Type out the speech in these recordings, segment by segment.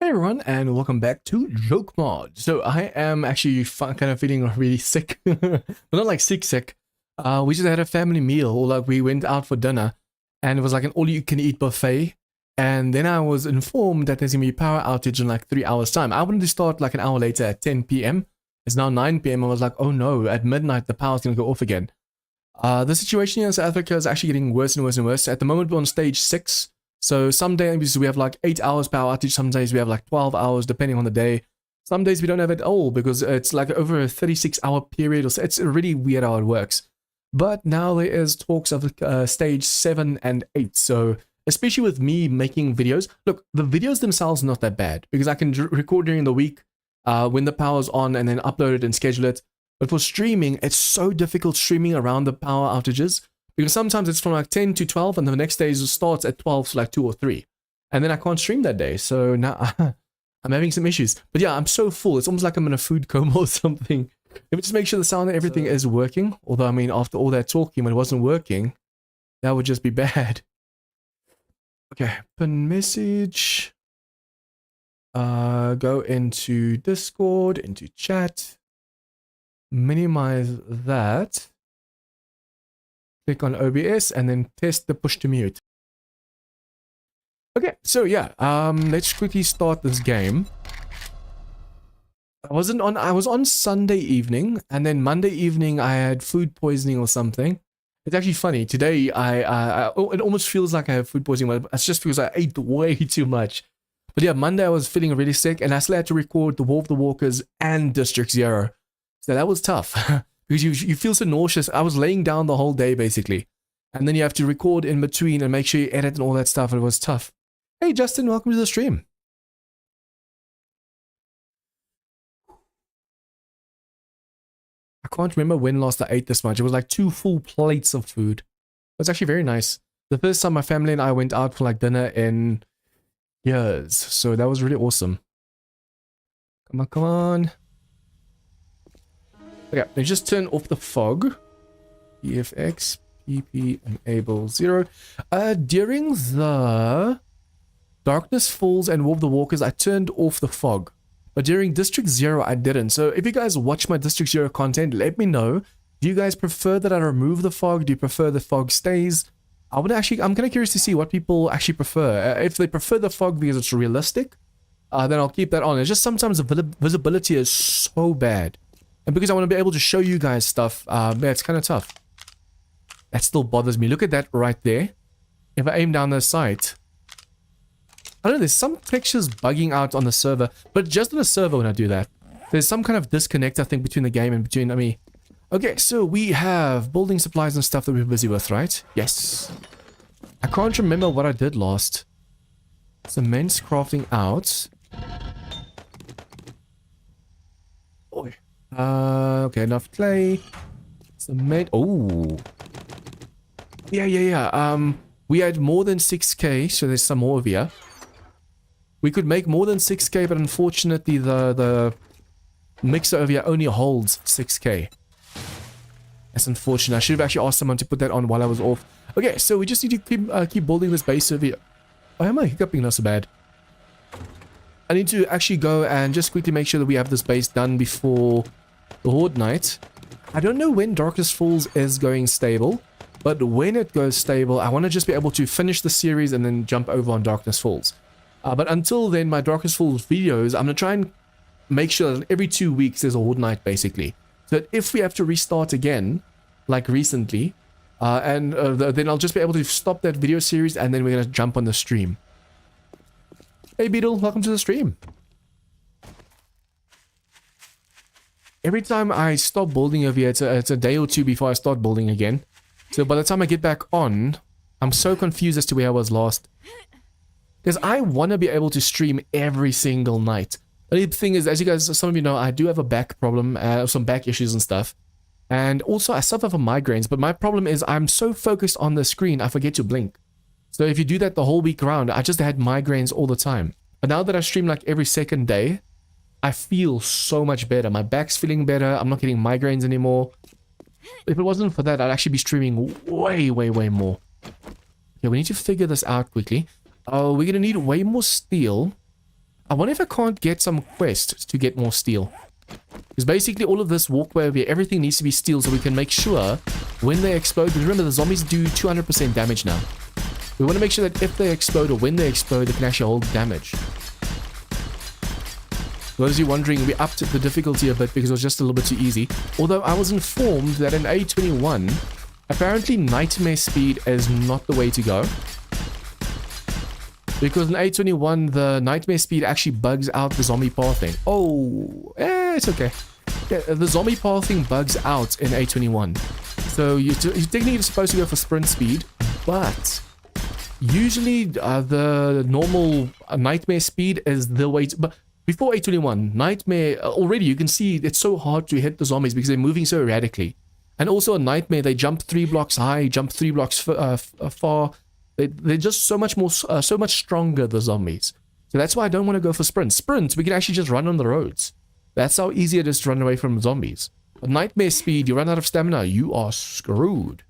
Hey everyone, and welcome back to Joke Mod. So I am actually kind of feeling really sick, but not like sick. We just had a family meal, or like we went out for dinner, and it was like an all-you-can-eat buffet. And then I was informed that there's gonna be a power outage in like 3 hours time. I wanted to start like an hour later at 10 p.m. It's now 9 p.m. I was like, oh no, at midnight the power's gonna go off again. The situation here in South Africa is actually getting worse and worse and worse. At the moment we're on stage 6. So some days we have like 8 hours power outage, some days we have like 12 hours depending on the day. Some days we don't have it at all because it's like over a 36-hour period. Or so. It's really weird how it works. But now there is talks of stage 7 and 8. So especially with me making videos, look, the videos themselves are not that bad because I can record during the week when the power's on and then upload it and schedule it. But for streaming, it's so difficult streaming around the power outages. Because sometimes it's from like 10 to 12 and the next day starts at 12 to like 2 or 3. And then I can't stream that day. So now I'm having some issues. But yeah, I'm so full. It's almost like I'm in a food coma or something. Let me just make sure the sound and everything is working. Although, I mean, after all that talking, when it wasn't working, that would just be bad. Okay, pin message. Go into Discord, into chat. Minimize that. Click on OBS and then test the push to mute. Okay, so yeah, let's quickly start this game. I was on Sunday evening, and then Monday evening I had food poisoning or something. It's actually funny. Today it almost feels like I have food poisoning, but it's just because I ate way too much. But yeah, Monday I was feeling really sick, and I still had to record the War of the Walkers and District 0. So that was tough. Because you feel so nauseous. I was laying down the whole day, basically. And then you have to record in between and make sure you edit and all that stuff. It was tough. Hey, Justin, welcome to the stream. I can't remember when last I ate this much. It was like 2 full plates of food. It was actually very nice. The first time my family and I went out for like dinner in years. So that was really awesome. Come on, come on. Okay, they just turn off the fog. EFX, PP, enable 0. During the Darkness Falls and War of the Walkers, I turned off the fog. But during District 0, I didn't. So if you guys watch my District 0 content, let me know. Do you guys prefer that I remove the fog? Do you prefer the fog stays? I'm kind of curious to see what people actually prefer. If they prefer the fog because it's realistic, then I'll keep that on. It's just sometimes the visibility is so bad. And because I want to be able to show you guys stuff, yeah, it's kind of tough. That still bothers me. Look at that right there. If I aim down the sight, I don't know, there's some textures bugging out on the server, but just on the server when I do that. There's some kind of disconnect, I think, between the game and between me. Okay, so we have building supplies and stuff that we're busy with, right? Yes. I can't remember what I did last. Cement's crafting out. Oh. Okay, enough clay. Cement. Oh. Yeah. We had more than 6k, so there's some more over here. We could make more than 6k, but unfortunately the mixer over here only holds 6k. That's unfortunate. I should have actually asked someone to put that on while I was off. Okay, so we just need to keep building this base over here. Why am I hiccuping not so bad? I need to actually go and just quickly make sure that we have this base done before the Horde night. I don't know when Darkness Falls is going stable, but when it goes stable, I want to just be able to finish the series and then jump over on Darkness Falls. But until then, my Darkness Falls videos, I'm going to try and make sure that every 2 weeks there's a Horde night, basically. So that if we have to restart again, like recently, then I'll just be able to stop that video series and then we're going to jump on the stream. Hey Beetle, welcome to the stream. Every time I stop building over here, it's a day or two before I start building again. So by the time I get back on, I'm so confused as to where I was last. Because I want to be able to stream every single night. The only thing is, as you guys, some of you know, I do have a back problem, some back issues and stuff. And also I suffer from migraines, but my problem is I'm so focused on the screen, I forget to blink. So if you do that the whole week around, I just had migraines all the time. But now that I stream like every second day, I feel so much better. My back's feeling better. I'm not getting migraines anymore. If it wasn't for that, I'd actually be streaming way more. Okay, we need to figure this out quickly. Oh, we're going to need way more steel. I wonder if I can't get some quests to get more steel. Because basically all of this walkway over here, everything needs to be steel so we can make sure when they explode, because remember the zombies do 200% damage now. We want to make sure that if they explode or when they explode, they can actually hold damage. For those of you wondering, we upped the difficulty a bit because it was just a little bit too easy. Although I was informed that in A21, apparently nightmare speed is not the way to go. Because in A21, the nightmare speed actually bugs out the zombie pathing. Oh, it's okay. Yeah, the zombie pathing bugs out in A21. So you're technically supposed to go for sprint speed, but usually the normal nightmare speed is the way to... But before A21, nightmare, already you can see it's so hard to hit the zombies because they're moving so erratically. And also a nightmare, they jump 3 blocks high, jump 3 blocks far. They're just so much more, so much stronger, the zombies. So that's why I don't want to go for sprints. Sprints, we can actually just run on the roads. That's how easy it is to run away from zombies. But nightmare speed, you run out of stamina, you are screwed.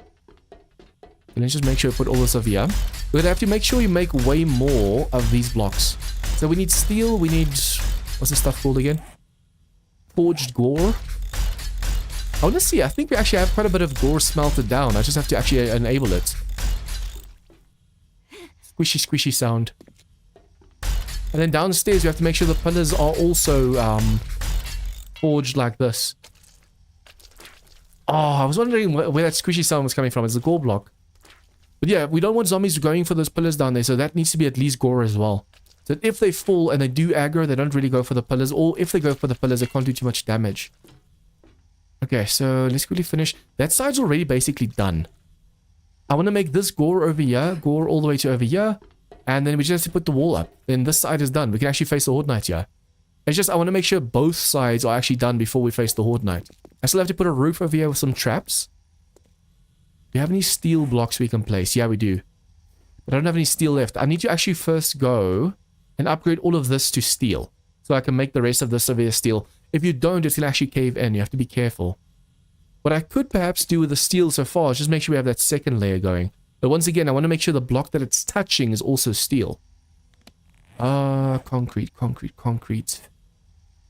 And let's just make sure we put all this over here. We're gonna have to make sure you make way more of these blocks. So we need steel, we need... What's this stuff called again? Forged gore. I want to see, I think we actually have quite a bit of gore smelted down. I just have to actually enable it. Squishy, squishy sound. And then downstairs, we have to make sure the pillars are also forged like this. Oh, I was wondering where that squishy sound was coming from. It's the gore block. But yeah, we don't want zombies going for those pillars down there, so that needs to be at least gore as well. So that if they fall and they do aggro, they don't really go for the pillars, or if they go for the pillars, they can't do too much damage. Okay, so let's quickly finish. That side's already basically done. I want to make this gore over here, gore all the way to over here, and then we just have to put the wall up. Then this side is done. We can actually face the Horde Knight here. It's just, I want to make sure both sides are actually done before we face the Horde Knight. I still have to put a roof over here with some traps. Do you have any steel blocks we can place? Yeah, we do. But I don't have any steel left. I need to actually first go and upgrade all of this to steel, so I can make the rest of this over here steel. If you don't, it can actually cave in. You have to be careful. What I could perhaps do with the steel so far is just make sure we have that second layer going. But once again, I want to make sure the block that it's touching is also steel. Concrete.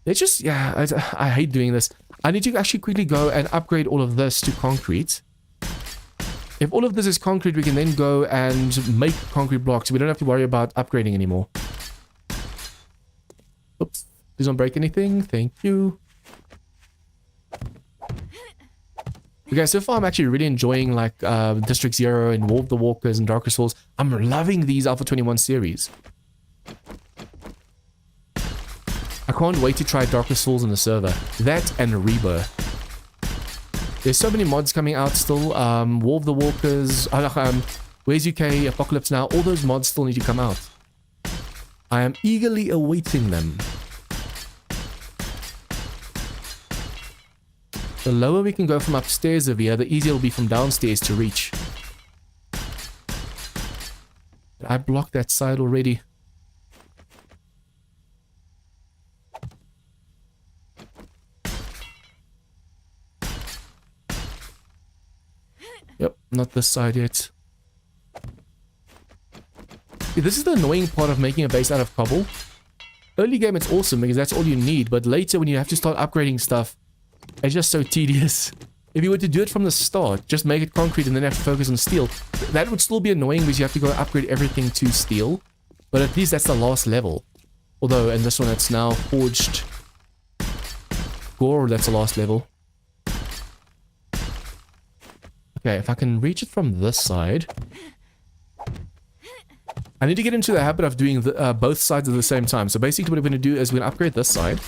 It's just, yeah, I hate doing this. I need to actually quickly go and upgrade all of this to concrete. If all of this is concrete, we can then go and make concrete blocks. We don't have to worry about upgrading anymore. Oops. Please don't break anything. Thank you. Okay, so far I'm actually really enjoying like District 0 and War of the Walkers and Darker Souls. I'm loving these Alpha 21 series. I can't wait to try Darker Souls on the server. That and Rebirth. There's so many mods coming out still. War of the Walkers, Where's UK, Apocalypse Now, all those mods still need to come out. I am eagerly awaiting them. The lower we can go from upstairs over here, the easier it'll be from downstairs to reach. I blocked that side already. Yep, not this side yet. This is the annoying part of making a base out of cobble. Early game it's awesome because that's all you need, but later when you have to start upgrading stuff, it's just so tedious. If you were to do it from the start, just make it concrete and then have to focus on steel, that would still be annoying because you have to go upgrade everything to steel. But at least that's the last level. Although in this one it's now forged gore, that's the last level. Okay, if I can reach it from this side. I need to get into the habit of doing both sides at the same time. So basically what we're going to do is we're going to upgrade this side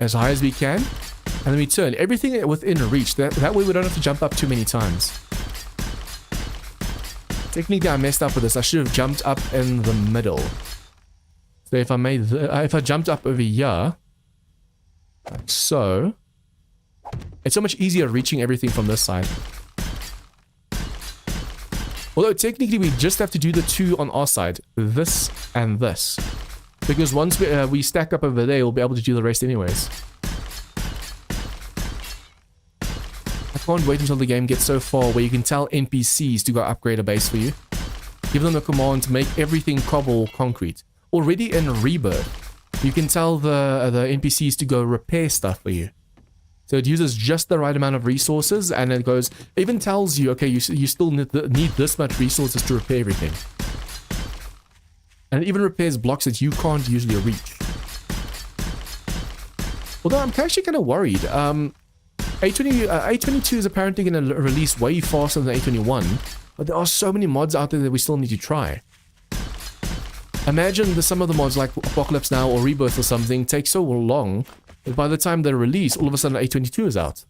as high as we can, and then we turn everything within reach. That way we don't have to jump up too many times. Technically I messed up with this. I should have jumped up in the middle. So if I jumped up over here, like so, it's so much easier reaching everything from this side. Although technically we just have to do the two on our side, this and this. Because once we stack up over there, we'll be able to do the rest anyways. I can't wait until the game gets so far where you can tell NPCs to go upgrade a base for you. Give them the command to make everything cobble concrete. already in Rebirth, you can tell the NPCs to go repair stuff for you. So it uses just the right amount of resources, and it goes, even tells you, okay, you still need this much resources to repair everything. And it even repairs blocks that you can't usually reach. Although I'm actually kind of worried. A22 is apparently going to release way faster than A21, but there are so many mods out there that we still need to try. Imagine some of the mods like Apocalypse Now or Rebirth or something take so long that by the time they're released, all of a sudden A22 is out.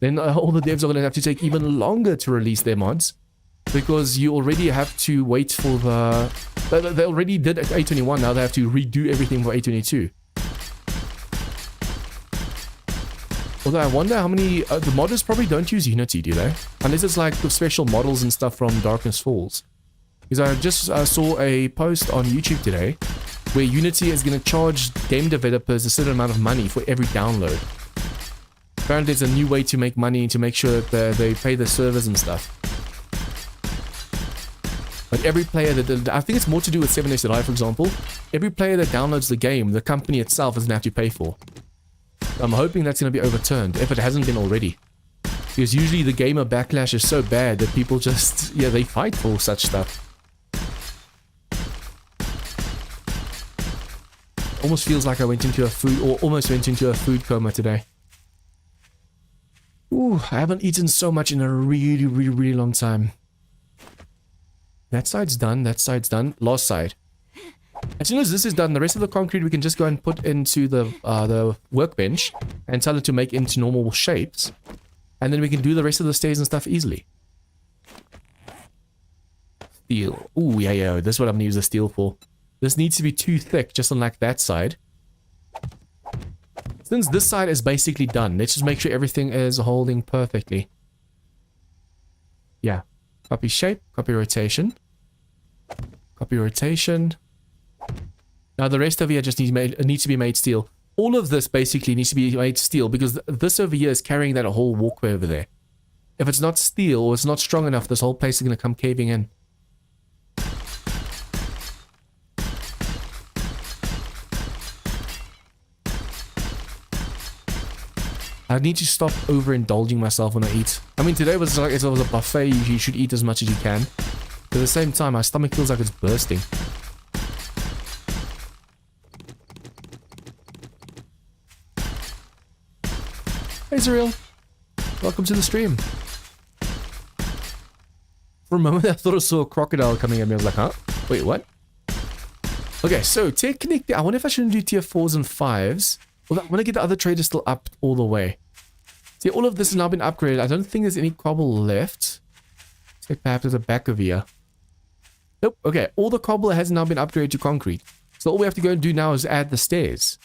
Then all the devs are going to have to take even longer to release their mods, because you already have to wait for the... They already did A21, now they have to redo everything for A22. Although I wonder how many... the modders probably don't use Unity, do they? Unless it's like the special models and stuff from Darkness Falls. Because I just saw a post on YouTube today where Unity is going to charge game developers a certain amount of money for every download. Apparently it's a new way to make money, to make sure that they pay the servers and stuff. But every player that... I think it's more to do with 7 Days to Die, for example. Every player that downloads the game, the company itself doesn't have to pay for. I'm hoping that's going to be overturned, if it hasn't been already. Because usually the gamer backlash is so bad that people just... yeah, they fight for such stuff. Almost feels like I went into a food... or almost went into a food coma today. Ooh, I haven't eaten so much in a really, really, really long time. That side's done, that side's done. Last side. As soon as this is done, the rest of the concrete we can just go and put into the workbench and tell it to make into normal shapes. And then we can do the rest of the stairs and stuff easily. Steel. Ooh, yeah, this is what I'm going to use the steel for. This needs to be too thick, just unlike that side. Since this side is basically done, let's just make sure everything is holding perfectly. Yeah. Copy shape, copy rotation. Copy rotation. Now the rest of here just needs to be made steel. All of this basically needs to be made steel, because this over here is carrying that whole walkway over there. If it's not steel or it's not strong enough, this whole place is going to come caving in. I need to stop overindulging myself when I eat. I mean, today was like, it was a buffet. You should eat as much as you can. But at the same time, my stomach feels like it's bursting. Hey, Zuriel. Welcome to the stream. For a moment, I thought I saw a crocodile coming at me. I was like, huh? Wait, what? Okay, so technically, I wonder if I shouldn't do tier 4s and 5s. Well, I want to get the other traders still up all the way. See, all of this has now been upgraded. I don't think there's any cobble left. Except perhaps at the back of here. Nope. Okay, all the cobble has now been upgraded to concrete. So all we have to go and do now is add the stairs.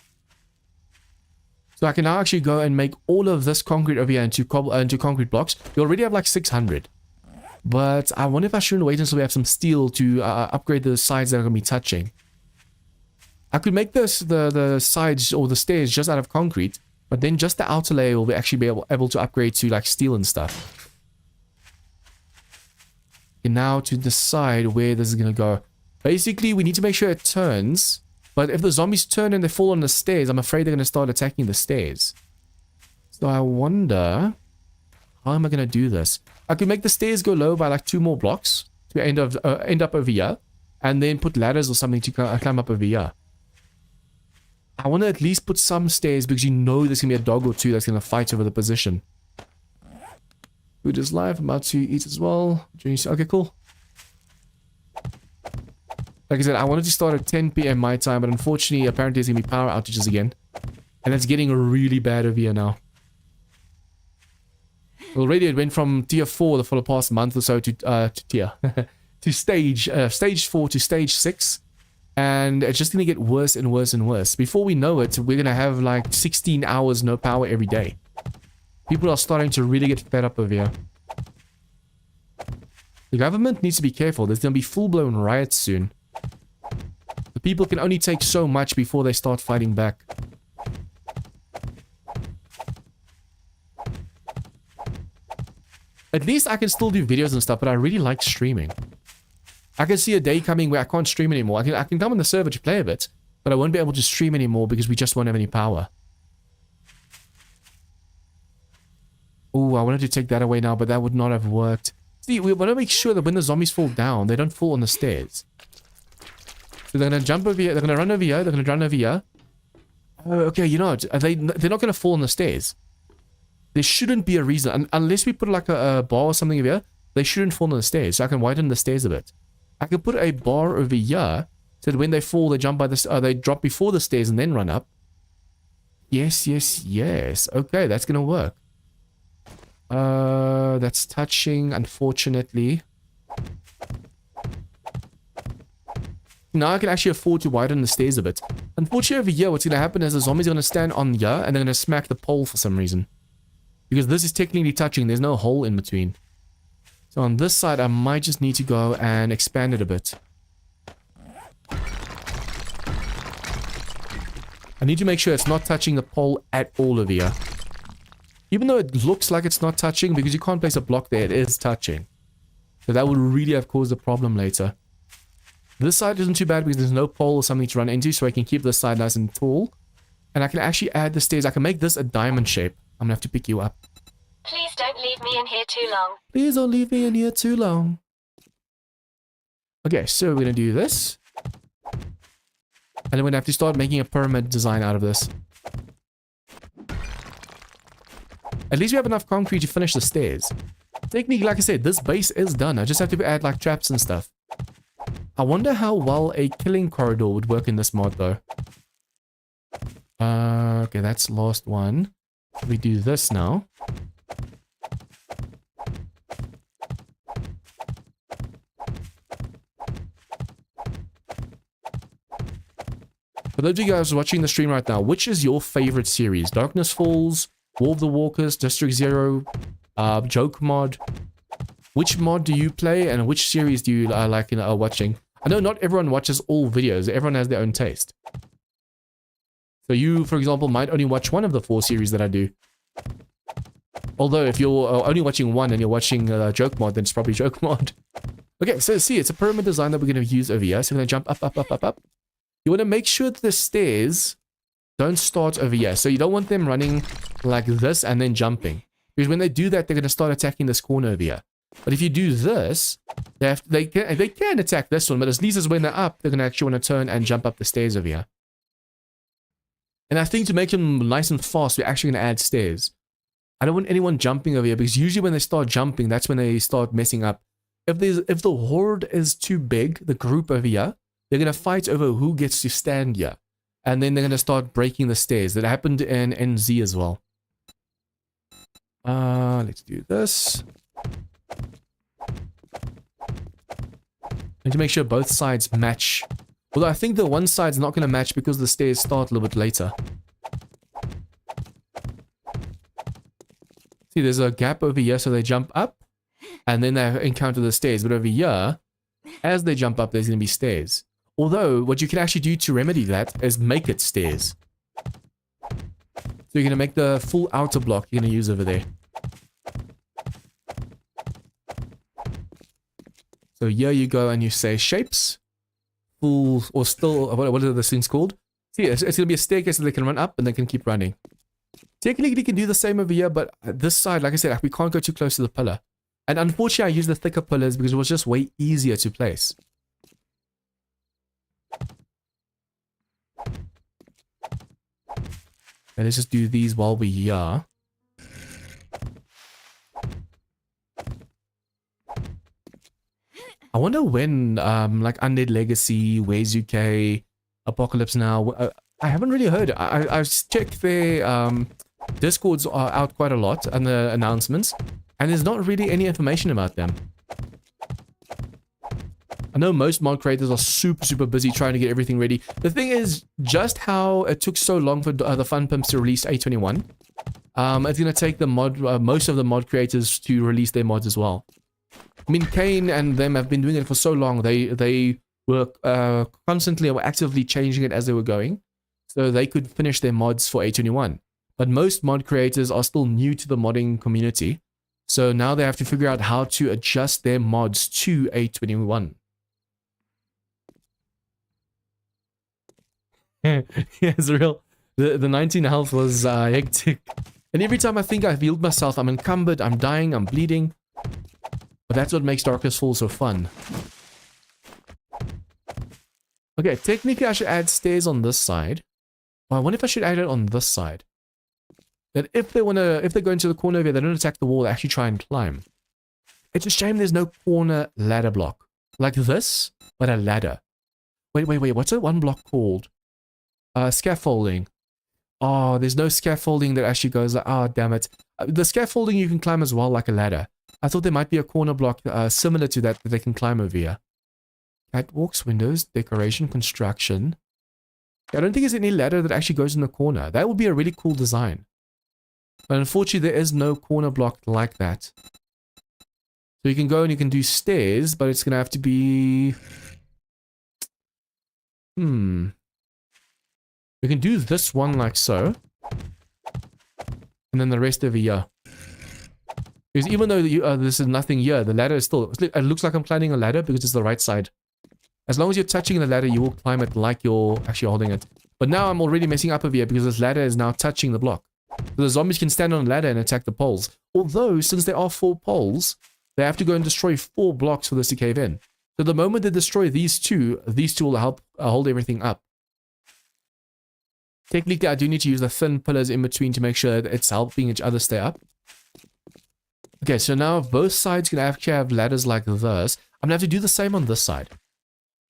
So I can now actually go and make all of this concrete over here into concrete blocks. We already have like 600. But I wonder if I shouldn't wait until we have some steel to upgrade the sides that are going to be touching. I could make this the sides or the stairs just out of concrete, but then just the outer layer will actually be able to upgrade to like steel and stuff. And now to decide where this is going to go. Basically, we need to make sure it turns, but if the zombies turn and they fall on the stairs, I'm afraid they're going to start attacking the stairs. So I wonder, how am I going to do this? I could make the stairs go low by like 2 more blocks to end up over here, and then put ladders or something to climb up over here. I want to at least put some stairs, because you know there's going to be a dog or two that's going to fight over the position. Food is live. I'm about to eat as well. Okay, cool. Like I said, I wanted to start at 10 PM my time, but unfortunately, apparently there's going to be power outages again. And it's getting really bad over here now. Already it went from tier 4 for the past month or so to stage 4 to stage 6. And it's just going to get worse and worse and worse. Before we know it, we're going to have like 16 hours no power every day. People are starting to really get fed up over here. The government needs to be careful. There's going to be full-blown riots soon. The people can only take so much before they start fighting back. At least I can still do videos and stuff, but I really like streaming. I can see a day coming where I can't stream anymore. I can come on the server to play a bit, but I won't be able to stream anymore because we just won't have any power. Oh, I wanted to take that away now, but that would not have worked. See, we want to make sure that when the zombies fall down, they don't fall on the stairs. So they're going to jump over here, they're going to run over here, they're going to run over here. Oh, okay, you know what? They're not going to fall on the stairs. There shouldn't be a reason, unless we put like a bar or something over here, they shouldn't fall on the stairs, so I can widen the stairs a bit. I can put a bar over here, so that when they fall, they jump by the, they drop before the stairs and then run up. Yes, yes, yes. Okay, that's going to work. That's touching, unfortunately. Now I can actually afford to widen the stairs a bit. Unfortunately over here, what's going to happen is the zombies are going to stand on here and they're going to smack the pole for some reason. Because this is technically touching, there's no hole in between. So on this side, I might just need to go and expand it a bit. I need to make sure it's not touching the pole at all over here. Even though it looks like it's not touching, because you can't place a block there, it is touching. So that would really have caused a problem later. This side isn't too bad because there's no pole or something to run into, so I can keep this side nice and tall. And I can actually add the stairs. I can make this a diamond shape. I'm gonna have to pick you up. Please don't leave me in here too long. Please don't leave me in here too long. Okay, so we're gonna do this. And then we're gonna have to start making a pyramid design out of this. At least we have enough concrete to finish the stairs. Technically, like I said, this base is done. I just have to add like traps and stuff. I wonder how well a killing corridor would work in this mod though. Okay, that's last one. We do this now. For those of you guys watching the stream right now, which is your favorite series? Darkness Falls, War of the Walkers, District Zero, Joke Mod. Which mod do you play and which series do you like watching? I know not everyone watches all videos. Everyone has their own taste. So you, for example, might only watch one of the 4 series that I do. Although if you're only watching one and you're watching Joke Mod, then it's probably Joke Mod. Okay, so see, it's a pyramid design that we're going to use over here. So we're going to jump up, up, up, up, up. You want to make sure that the stairs don't start over here. So you don't want them running like this and then jumping. Because when they do that, they're going to start attacking this corner over here. But if you do this, they can attack this one, but at least when they're up, they're going to actually want to turn and jump up the stairs over here. And I think to make them nice and fast, we're actually going to add stairs. I don't want anyone jumping over here, because usually when they start jumping, that's when they start messing up. If the horde is too big, the group over here, they're going to fight over who gets to stand here. And then they're going to start breaking the stairs. That happened in NZ as well. Let's do this. Need to make sure both sides match. Although I think the one side's not going to match because the stairs start a little bit later. See, there's a gap over here, so they jump up. And then they encounter the stairs. But over here, as they jump up, there's going to be stairs. Although, what you can actually do to remedy that is make it stairs. So you're going to make the full outer block you're going to use over there. So here you go and you say shapes. Full, or still, what are those things called? See, it's going to be a staircase that they can run up and they can keep running. Technically, you can do the same over here, but this side, like I said, we can't go too close to the pillar. And unfortunately, I use the thicker pillars because it was just way easier to place. And let's just do these while we are. I wonder when, like Undead Legacy, Ways UK, Apocalypse Now. I haven't really heard. I've checked their Discords are out quite a lot and the announcements, and there's not really any information about them. I know most mod creators are super busy trying to get everything ready. The thing is, just how it took so long for the Fun Pimps to release A21, it's going to take the most of the mod creators to release their mods as well. I mean, Kane and them have been doing it for so long. They were constantly or actively changing it as they were going, so they could finish their mods for A21. But most mod creators are still new to the modding community, so now they have to figure out how to adjust their mods to A21. Yeah, it's real. The 19 health was hectic. And every time I think I've healed myself, I'm encumbered, I'm dying, I'm bleeding. But that's what makes Darkest Fall so fun. Okay, technically I should add stairs on this side. Oh, I wonder if I should add it on this side. That if they go into the corner over here, they don't attack the wall, they actually try and climb. It's a shame there's no corner ladder block. Like this, but a ladder. Wait, what's that one block called? Scaffolding. Oh, there's no scaffolding that actually goes like, oh, damn it. The scaffolding you can climb as well, like a ladder. I thought there might be a corner block similar to that they can climb over here. Catwalks, windows, decoration, construction. I don't think there's any ladder that actually goes in the corner. That would be a really cool design. But unfortunately, there is no corner block like that. So you can go and you can do stairs, but it's going to have to be... We can do this one like so. And then the rest over here. Because even though this is nothing here, the ladder is still... It looks like I'm climbing a ladder because it's the right side. As long as you're touching the ladder, you will climb it like you're actually holding it. But now I'm already messing up over here because this ladder is now touching the block. So the zombies can stand on a ladder and attack the poles. Although, since there are 4 poles, they have to go and destroy 4 blocks for this to cave in. So the moment they destroy these two will help hold everything up. Technically, I do need to use the thin pillars in between to make sure that it's helping each other stay up. Okay, so now both sides can actually have ladders like this. I'm going to have to do the same on this side.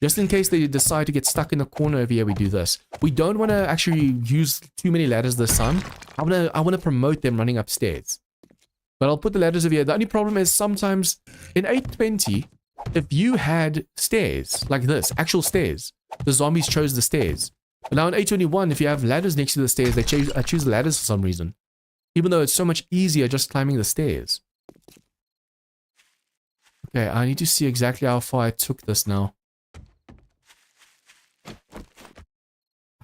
Just in case they decide to get stuck in the corner over here, we do this. We don't want to actually use too many ladders this time. I want to promote them running upstairs. But I'll put the ladders over here. The only problem is sometimes in 820, if you had stairs like this, actual stairs, the zombies chose the stairs. But now in 821, if you have ladders next to the stairs, they choose the ladders for some reason. Even though it's so much easier just climbing the stairs. Okay, I need to see exactly how far I took this now. I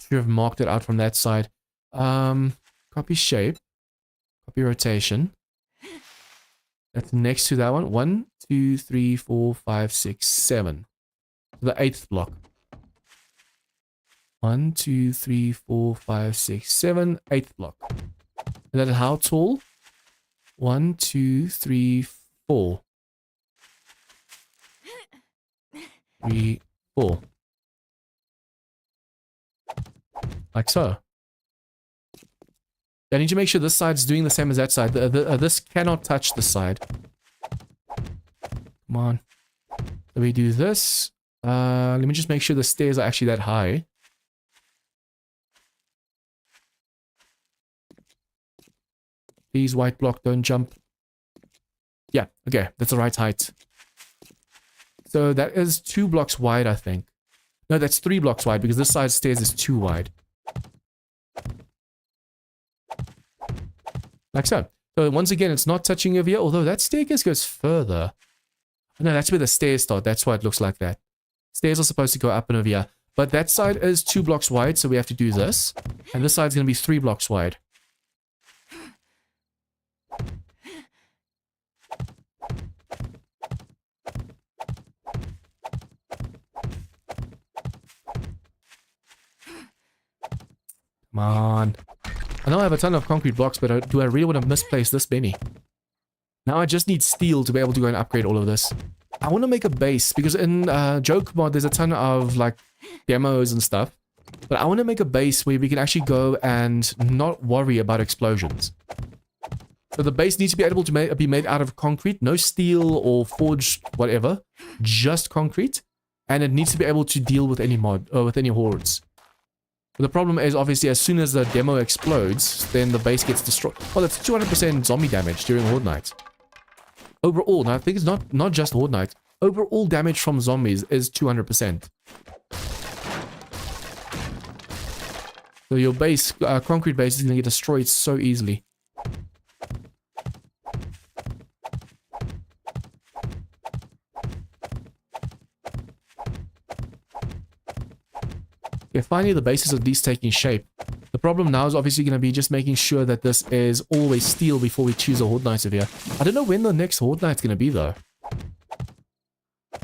should have marked it out from that side. Copy shape. Copy rotation. That's next to that one. 1, 2, 3, 4, 5, 6, 7. The 8th block. 1, 2, 3, 4, 5, 6, 7. 8th block. And then how tall? 1, 2, 3, 4. 3, 4. Like so. I need to make sure this side's doing the same as that side. This cannot touch this side. Come on. So we do this. Let me just make sure the stairs are actually that high. Please, white block, don't jump. Yeah, okay, that's the right height. So that is 2 blocks wide, I think. No, that's 3 blocks wide because this side stairs is 2 wide. Like so. So once again, it's not touching over here, although that staircase goes further. No, that's where the stairs start. That's why it looks like that. Stairs are supposed to go up and over here. But that side is 2 blocks wide, so we have to do this. And this side's going to be 3 blocks wide. Come on. I know I have a ton of concrete blocks, but do I really want to misplace this many? Now I just need steel to be able to go and upgrade all of this. I want to make a base, because in Joke Mod there's a ton of like demos and stuff. But I want to make a base where we can actually go and not worry about explosions. So the base needs to be able to be made out of concrete, no steel or forged whatever, just concrete. And it needs to be able to deal with any with any hordes. But the problem is, obviously, as soon as the demo explodes, then the base gets destroyed. Well, it's 200% zombie damage during Horde Night. Overall, now I think it's not just Horde Night. Overall damage from zombies is 200%. So your base, concrete base, is going to get destroyed so easily. Okay, finally the base is at least taking shape. The problem now is obviously going to be just making sure that this is always steel before we choose a Horde Night over here. I don't know when the next Horde Night's going to be though.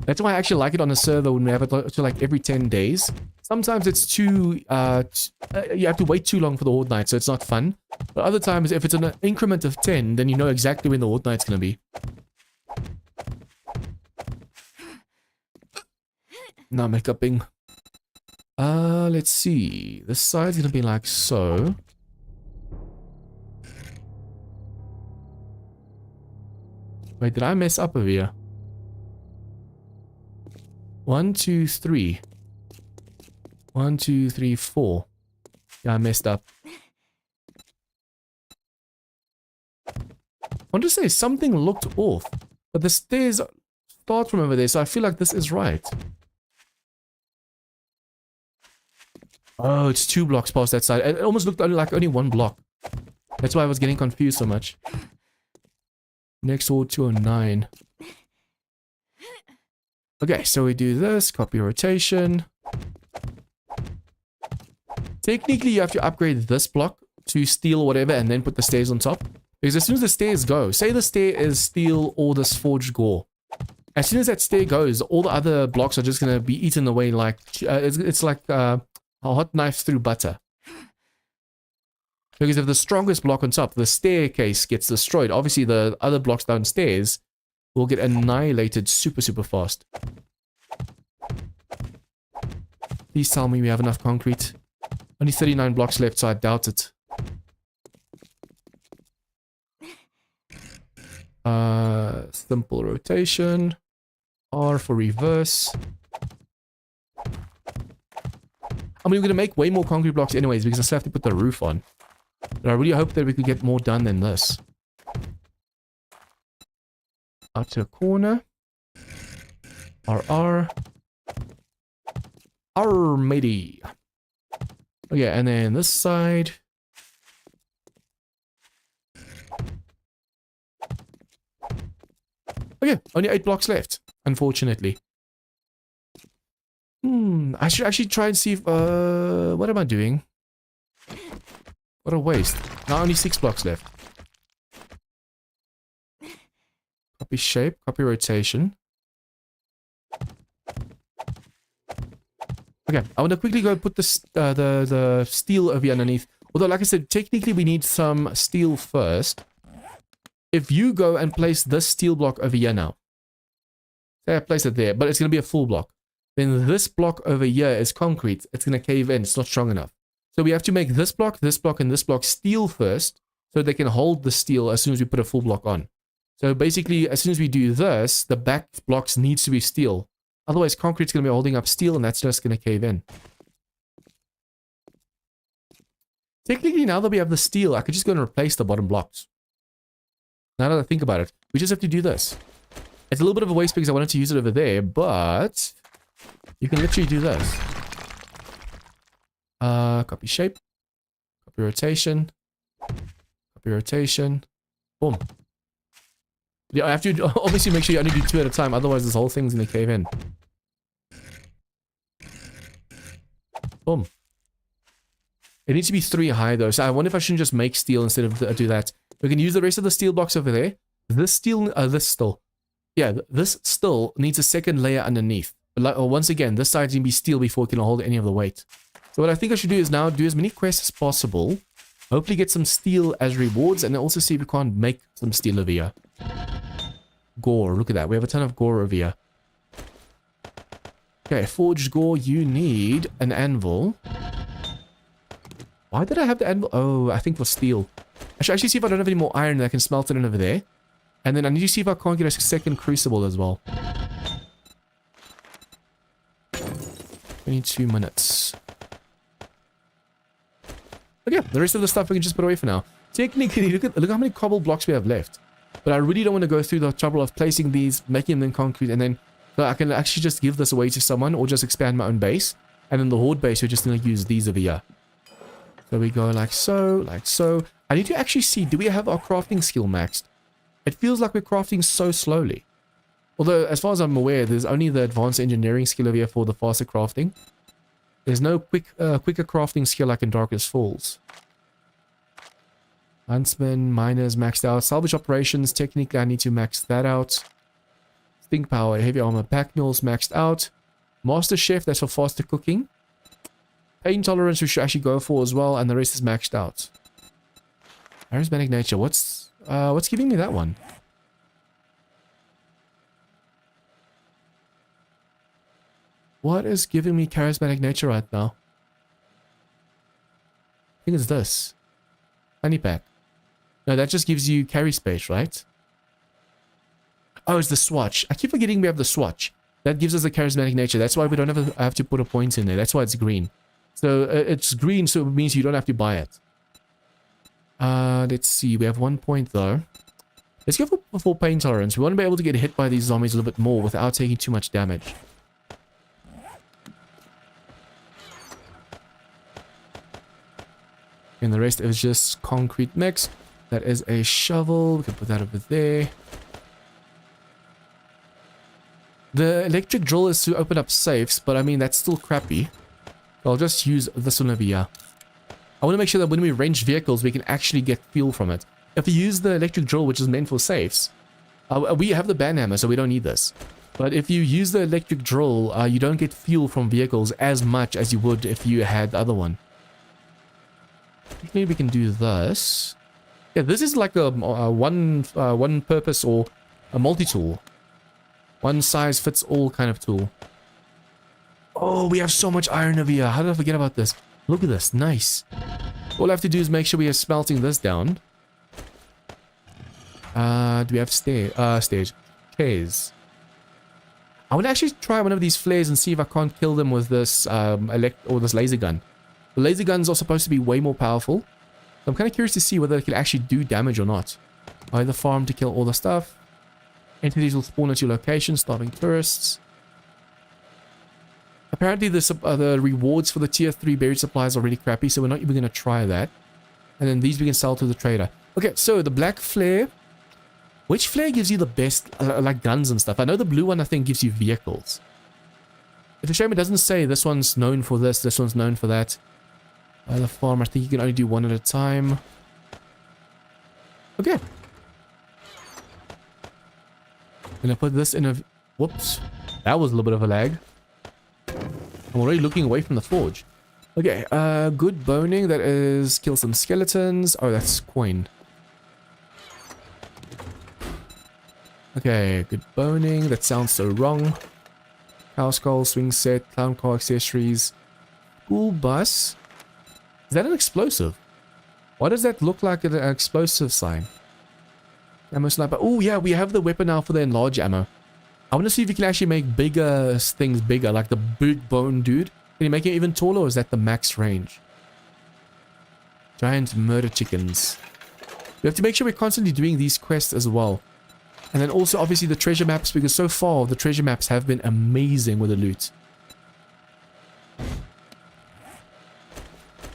That's why I actually like it on a server when we have it to like every 10 days. Sometimes it's too, you have to wait too long for the horde night, so it's not fun. But other times, if it's an increment of 10, then you know exactly when the horde night's going to be. Now makeuping. Let's see. This side's going to be like so. Wait, did I mess up over here? 1, 2, 3. 1, 2, 3, 4. Yeah, I messed up. I want to say something looked off, but the stairs start from over there, so I feel like this is right. Oh, it's 2 blocks past that side. It almost looked like only 1 block. That's why I was getting confused so much. Next horde 209. Okay, so we do this, copy rotation. Technically, you have to upgrade this block to steel or whatever and then put the stairs on top. Because as soon as the stairs go, say the stair is steel or this forged gore. As soon as that stair goes, all the other blocks are just going to be eaten away like... it's like a hot knife through butter. Because if the strongest block on top, the staircase, gets destroyed, obviously the other blocks downstairs will get annihilated super, super fast. Please tell me we have enough concrete. Only 39 blocks left, so I doubt it. Simple rotation. R for reverse. I mean, we're going to make way more concrete blocks anyways, because I still have to put the roof on. But I really hope that we could get more done than this. Outer corner. RR. R matey. Okay, and then this side. Okay, only 8 blocks left, unfortunately. I should actually try and see if, what am I doing? What a waste. Now only 6 blocks left. Copy shape, copy rotation. Okay, I want to quickly go put this, the steel over here underneath. Although, like I said, technically we need some steel first. If you go and place this steel block over here now. Say I place it there, but it's going to be a full block. Then this block over here is concrete. It's going to cave in. It's not strong enough. So we have to make this block, and this block steel first, so they can hold the steel as soon as we put a full block on. So basically, as soon as we do this, the back blocks needs to be steel. Otherwise, concrete's going to be holding up steel, and that's just going to cave in. Technically, now that we have the steel, I could just go and replace the bottom blocks. Now that I think about it, we just have to do this. It's a little bit of a waste because I wanted to use it over there, but you can literally do this. Copy shape, copy rotation, boom. Yeah, I have to obviously make sure you only do 2 at a time, otherwise this whole thing's gonna cave in. Boom. It needs to be 3 high though, so I wonder if I shouldn't just make steel instead of do that. We can use the rest of the steel blocks over there. This still needs a second layer underneath. But once again, this side's gonna be steel before it can hold any of the weight. So what I think I should do is now do as many quests as possible. Hopefully get some steel as rewards, and then also see if we can't make some steel over here. Gore, look at that. We have a ton of gore over here. Okay, forged gore, you need an anvil. Why did I have the anvil? Oh, I think for steel. I should actually see if I don't have any more iron that I can smelt it in over there. And then I need to see if I can't get a second crucible as well. 22 minutes. Okay, the rest of the stuff we can just put away for now. Technically, look how many cobble blocks we have left. But I really don't want to go through the trouble of placing these, making them in concrete, and then I can actually just give this away to someone or just expand my own base. And then the horde base, we're just going to use these over here. So we go like so, like so. I need to actually see, do we have our crafting skill maxed? It feels like we're crafting so slowly. Although, as far as I'm aware, there's only the advanced engineering skill over here for the faster crafting. There's no quicker crafting skill like in Darkest Falls. Huntsman, miners maxed out. Salvage operations, technically I need to max that out. Think power, heavy armor, pack mules maxed out. Master chef, that's for faster cooking. Pain tolerance we should actually go for as well, and the rest is maxed out. Charismatic nature, what's giving me that one? What is giving me charismatic nature right now? I think it's this. Honey pack. No, that just gives you carry space, right? Oh, it's the swatch. I keep forgetting we have the swatch. That gives us the charismatic nature. That's why we don't have to put a point in there. That's why it's green. So it's green, so it means you don't have to buy it. Let's see. We have 1 point though. Let's go for pain tolerance. We want to be able to get hit by these zombies a little bit more without taking too much damage. And the rest is just concrete mix. That is a shovel. We can put that over there. The electric drill is to open up safes, but I mean, that's still crappy. I'll just use this one over here. I want to make sure that when we range vehicles, we can actually get fuel from it. If you use the electric drill, which is meant for safes, we have the band hammer, so we don't need this. But if you use the electric drill, you don't get fuel from vehicles as much as you would if you had the other one. Maybe we can do this. Yeah, this is like a one purpose or a multi-tool. One size fits all kind of tool. Oh, we have so much iron over here. How did I forget about this? Look at this. Nice. All I have to do is make sure we are smelting this down. Do we have stage? Chairs. I want to actually try one of these flares and see if I can't kill them with this this laser gun. The laser guns are supposed to be way more powerful. So I'm kind of curious to see whether it can actually do damage or not. Buy the farm to kill all the stuff. Entities will spawn at your location, starving tourists. Apparently the rewards for the tier 3 buried supplies are really crappy, so we're not even going to try that. And then these we can sell to the trader. Okay, so the black flare. Which flare gives you the best, like guns and stuff? I know the blue one I think gives you vehicles. It's a shame it doesn't say this one's known for this one's known for that. The farm, I think you can only do one at a time. Okay. I'm gonna put this in a... Whoops. That was a little bit of a lag. I'm already looking away from the forge. Okay, good boning. That is kill some skeletons. Oh, that's coin. Okay, good boning. That sounds so wrong. Cow skull, swing set, clown car accessories. School bus. Is that an explosive? Why does that look like an explosive sign? Ammo sniper. Oh yeah, we have the weapon now for the enlarge ammo. I want to see if you can actually make bigger things bigger, like the big bone dude. Can you make it even taller, or is that the max range? Giant murder chickens. We have to make sure we're constantly doing these quests as well. And then also obviously the treasure maps, because so far the treasure maps have been amazing with the loot.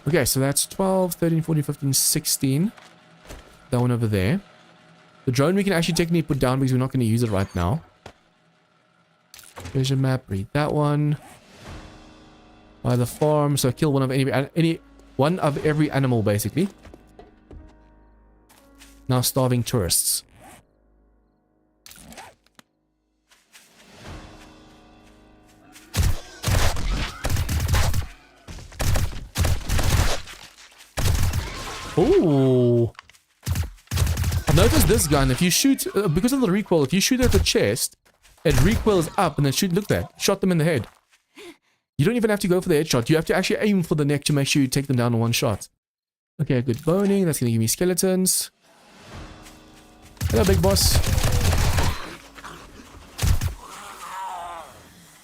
Okay, so that's 12, 13, 14, 15, 16. That one over there. The drone we can actually technically put down because we're not going to use it right now. Treasure map, read that one. By the farm, so kill one of every animal basically. Now starving tourists. Oh, I've noticed this gun, if you shoot, because of the recoil, if you shoot at the chest, it recoils up and then shoot, look at that, shot them in the head. You don't even have to go for the headshot, you have to actually aim for the neck to make sure you take them down in one shot. Okay, good boning, that's gonna give me skeletons. Hello, big boss.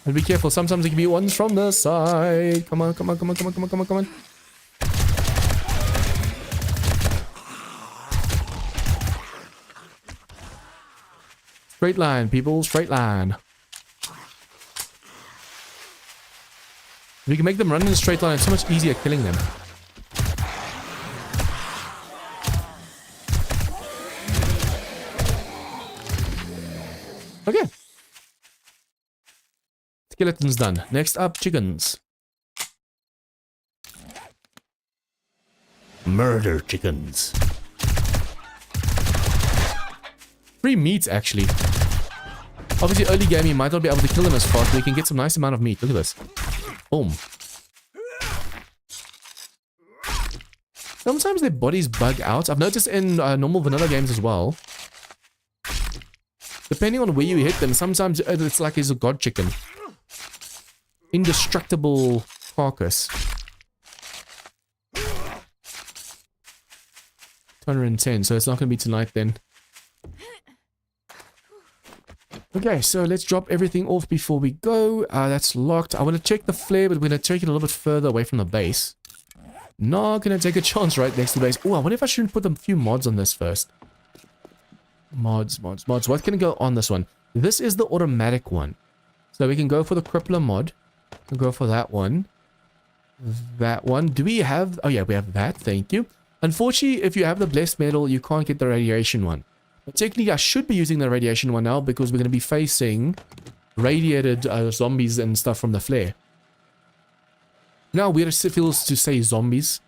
And be careful, sometimes it can be ones from the side. Come on, come on, come on, come on, come on, come on, come on. Straight line, people. Straight line. If we can make them run in a straight line, it's so much easier killing them. Okay. Skeleton's done. Next up, chickens. Murder chickens. Free meat, actually. Obviously, early game, you might not be able to kill them as fast, but you can get some nice amount of meat. Look at this. Boom. Sometimes their bodies bug out. I've noticed in normal vanilla games as well. Depending on where you hit them, sometimes it's like it's a god chicken. Indestructible carcass. 210, so it's not going to be tonight then. Okay, so let's drop everything off before we go. That's locked. I want to check the flare, but we're going to take it a little bit further away from the base. Not going to take a chance right next to the base. Oh, I wonder if I shouldn't put a few mods on this first. Mods. What can go on this one? This is the automatic one. So we can go for the crippler mod. We'll go for that one. That one. Do we have... Oh yeah, we have that. Thank you. Unfortunately, if you have the blessed metal, you can't get the radiation one. But technically, I should be using the radiation one now because we're going to be facing radiated zombies and stuff from the flare. Now, weird it feels to say zombies.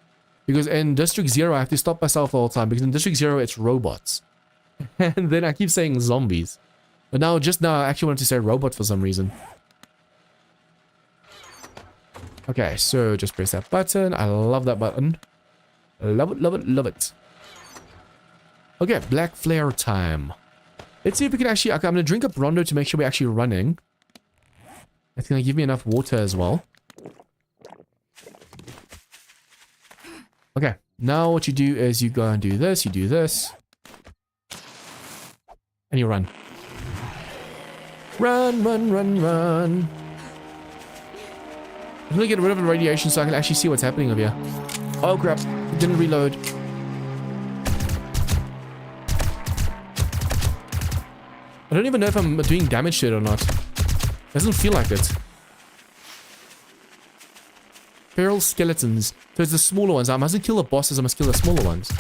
Because in District 0, I have to stop myself all the time. Because in District 0, it's robots. And then I keep saying zombies. But now, just now, I actually wanted to say robot for some reason. Okay, so just press that button. I love that button. Love it, love it, love it. Okay, black flare time. Let's see if we can actually... Okay, I'm going to drink up Rondo to make sure we're actually running. That's going to give me enough water as well. Okay, now what you do is you go and do this, you do this. And you run. Run, run, run, run. I'm going to get rid of the radiation so I can actually see what's happening over here. Oh crap, it didn't reload. I don't even know if I'm doing damage to it or not. Doesn't feel like it. Feral skeletons. So it's the smaller ones. I mustn't kill the bosses, I must kill the smaller ones.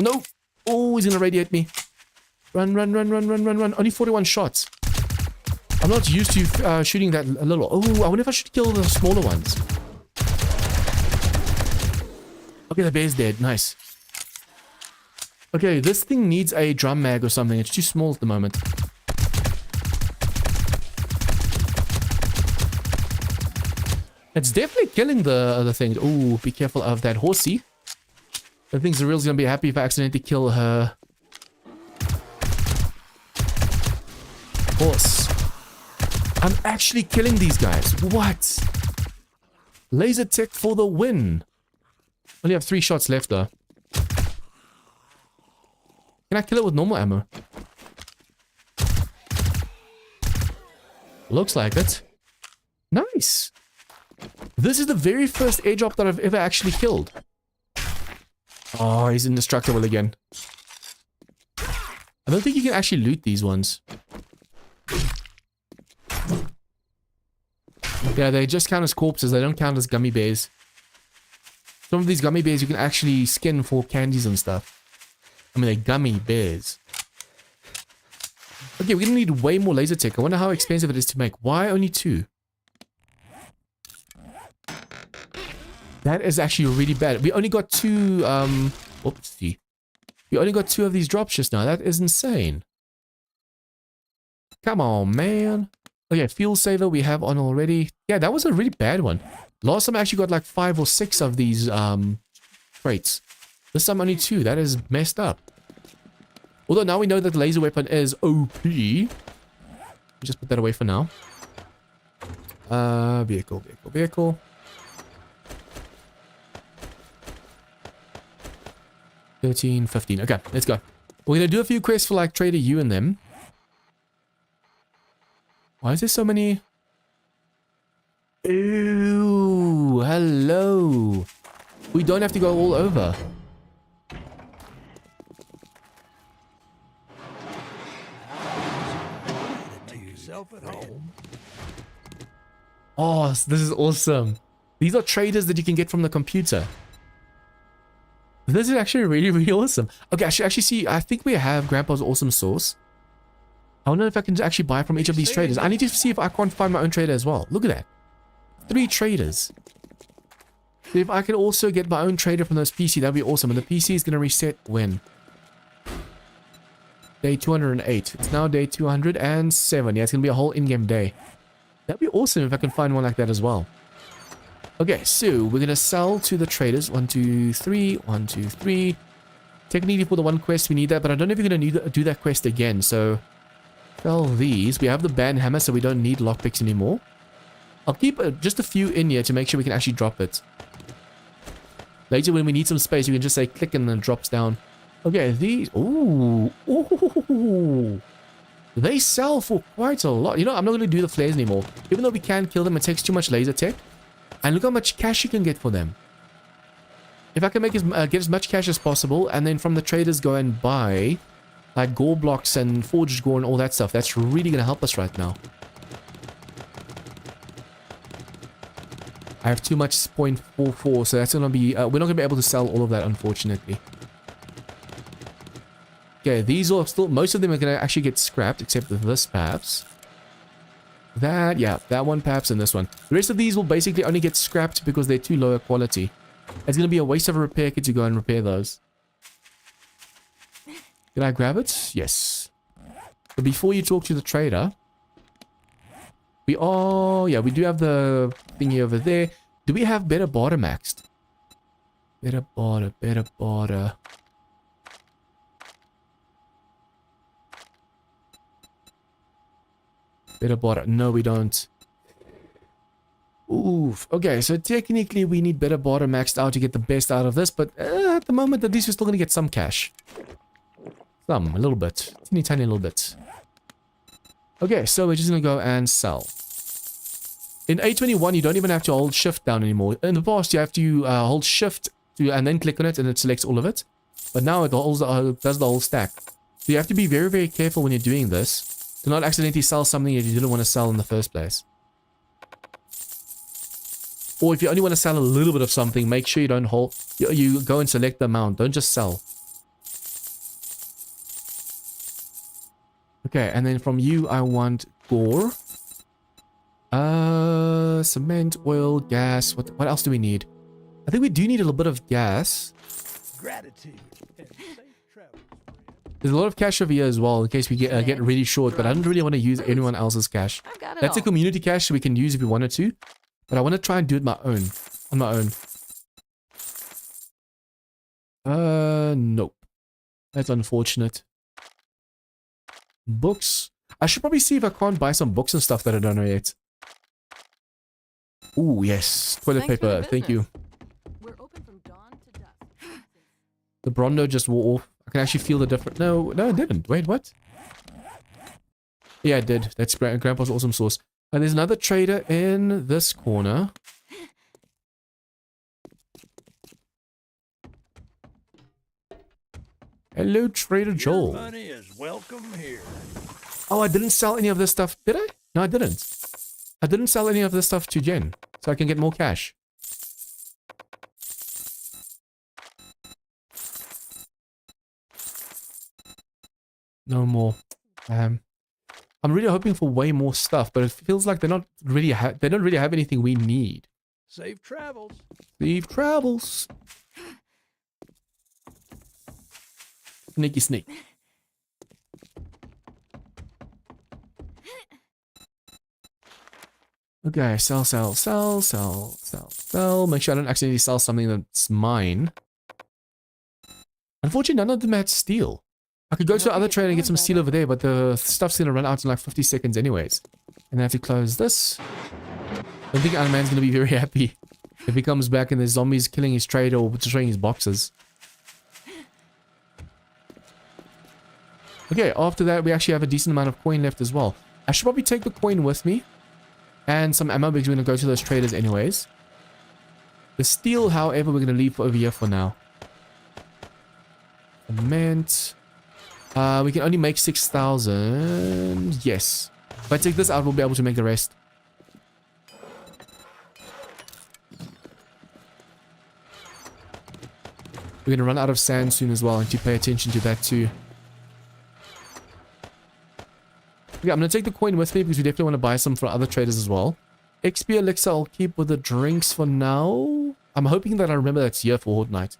Oh, no! Oh, he's gonna radiate me. Run, run, run, run, run, run, run. Only 41 shots. I'm not used to shooting that a little. Oh, I wonder if I should kill the smaller ones. Okay, the bear's dead. Nice. Okay, this thing needs a drum mag or something. It's too small at the moment. It's definitely killing the other thing. Oh, be careful of that horsey. I think Zarel's gonna be happy if I accidentally kill her horse. I'm actually killing these guys. What? Laser tech for the win. Only have 3 shots left though. Can I kill it with normal ammo? Looks like it. Nice. This is the very first airdrop that I've ever actually killed. Oh, he's indestructible again. I don't think you can actually loot these ones. Yeah, they just count as corpses. They don't count as gummy bears. Some of these gummy bears you can actually skin for candies and stuff. I mean, they're gummy bears. Okay, we're gonna need way more laser tech. I wonder how expensive it is to make. Why only 2? That is actually really bad. We only got 2, oopsie. We only got 2 of these drops just now. That is insane. Come on, man. Okay, fuel saver we have on already. Yeah, that was a really bad one. Last time I actually got like 5 or 6 of these, crates. This time only 2. That is messed up. Although now we know that the laser weapon is OP. Just put that away for now. Vehicle. 13, 15. Okay, let's go. We're gonna do a few quests for like Trader U and them. Why is there so many? Ooh, hello. We don't have to go all over. Oh, this is awesome. These are traders that you can get from the computer. This is actually really, really awesome. Okay, I should actually see. I think we have Grandpa's awesome sauce. I wonder if I can actually buy from each of these traders. I need to see if I can't find my own trader as well. Look at that. 3 traders. So if I can also get my own trader from those PC, that'd be awesome. And the PC is going to reset when? Day 208. It's now day 207. Yeah, it's going to be a whole in-game day. That'd be awesome if I can find one like that as well. Okay, so we're going to sell to the traders. 1, 2, 3. 1, 2, 3. Technically for the one quest we need that, but I don't know if you're going to need to do that quest again. So sell these. We have the band hammer, so we don't need lockpicks anymore. I'll keep just a few in here to make sure we can actually drop it. Later when we need some space, you can just say click and then it drops down. Okay, these... Ooh. Ooh. They sell for quite a lot. You know, I'm not going to do the flares anymore. Even though we can kill them, it takes too much laser tech. And look how much cash you can get for them. If I can make get as much cash as possible, and then from the traders go and buy like gore blocks and forged gore and all that stuff, that's really going to help us right now. I have too much 0.44, so that's going to be... we're not going to be able to sell all of that, unfortunately. Okay, these are still... Most of them are going to actually get scrapped, except this perhaps. That, yeah, that one perhaps, and this one. The rest of these will basically only get scrapped because they're too lower quality. It's going to be a waste of a repair kit to go and repair those. Did I grab it? Yes. But before you talk to the trader... We are... Yeah, we do have the thingy over there. Do we have better barter maxed? Better barter, better barter. Better barter. No, we don't. Oof. Okay, so technically we need better barter maxed out to get the best out of this. But at the moment, at least we're still going to get some cash. Some, a little bit. Teeny tiny little bit. Okay, so we're just going to go and sell. In A21, you don't even have to hold shift down anymore. In the past, you have to hold shift and then click on it and it selects all of it. But now it does the whole stack. So you have to be very, very careful when you're doing this to not accidentally sell something that you didn't want to sell in the first place. Or if you only want to sell a little bit of something, make sure you don't hold... You go and select the amount. Don't just sell. Okay, and then from you, I want gore. Cement, oil, gas. What else do we need? I think we do need a little bit of gas. Gratitude and safe travels. There's a lot of cash over here as well in case we get really short, but I don't really want to use anyone else's cash. That's a community cash we can use if we wanted to, but I want to try and do it on my own. Nope. That's unfortunate. Books. I should probably see if I can't buy some books and stuff that I don't know yet. Ooh, yes. Toilet paper. Thank you. We're open from dawn to dusk. The Brondo just wore off. I can actually feel the difference. No, it didn't. Wait, what? Yeah, it did. That's Grandpa's awesome sauce. And there's another trader in this corner. Hello, Trader Joel. Your money is welcome here. Oh, I didn't sell any of this stuff. Did I? No, I didn't. I didn't sell any of this stuff to Jen, so I can get more cash. No more. I'm really hoping for way more stuff, but it feels like they don't really have anything we need. Safe travels. Safe travels. Sneaky sneak. Okay, sell. Make sure I don't accidentally sell something that's mine. Unfortunately, none of them had steel. I could go to the other trader and get some steel over there, but the stuff's gonna run out in like 50 seconds anyways. And I have to close this. I don't think Iron Man's gonna be very happy if he comes back and there's zombies killing his trader or destroying his boxes. Okay, after that, we actually have a decent amount of coin left as well. I should probably take the coin with me. And some ammo because we're going to go to those traders anyways. The steel, however, we're going to leave over here for now. Cement. We can only make 6,000. Yes. If I take this out, we'll be able to make the rest. We're going to run out of sand soon as well. I need to pay attention to that too. Okay, I'm going to take the coin with me because we definitely want to buy some for other traders as well. XP elixir I'll keep with the drinks for now. I'm hoping that I remember that's here for Horde Night.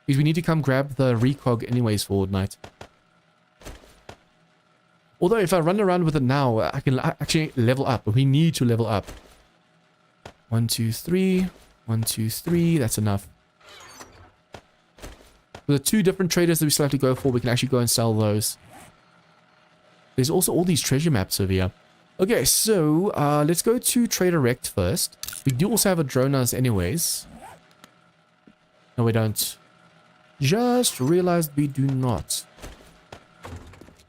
Because we need to come grab the recog anyways for Horde Night. Although if I run around with it now, I can actually level up. We need to level up. 1, 2, 3. 1, 2, 3. That's enough. For the 2 different traders that we still have to go for, we can actually go and sell those. There's also all these treasure maps over here. Okay, so let's go to Trader Rect first. We do also have a drone as anyways. No, we don't. Just realized we do not.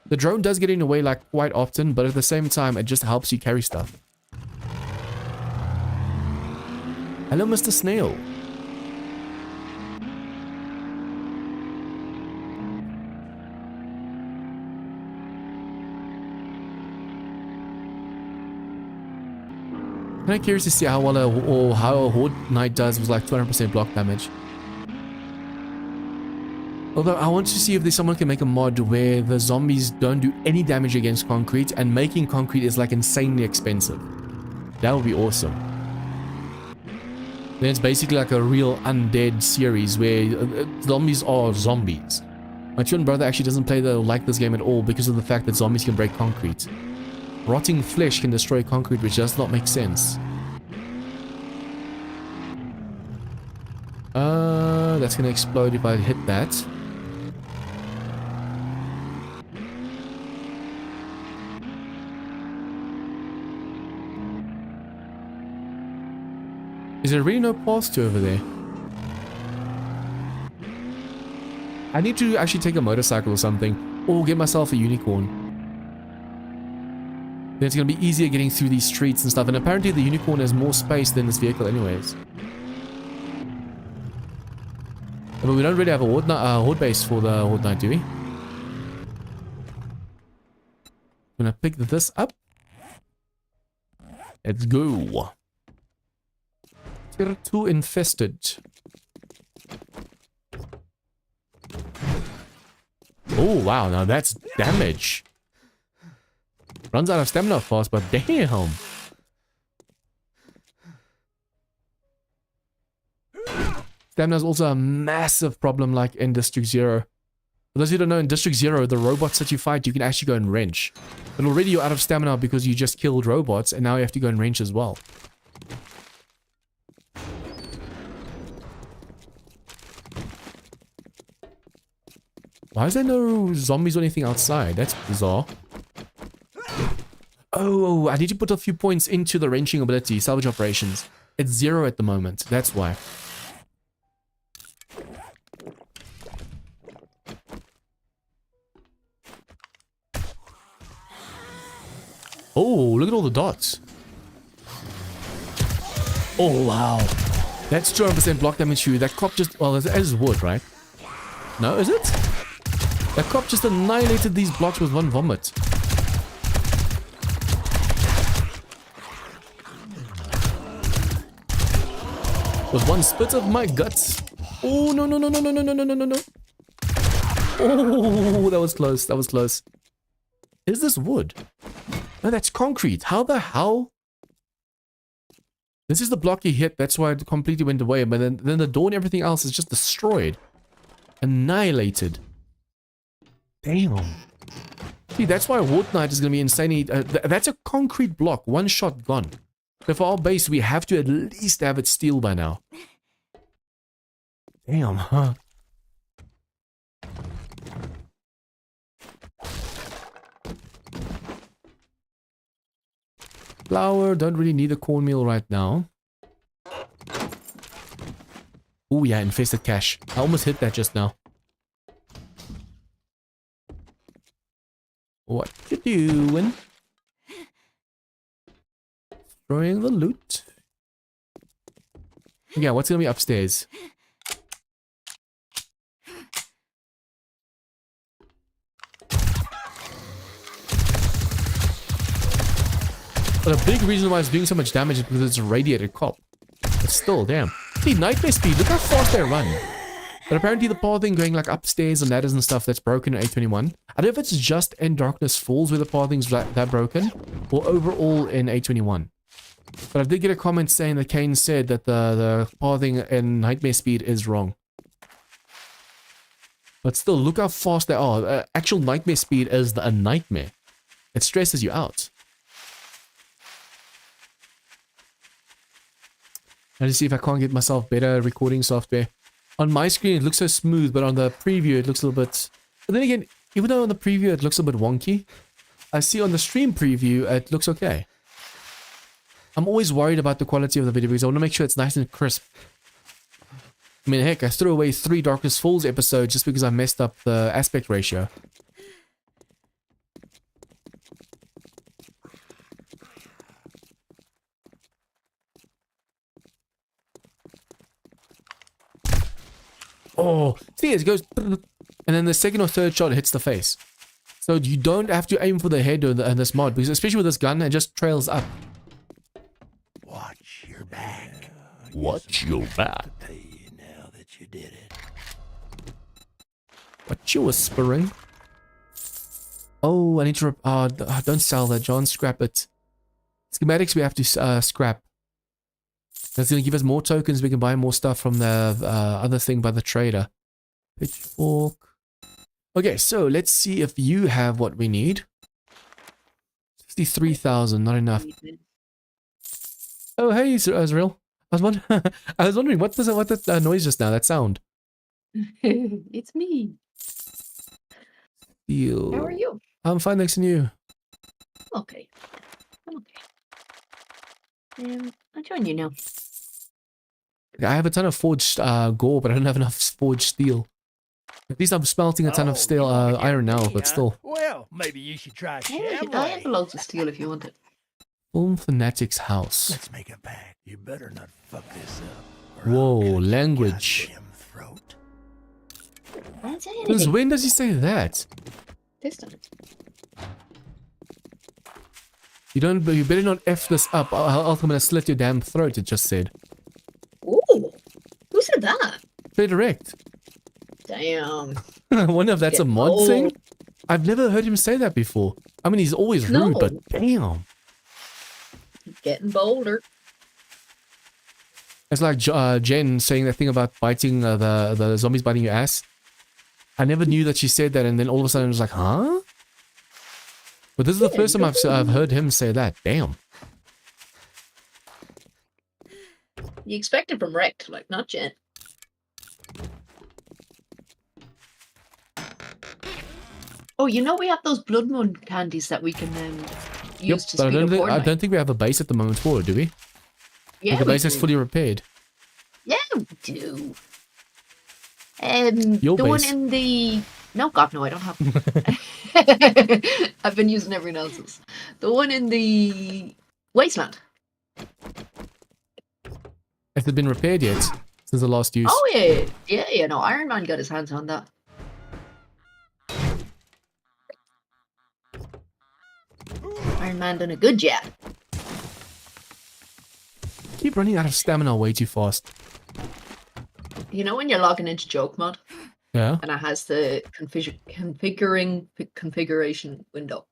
The drone does get in the way like quite often, but at the same time, it just helps you carry stuff. Hello, Mr. Snail. I'm kind of curious to see how well how a Horde Knight does with like 200% block damage. Although I want to see if there's someone can make a mod where the zombies don't do any damage against concrete and making concrete is like insanely expensive. That would be awesome. Then it's basically like a real undead series where zombies are zombies. My twin brother actually doesn't like this game at all because of the fact that zombies can break concrete. Rotting flesh can destroy concrete, which does not make sense. That's gonna explode if I hit that. Is there really no path to over there? I need to actually take a motorcycle or something, or get myself a unicorn. Then it's going to be easier getting through these streets and stuff, and apparently the unicorn has more space than this vehicle anyways. But we don't really have a horde base for the Horde Knight, do we? I'm going to pick this up. Let's go. Tier 2 infested. Oh wow, now that's damage. Runs out of stamina fast, but damn. Stamina is also a massive problem like in District 0. For those who don't know, in District 0, the robots that you fight, you can actually go and wrench. But already you're out of stamina because you just killed robots, and now you have to go and wrench as well. Why is there no zombies or anything outside? That's bizarre. Oh, I need to put a few points into the wrenching ability, salvage operations. It's 0 at the moment, that's why. Oh, look at all the dots. Oh, wow. That's 200% block damage to you. That cop just... Well, it is wood, right? No, is it? That cop just annihilated these blocks with one vomit. With one spit of my guts. Oh, no, no, no, no, no, no, no, no, no, no. Oh, that was close. That was close. Is this wood? No, that's concrete. How the hell? This is the block he hit. That's why it completely went away. But then the door and everything else is just destroyed. Annihilated. Damn. See, that's why Horde Knight is going to be insanely... that's a concrete block. One shot gone. So for our base, we have to at least have it steel by now. Damn, huh? Flour, don't really need a cornmeal right now. Oh yeah, infested cache. I almost hit that just now. What you doing? Destroying the loot. Yeah, what's gonna be upstairs? But a big reason why it's doing so much damage is because it's a radiated cop. But still, damn. See, nightmare speed, look how fast they run. But apparently the pathing going like upstairs and ladders and stuff that's broken in 821. I don't know if it's just in Darkness Falls where the pathing's that broken, or overall in 821. But I did get a comment saying that Kane said that the pathing in Nightmare Speed is wrong. But still, look how fast they are. Actual Nightmare Speed is a nightmare. It stresses you out. I just see if I can't get myself better recording software. On my screen, it looks so smooth, but on the preview, it looks a little bit... But then again, even though on the preview, it looks a bit wonky, I see on the stream preview, it looks okay. I'm always worried about the quality of the video because I want to make sure it's nice and crisp. I mean, heck, I threw away 3 Darkness Falls episodes just because I messed up the aspect ratio. Oh, see, it goes, and then the second or third shot hits the face. So you don't have to aim for the head in this mod, because especially with this gun, it just trails up. Watch your back. Watch your back. To pay you now that you did it. What you whispering? Oh, I need to... don't sell that, John. Scrap it. Schematics we have to scrap. That's going to give us more tokens. We can buy more stuff from the other thing by the trader. Pitchfork. Okay, so let's see if you have what we need. 63,000, not enough. Oh, hey, Azrael. I was wondering what was that noise just now? That sound. It's me. Steel. How are you? I'm fine, thanks, and you. Okay. I'm okay. I'll join you now. I have a ton of forged gore, but I don't have enough forged steel. At least I'm smelting a ton of steel iron now, but still. Well, maybe you should try Yeah, Chevrolet. I have loads of steel if you want it. Film Fanatic's house. Let's make a pact. You better not fuck this up. or Whoa, I'll cut your language. goddamn throat. I didn't say Since anything. when does he say that? This time. You better not F this up, else I'm gonna slit your damn throat, it just said. Ooh. Who said that? Direct. Damn. I wonder if that's a mod Oh. thing? I've never heard him say that before. I mean, he's always rude, No. but damn. Getting bolder. It's like Jen saying that thing about biting the zombies biting your ass. I never knew that she said that, and then all of a sudden I was like, huh? But this is the Yeah, first time no. I've heard him say that. Damn. You expect it from Rect, like, not Jen. Oh, you know we have those blood moon candies that we can use to but speed up I Fortnite. don't think we have a base at the moment for it, do we? Yeah, The we base is do. fully repaired. Yeah, we do. Your the one base. in the... No, God, no, I don't have... I've been using everyone else's. The one in the Wasteland. Has it been repaired yet? Since the last use? Oh, yeah, no, Iron Man got his hands on that. Iron Man done a good job. Keep running out of stamina way too fast. You know when you're logging into joke mod Yeah? and it has the configuration window?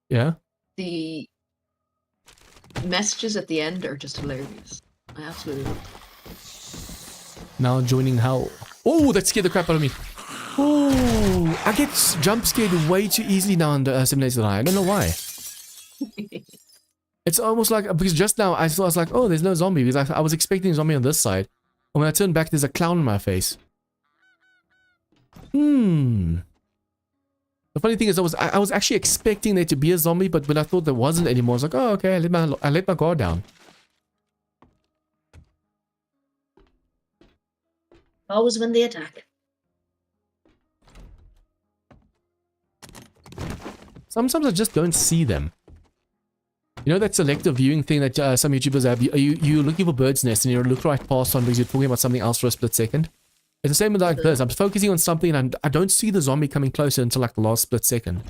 Yeah? The messages at the end are just hilarious. I absolutely love them. Now joining hell. Oh, that scared the crap out of me. Oh, I get jump scared way too easily now in the Simulator Line. I don't know why. It's almost like, because just now I was like, oh, there's no zombie, because I was expecting a zombie on this side. And when I turned back, there's a clown in my face. The funny thing is, I was actually expecting there to be a zombie, but when I thought there wasn't anymore, I was like, oh, okay, I let my guard down. Always when they attack. Sometimes I just don't see them. You know that selective viewing thing that some YouTubers have? You're looking for bird's nest and you look right past one because you're talking about something else for a split second. It's the same with like this. I'm focusing on something and I don't see the zombie coming closer until like the last split second.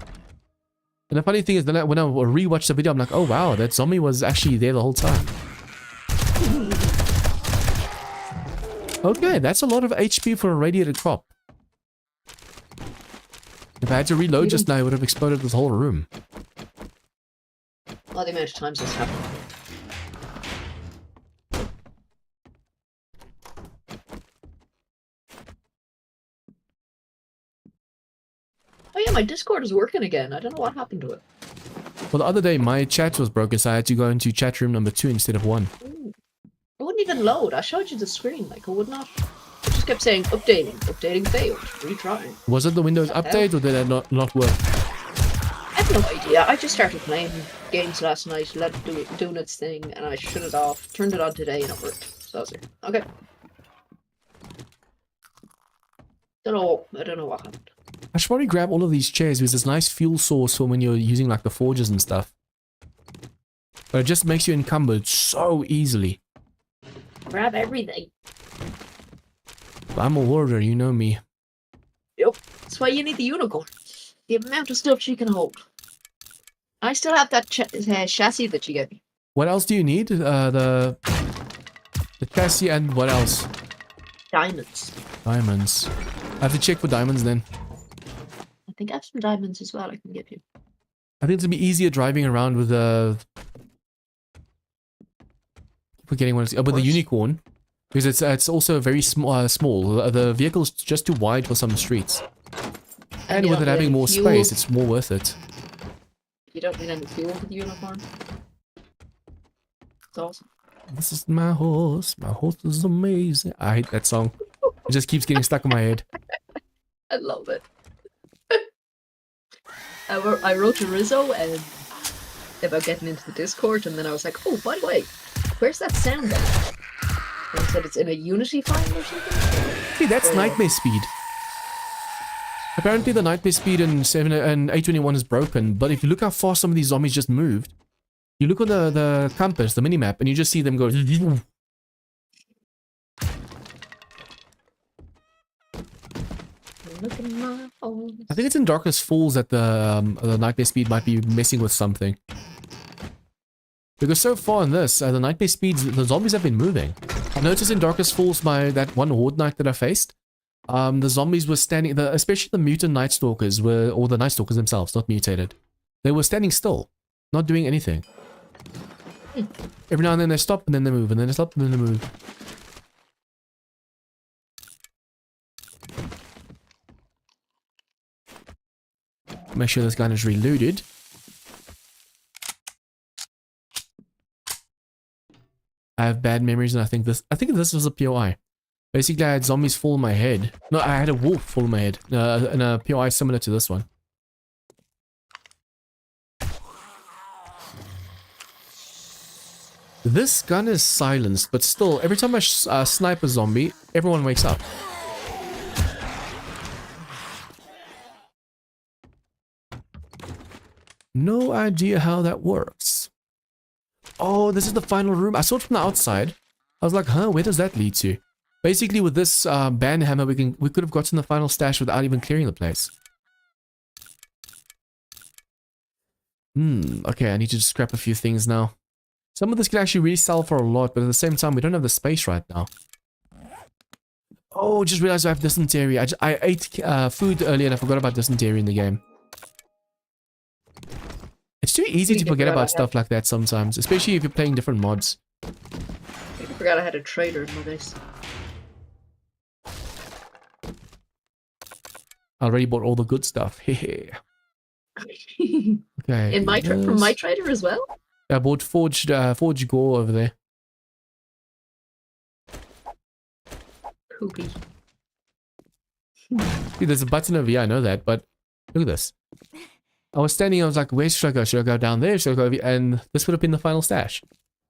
And the funny thing is, then when I rewatch the video, I'm like, oh wow, that zombie was actually there the whole time. Okay, that's a lot of HP for a radiated crop. If I had to reload just now, it would have exploded this whole room. Well, the amount of times this happened. Oh yeah, my Discord is working again. I don't know what happened to it. Well, the other day my chat was broken, so I had to go into chat room number 2 instead of 1. Ooh. It wouldn't even load. I showed you the screen, like it would not. It just kept saying updating, updating failed, retrying. Was it the Windows What the update or did it not work? I have no idea. I just started playing games last night, let it doing its thing, and I shut it off, turned it on today, and it worked. So I was like, okay. I don't know what happened. I should probably grab all of these chairs because it's a nice fuel source for when you're using like the forges and stuff. But it just makes you encumbered so easily. Grab everything. I'm a hoarder, you know me. Yep. That's why you need the unicorn. The amount of stuff she can hold. I still have that chassis that you gave me. What else do you need? The chassis and what else? Diamonds. Diamonds. I have to check for diamonds then. I think I have some diamonds as well I can give you. I think it's gonna be easier driving around with the... Forgetting what it's... with the unicorn. Because it's also very small. The vehicle's just too wide for some streets. And with it having more space, it's more worth it. You don't need any fuel with the unicorn. It's awesome. This is my horse. My horse is amazing. I hate that song. It just keeps getting stuck in my head. I love it. I wrote to Rizzo and about getting into the Discord, and then I was like, oh, by the way, where's that sound at? And he said it's in a Unity file or something. See, that's nightmare speed. Apparently the nightmare speed in 7 and 821 is broken, but if you look how fast some of these zombies just moved, you look on the compass, the minimap, and you just see them go... Look at my horse. I think it's in Darkness Falls that the nightmare speed might be messing with something. Because so far in this, the nightmare speeds, the zombies have been moving. I noticed in Darkest Falls, that one horde night that I faced, the zombies were standing, especially the mutant Night Stalkers were, or the Night Stalkers themselves, not mutated. They were standing still, not doing anything. Every now and then they stop and then they move, and then they stop and then they move. Make sure this gun is reloaded. I have bad memories, and I think this was a POI. Basically, I had zombies fall in my head. No, I had a wolf fall in my head. In a POI similar to this one. This gun is silenced, but still, every time I snipe a zombie, everyone wakes up. No idea how that works. Oh, this is the final room. I saw it from the outside. I was like, huh, where does that lead to? Basically, with this band hammer, we could have gotten the final stash without even clearing the place. Okay, I need to just scrap a few things now. Some of this can actually really sell for a lot, but at the same time, we don't have the space right now. Oh, just realized I have dysentery. I ate food earlier and I forgot about dysentery in the game. It's too easy to forget about stuff like that sometimes, especially if you're playing different mods. I forgot I had a trader in my base. I already bought all the good stuff. Hehe. Okay. In my from my trader as well? I bought forged gore over there. Poopy. See, there's a button over here, I know that, but look at this. I was standing, I was like, where should I go? Should I go down there? Should I go over here? And this would have been the final stash.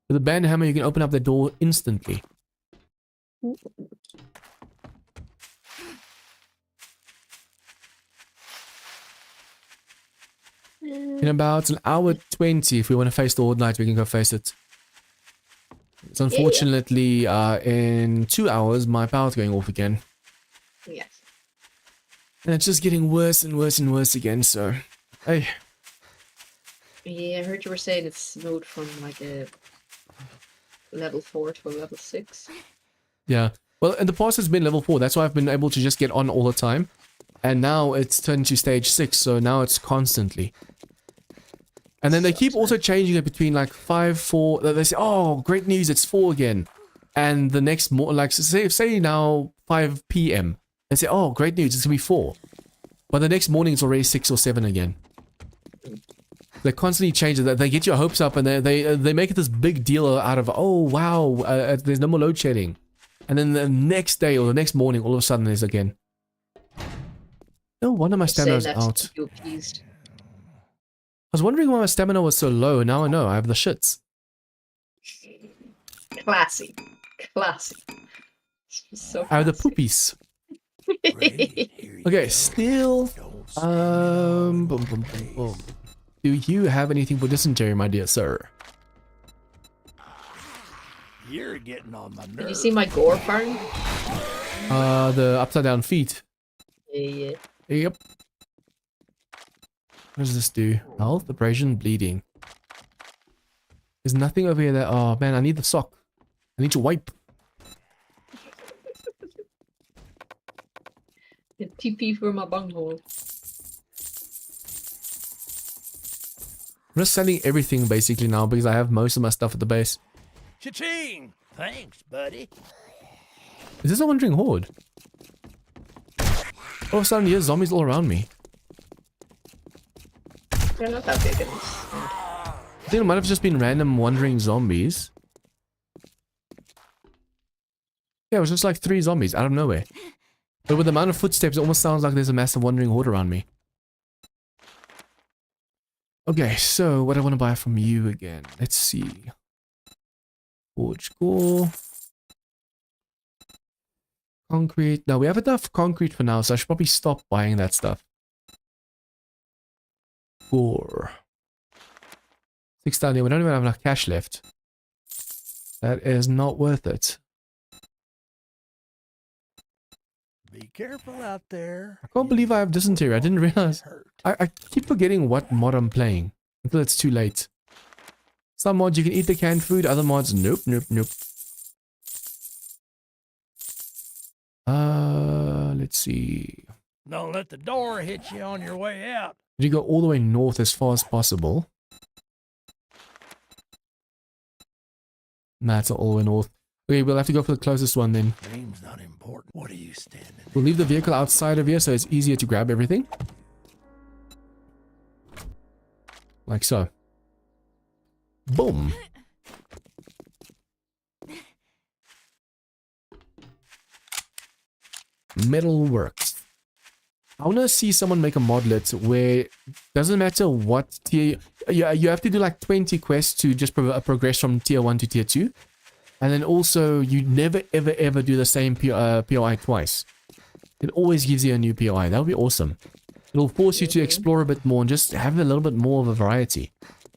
With a band hammer, you can open up the door instantly. In about an hour 20, if we want to face the Horde Night, we can go face it. So unfortunately, in 2 hours, my power's going off again. Yes. And it's just getting worse and worse and worse again, so... Hey. Yeah, I heard you were saying it's moved from like a level 4 to a level 6. Yeah. Well, in the past it's been level 4, that's why I've been able to just get on all the time. And now it's turned to stage 6, so now it's constantly. And then they keep also changing it between like 5, 4, they say, oh, great news, it's 4 again. And the next more, like say now 5 PM. They say, oh, great news, it's gonna be 4. But the next morning it's already 6 or 7 again. They constantly change it. They get your hopes up and they make it this big deal out of, oh wow, there's no more load shedding. And then the next day or the next morning, all of a sudden there's again. No wonder my stamina was out. You appeased. I was wondering why my stamina was so low, and now I know. I have the shits. Classy. Classy. So I have the classy. poopies. Ready? Here you Okay, go. still. Don't stand Boom, boom, boom, boom. Do you have anything for dysentery, my dear sir? You're getting on my nerves. Did you see my gore farm? The upside down feet. Yeah. Yep. What does this do? Health, abrasion, bleeding. There's nothing over here that. Oh man, I need the sock. I need to wipe. TP for my bunghole. I'm just selling everything basically now because I have most of my stuff at the base. Cha-ching! Thanks, buddy. Is this a wandering horde? All of a sudden, there's zombies all around me. They're not that big. I think it might have just been random wandering zombies. Yeah, it was just like 3 zombies out of nowhere. But with the amount of footsteps, it almost sounds like there's a massive wandering horde around me. Okay, so what do I want to buy from you again? Let's see. Forge core. Concrete. Now, we have enough concrete for now, so I should probably stop buying that stuff. Core. 6,000. We don't even have enough cash left. That is not worth it. Be careful out there. I can't believe I have dysentery. I didn't realize. Hurt. I keep forgetting what mod I'm playing until it's too late. Some mods you can eat the canned food, other mods nope, nope, nope. Let's see. Don't let the door hit you on your way out. Did you go all the way north as far as possible? Nah, it's not all the way north. Okay, we'll have to go for the closest one then. Name's not important. What are you standing? We'll leave the vehicle outside of here so it's easier to grab everything. Like so. Boom. Metal works. I want to see someone make a modlet where doesn't matter what tier you have to do like 20 quests to just progress from tier 1 to tier 2, and then also you never ever do the same POI twice. It always gives you a new POI. That would be awesome. It'll force you to explore a bit more and just have a little bit more of a variety.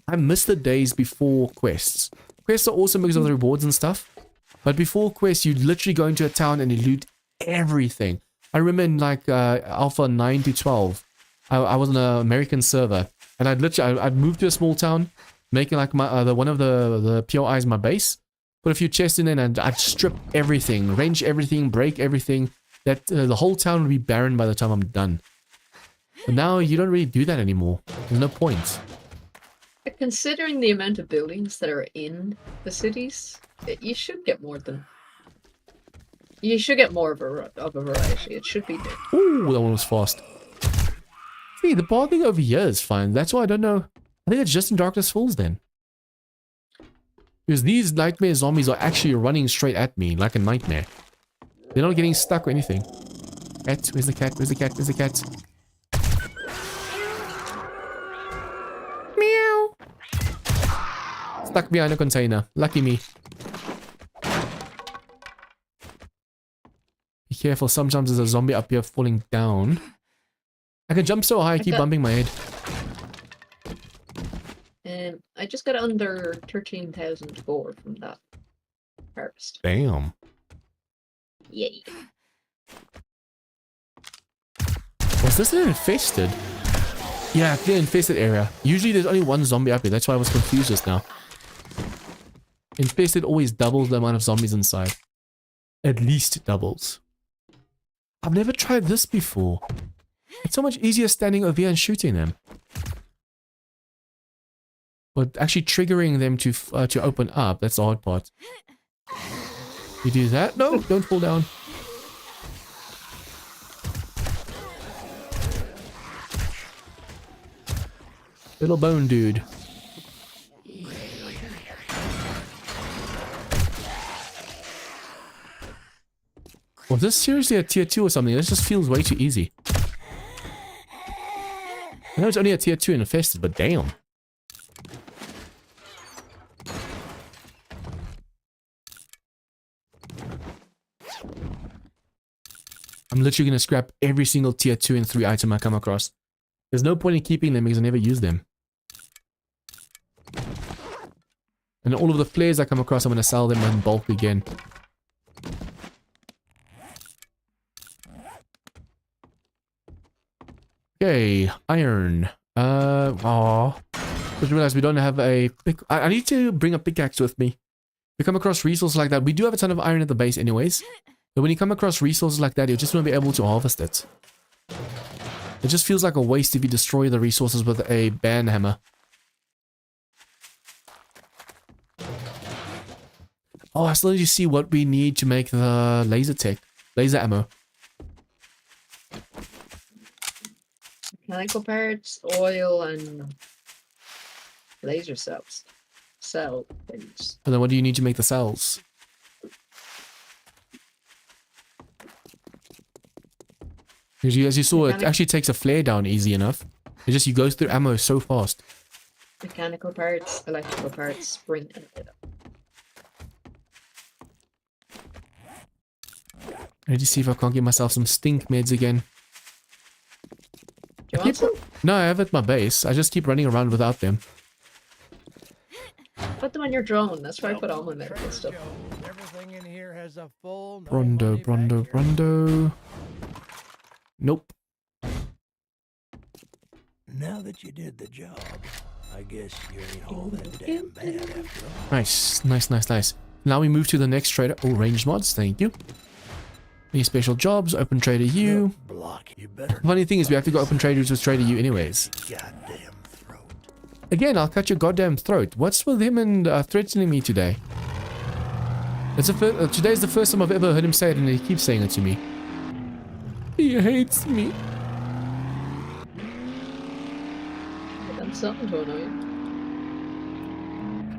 I miss the days before quests. Quests are awesome because of the rewards and stuff, but before quests you literally go into a town and you loot everything. I remember in like Alpha 9 to 12, I was on an American server, and I'd moved to a small town, making like my one of the POIs my base, put a few chests in there, and I'd strip everything, wrench everything, break everything. That the whole town would be barren by the time I'm done. But now you don't really do that anymore. There's no point. Considering the amount of buildings that are in the cities, you should get more than. You should get more of a variety. It should be there. Ooh, that one was fast. See, the pathing over here is fine. That's why I don't know. I think it's just in Darkness Falls then. Because these nightmare zombies are actually running straight at me like a nightmare. They're not getting stuck or anything. Cat, where's the cat? Where's the cat? Where's the cat? Meow. Stuck behind a container. Lucky me. Be careful, sometimes there's a zombie up here falling down. I can jump so high, I keep bumping my head. And I just got under 13,000 gore from that harvest. Damn. Yay. Was this an infested? Yeah, clear infested area. Usually there's only one zombie up here, that's why I was confused just now. Infested always doubles the amount of zombies inside. At least doubles. I've never tried this before. It's so much easier standing over here and shooting them. But actually triggering them to open up, that's the hard part. You do that? No, don't fall down. Little bone dude. Was this seriously a tier 2 or something? This just feels way too easy. I know it's only a tier 2 infested, but damn. I'm literally gonna scrap every single tier 2 and 3 item I come across. There's no point in keeping them because I never use them. And all of the flares I come across, I'm gonna sell them in bulk again. Okay, iron. Just realized we don't have a pick. I need to bring a pickaxe with me. We come across resources like that. We do have a ton of iron at the base anyways. But when you come across resources like that, you just won't be able to harvest it. It just feels like a waste if you destroy the resources with a band hammer. Oh, I still need to see what we need to make the laser ammo. Mechanical parts, oil, and laser cells. Cell things. And then what do you need to make the cells? Because as you saw, it actually takes a flare down easy enough. It just, you go through ammo so fast. Mechanical parts, electrical parts, spring, and data. I need to see if I can't get myself some stink meds again. Do you want some? No, I have at my base. I just keep running around without them. Put them on your drone. That's where I put all my medical stuff. Everything in here has a full Brondo. Nope. Now that you did the job, I guess you ain't all that damn bad after all. Nice. Now we move to the next trader. Oh, range mods, thank you. Any special jobs? Open trader U. Block. You better. Funny thing is we have to go open traders with trader U anyways. Goddamn throat. Again, I'll cut your goddamn throat. What's with him and threatening me today? Today's the first time I've ever heard him say it, and he keeps saying it to me. He hates me. Done something to annoy you.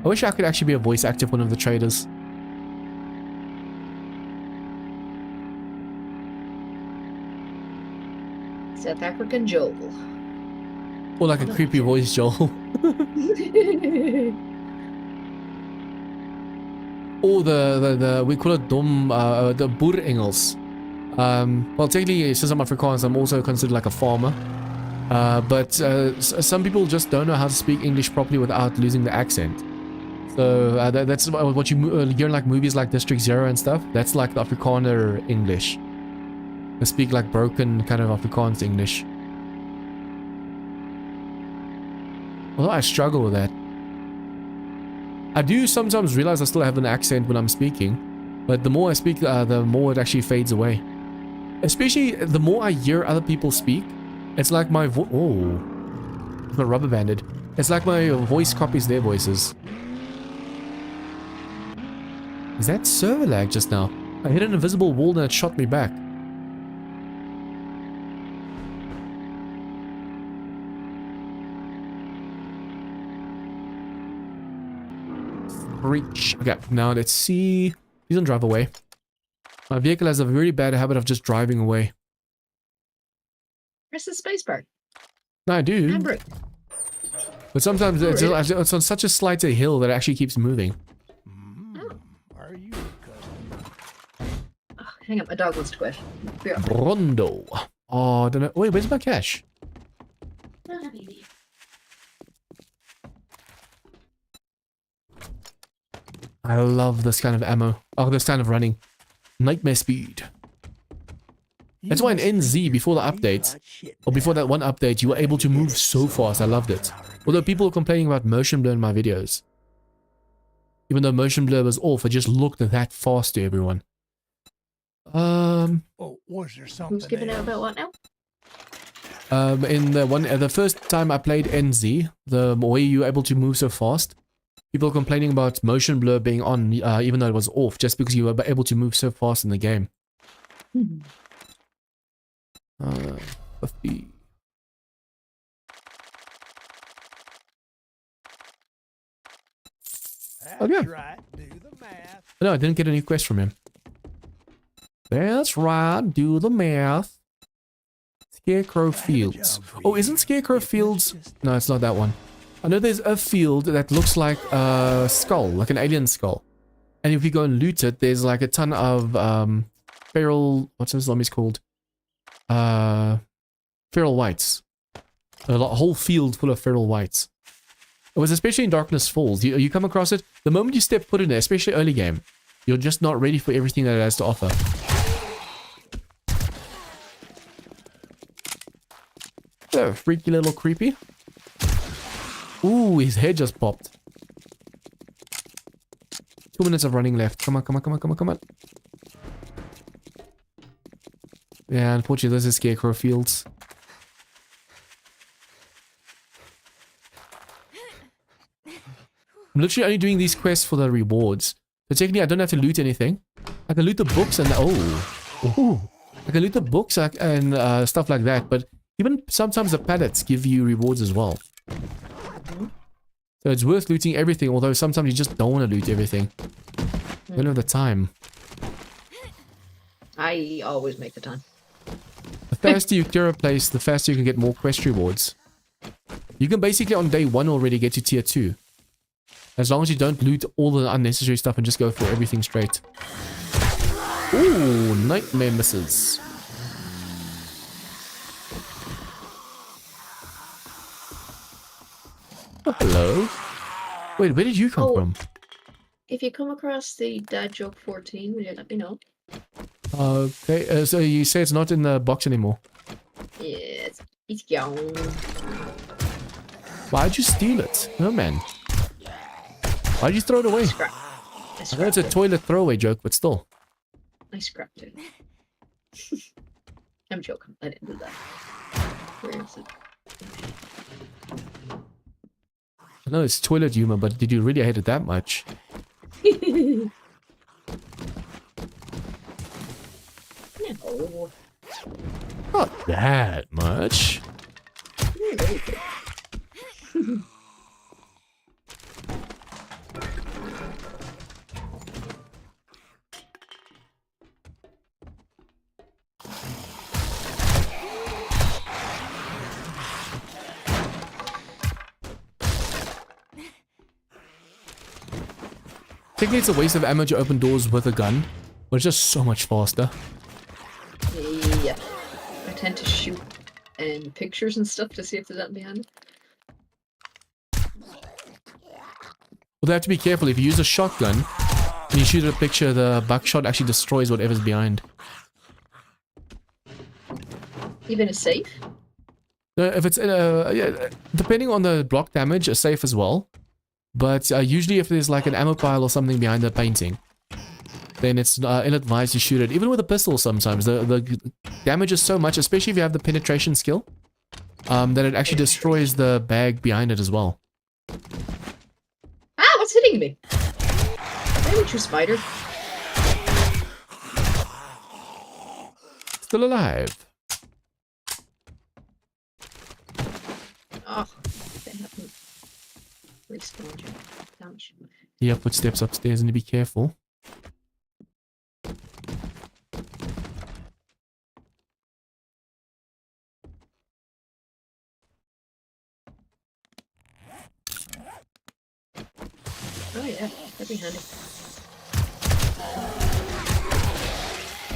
I wish I could actually be a voice actor for one of the traders. South African Joel. Or like a creepy voice Joel. Or the we call it the boer Engels. Well, technically, since I'm Afrikaans, I'm also considered like a farmer. But some people just don't know how to speak English properly without losing the accent. So that's what you hear in like movies like District Zero and stuff. That's like the Afrikaner English. They speak like broken kind of Afrikaans English. Although I struggle with that. I do sometimes realize I still have an accent when I'm speaking. But the more I speak, the more it actually fades away. Especially the more I hear other people speak, it's like my my rubber banded. It's like my voice copies their voices. Is that server lag just now? I hit an invisible wall and it shot me back. Reach. Okay, now let's see. Please don't drive away. My vehicle has a very bad habit of just driving away. Press the spacebar. No, I do. Handbrake. But sometimes it's on such a slight hill that it actually keeps moving. Are you cousin? Oh, hang on, my dog wants to question. Be right back. Brondo. Oh, I don't know. Wait, where's my cash? I love this kind of ammo. Oh, this kind of running. Nightmare speed. That's why in NZ, before the updates, or before that one update, you were able to move so fast. I loved it. Although people were complaining about motion blur in my videos. Even though motion blur was off, it just looked that fast to everyone. Oh, was there something? Who's giving out about what now? In the first time I played NZ, the way you were able to move so fast, people complaining about motion blur being on, even though it was off, just because you were able to move so fast in the game. 50. That's Okay. right. Do the math. No, I didn't get any quest from him. That's right. Do the math. Scarecrow Fields. Oh, isn't Scarecrow Fields? No, it's not that one. I know there's a field that looks like a skull, like an alien skull. And if you go and loot it, there's like a ton of feral... What's those zombies called? Feral whites. A whole field full of feral whites. It was especially in Darkness Falls. You come across it, the moment you step foot in there, especially early game, you're just not ready for everything that it has to offer. Oh, freaky little creepy. Ooh, his head just popped. 2 minutes of running left. Come on, come on, come on, come on, come on. Yeah, unfortunately, this is Scarecrow Fields. I'm literally only doing these quests for the rewards. So technically, I don't have to loot anything. I can loot the books and... Oh. Ooh. I can loot the books and stuff like that, but even sometimes the pallets give you rewards as well. So it's worth looting everything, although sometimes you just don't want to loot everything. You don't have the time. I always make the time. The faster you clear a place, the faster you can get more quest rewards. You can basically on day 1 already get to tier 2. As long as you don't loot all the unnecessary stuff and just go for everything straight. Ooh, nightmare misses. Oh, hello. Wait, where did you come from? If you come across the Dad Joke 14, will you let me know? Okay, so you say it's not in the box anymore. Yeah, it's gone. Why'd you steal it? No, man. Why'd you throw it away? I know it's a toilet throwaway joke, but still. I scrapped it. I'm joking. I didn't do that. Where is it? I know it's toilet humor, but did you really hate it that much? No. Not that much. Technically, it's a waste of ammo to open doors with a gun, but it's just so much faster. Yeah. I tend to shoot pictures and stuff to see if there's anything behind it. Well, they have to be careful. If you use a shotgun and you shoot at a picture, the buckshot actually destroys whatever's behind. Even a safe? If it's yeah, depending on the block damage, a safe as well. But usually if there's like an ammo pile or something behind the painting, then it's ill-advised to shoot it. Even with a pistol sometimes, the damage is so much, especially if you have the penetration skill, that it actually destroys the bag behind it as well. Ah, what's hitting me? Maybe true spider. Still alive. Oh, they haven't respawned you. Damage. Yeah, footsteps upstairs, and be careful. Oh yeah, that'd be handy.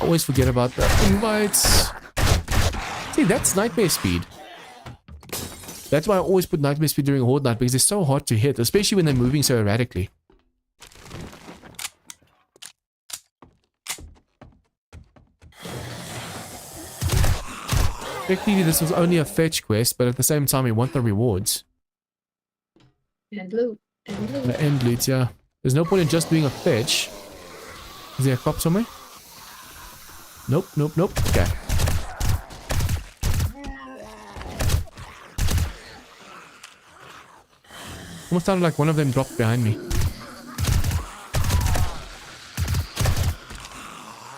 Always forget about the invites. See, that's nightmare speed. That's why I always put nightmare speed during horde night, because they're so hard to hit, especially when they're moving so erratically. Technically, this was only a fetch quest, but at the same time, we want the rewards. And loot. And loot. The end loot, yeah. There's no point in just doing a fetch. Is there a cop somewhere? Nope, nope, nope. Okay. Almost sounded like one of them dropped behind me.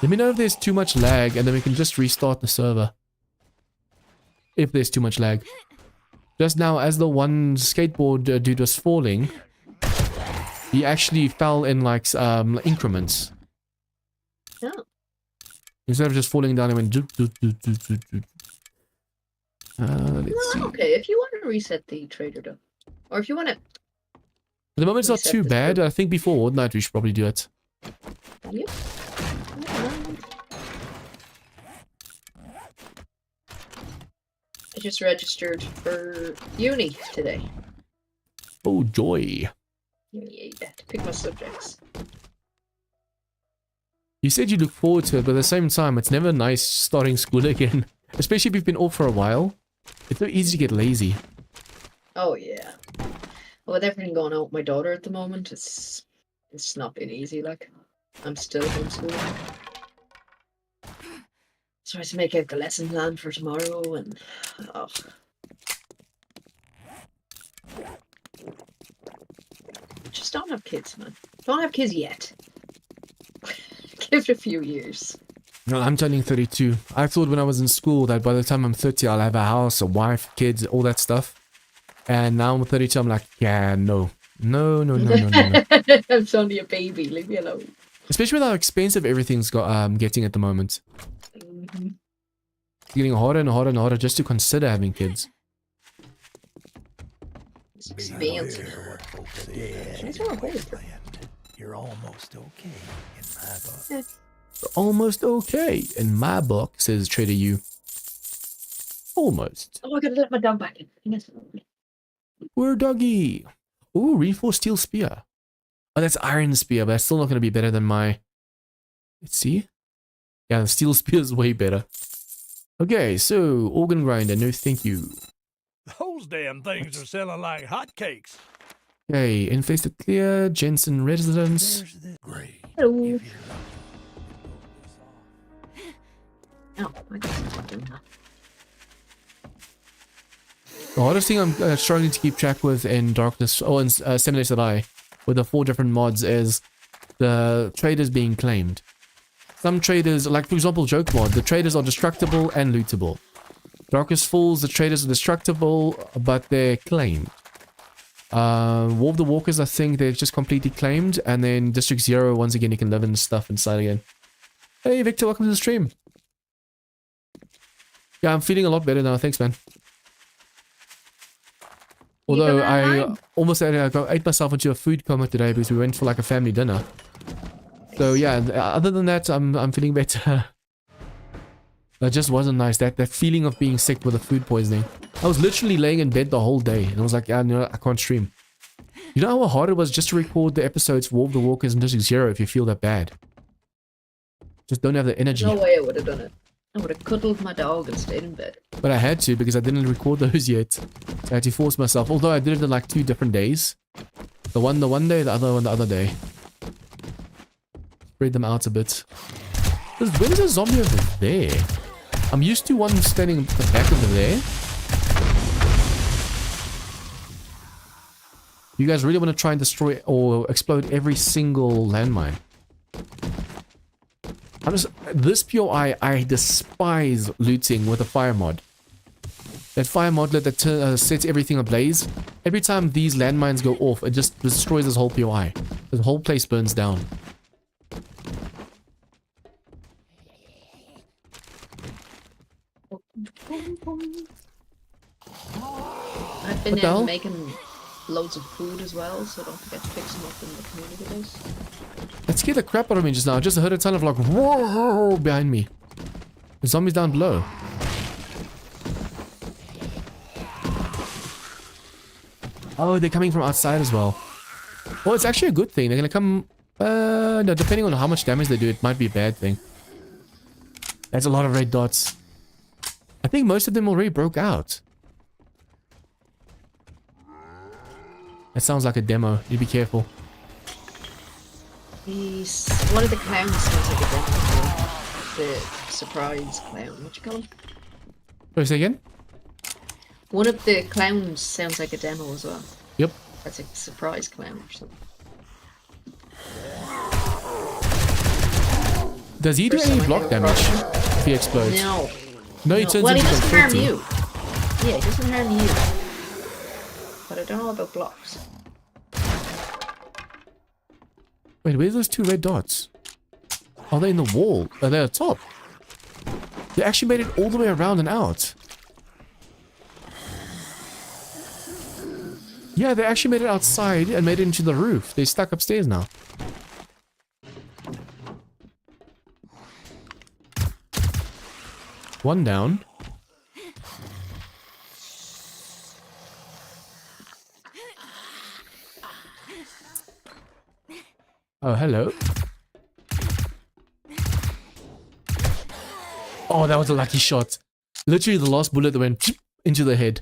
Let me know if there's too much lag, and then we can just restart the server. If there's too much lag. Just now, as the one skateboard dude was falling, He actually fell in like increments. Oh. Instead of just falling down, he went doop, doop, doop, doop, doop, doop. Let's see. Okay, if you want to reset the trader though. Or if you want to... At the moment, it's not reset too the bad. trader. I think before Horde Night, we should probably do it. Yep. I just registered for uni today. Oh, joy. Yeah, to pick my subjects. You said you look forward to it, but at the same time, it's never nice starting school again. Especially if you've been off for a while. It's so easy to get lazy. Oh yeah. Well, with everything going on with my daughter at the moment, it's not been easy. Like, I'm still homeschooling. So I have to make out the lesson plan for tomorrow, and oh. Just don't have kids, man. Don't have kids yet. Give it a few years. No, I'm turning 32. I thought when I was in school that by the time I'm 30, I'll have a house, a wife, kids, all that stuff. And now I'm 32, I'm like, yeah, no. No. I'm only a baby, leave me alone. Especially with how expensive everything's getting at the moment. Mm-hmm. It's getting harder and harder and harder just to consider having kids. It's Be expensive. clear what folks say. That's what I'm hoping. You're almost okay in my book. Almost okay in my book, says Trader U. Almost. Oh, I gotta let my dog back in. Yes. Poor doggy. Ooh, reinforced steel spear. Oh, that's iron spear, but that's still not going to be better than my... Let's see. Yeah, the steel spear is way better. Okay, so organ grinder, no thank you. Those damn things are selling like hotcakes. Okay, infested clear, Jensen residence. There's this grave. Hello. If you're lucky. Oh, I guess it's not doing that. The hardest thing I'm struggling to keep track with in Darkness, in 7 Days to Die, with the 4 different mods, is the traders being claimed. Some traders, like for example Joke Mod, the traders are destructible and lootable. Darkest Falls, the traders are destructible, but they're claimed. War of the Walkers, I think they're just completely claimed, and then District 0, once again, you can live in stuff inside again. Hey Victor, welcome to the stream. Yeah, I'm feeling a lot better now, thanks man. Although I almost ate myself into a food coma today because we went for like a family dinner. So yeah, other than that, I'm feeling better. That just wasn't nice. That feeling of being sick with the food poisoning. I was literally laying in bed the whole day, and I was like, yeah, no, I can't stream. You know how hard it was just to record the episodes for War of the Walkers and District 0 if you feel that bad. Just don't have the energy. No way I would have done it. I would have cuddled my dog and stayed in bed. But I had to because I didn't record those yet. So I had to force myself. Although I did it in like 2 different days. The one day, the other one the other day. Spread them out a bit. When is a zombie over there? I'm used to one standing at the back over there. You guys really want to try and destroy or explode every single landmine? This POI, I despise looting with a fire mod. That fire modlet that sets everything ablaze. Every time these landmines go off, it just destroys this whole POI. The whole place burns down. I've been making loads of food as well, so don't forget to pick some up in the community base. That scared the crap out of me just now. I just heard a ton of like whoa behind me. The zombies down below. Oh, they're coming from outside as well. Well, it's actually a good thing. They're gonna come. No, depending on how much damage they do, it might be a bad thing. That's a lot of red dots. I think most of them already broke out. That sounds like a demo. You be careful. One of the clowns sounds like a demo. The surprise clown. What you call him? Sorry, say again? One of the clowns sounds like a demo as well. Yep. That's a surprise clown or something. Does he do any block damage if he explodes? No. No, he turns well, he into doesn't harm confetti. you. Yeah, he doesn't harm you. But I don't know about blocks. Wait, where's those two red dots? Are they in the wall? Are they at the top? They actually made it all the way around and out. Yeah, they actually made it outside and made it into the roof. They're stuck upstairs now. One down. Oh, hello. Oh, that was a lucky shot. Literally the last bullet that went into the head.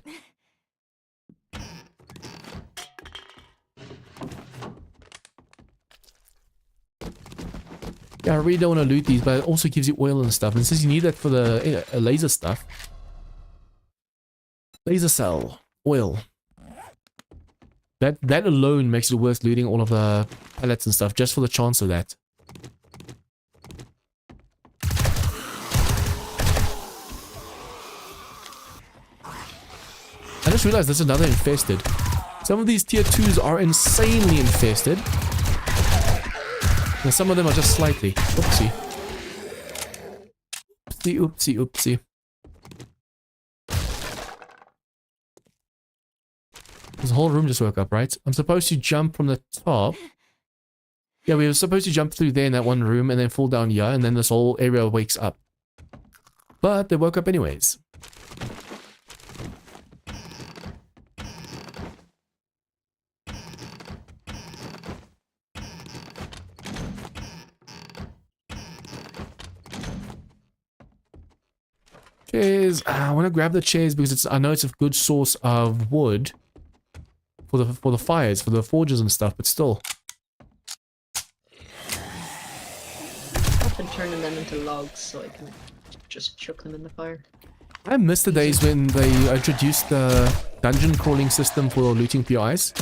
Yeah, I really don't want to loot these, but it also gives you oil and stuff. And since you need that for the laser stuff. Laser cell. Oil. That alone makes it worth looting all of the pellets and stuff, just for the chance of that. I just realized there's another infested. Some of these tier 2s are insanely infested. And some of them are just slightly. Oopsie. Oopsie, oopsie, oopsie. This whole room just woke up, right? I'm supposed to jump from the top. Yeah, we were supposed to jump through there in that one room and then fall down here, and then this whole area wakes up. But they woke up anyways. Chairs. I want to grab the chairs because I know it's a good source of wood for the fires, for the forges and stuff, but still. I've been turning them into logs so I can just chuck them in the fire. I miss the days when they introduced the dungeon crawling system for looting PIs.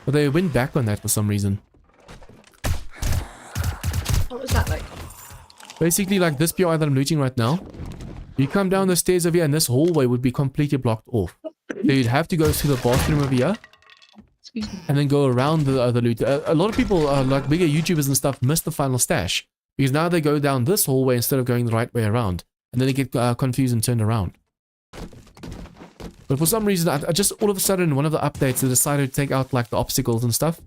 But they went back on that for some reason. What was that like? Basically, like this PI that I'm looting right now, you come down the stairs over here and this hallway would be completely blocked off. So you'd have to go to the bathroom over here Excuse me. and then go around the other loot. A lot of people, like bigger YouTubers and stuff, miss the final stash because now they go down this hallway instead of going the right way around, and then they get confused and turned around. But for some reason, I just all of a sudden in one of the updates they decided to take out like the obstacles and stuff.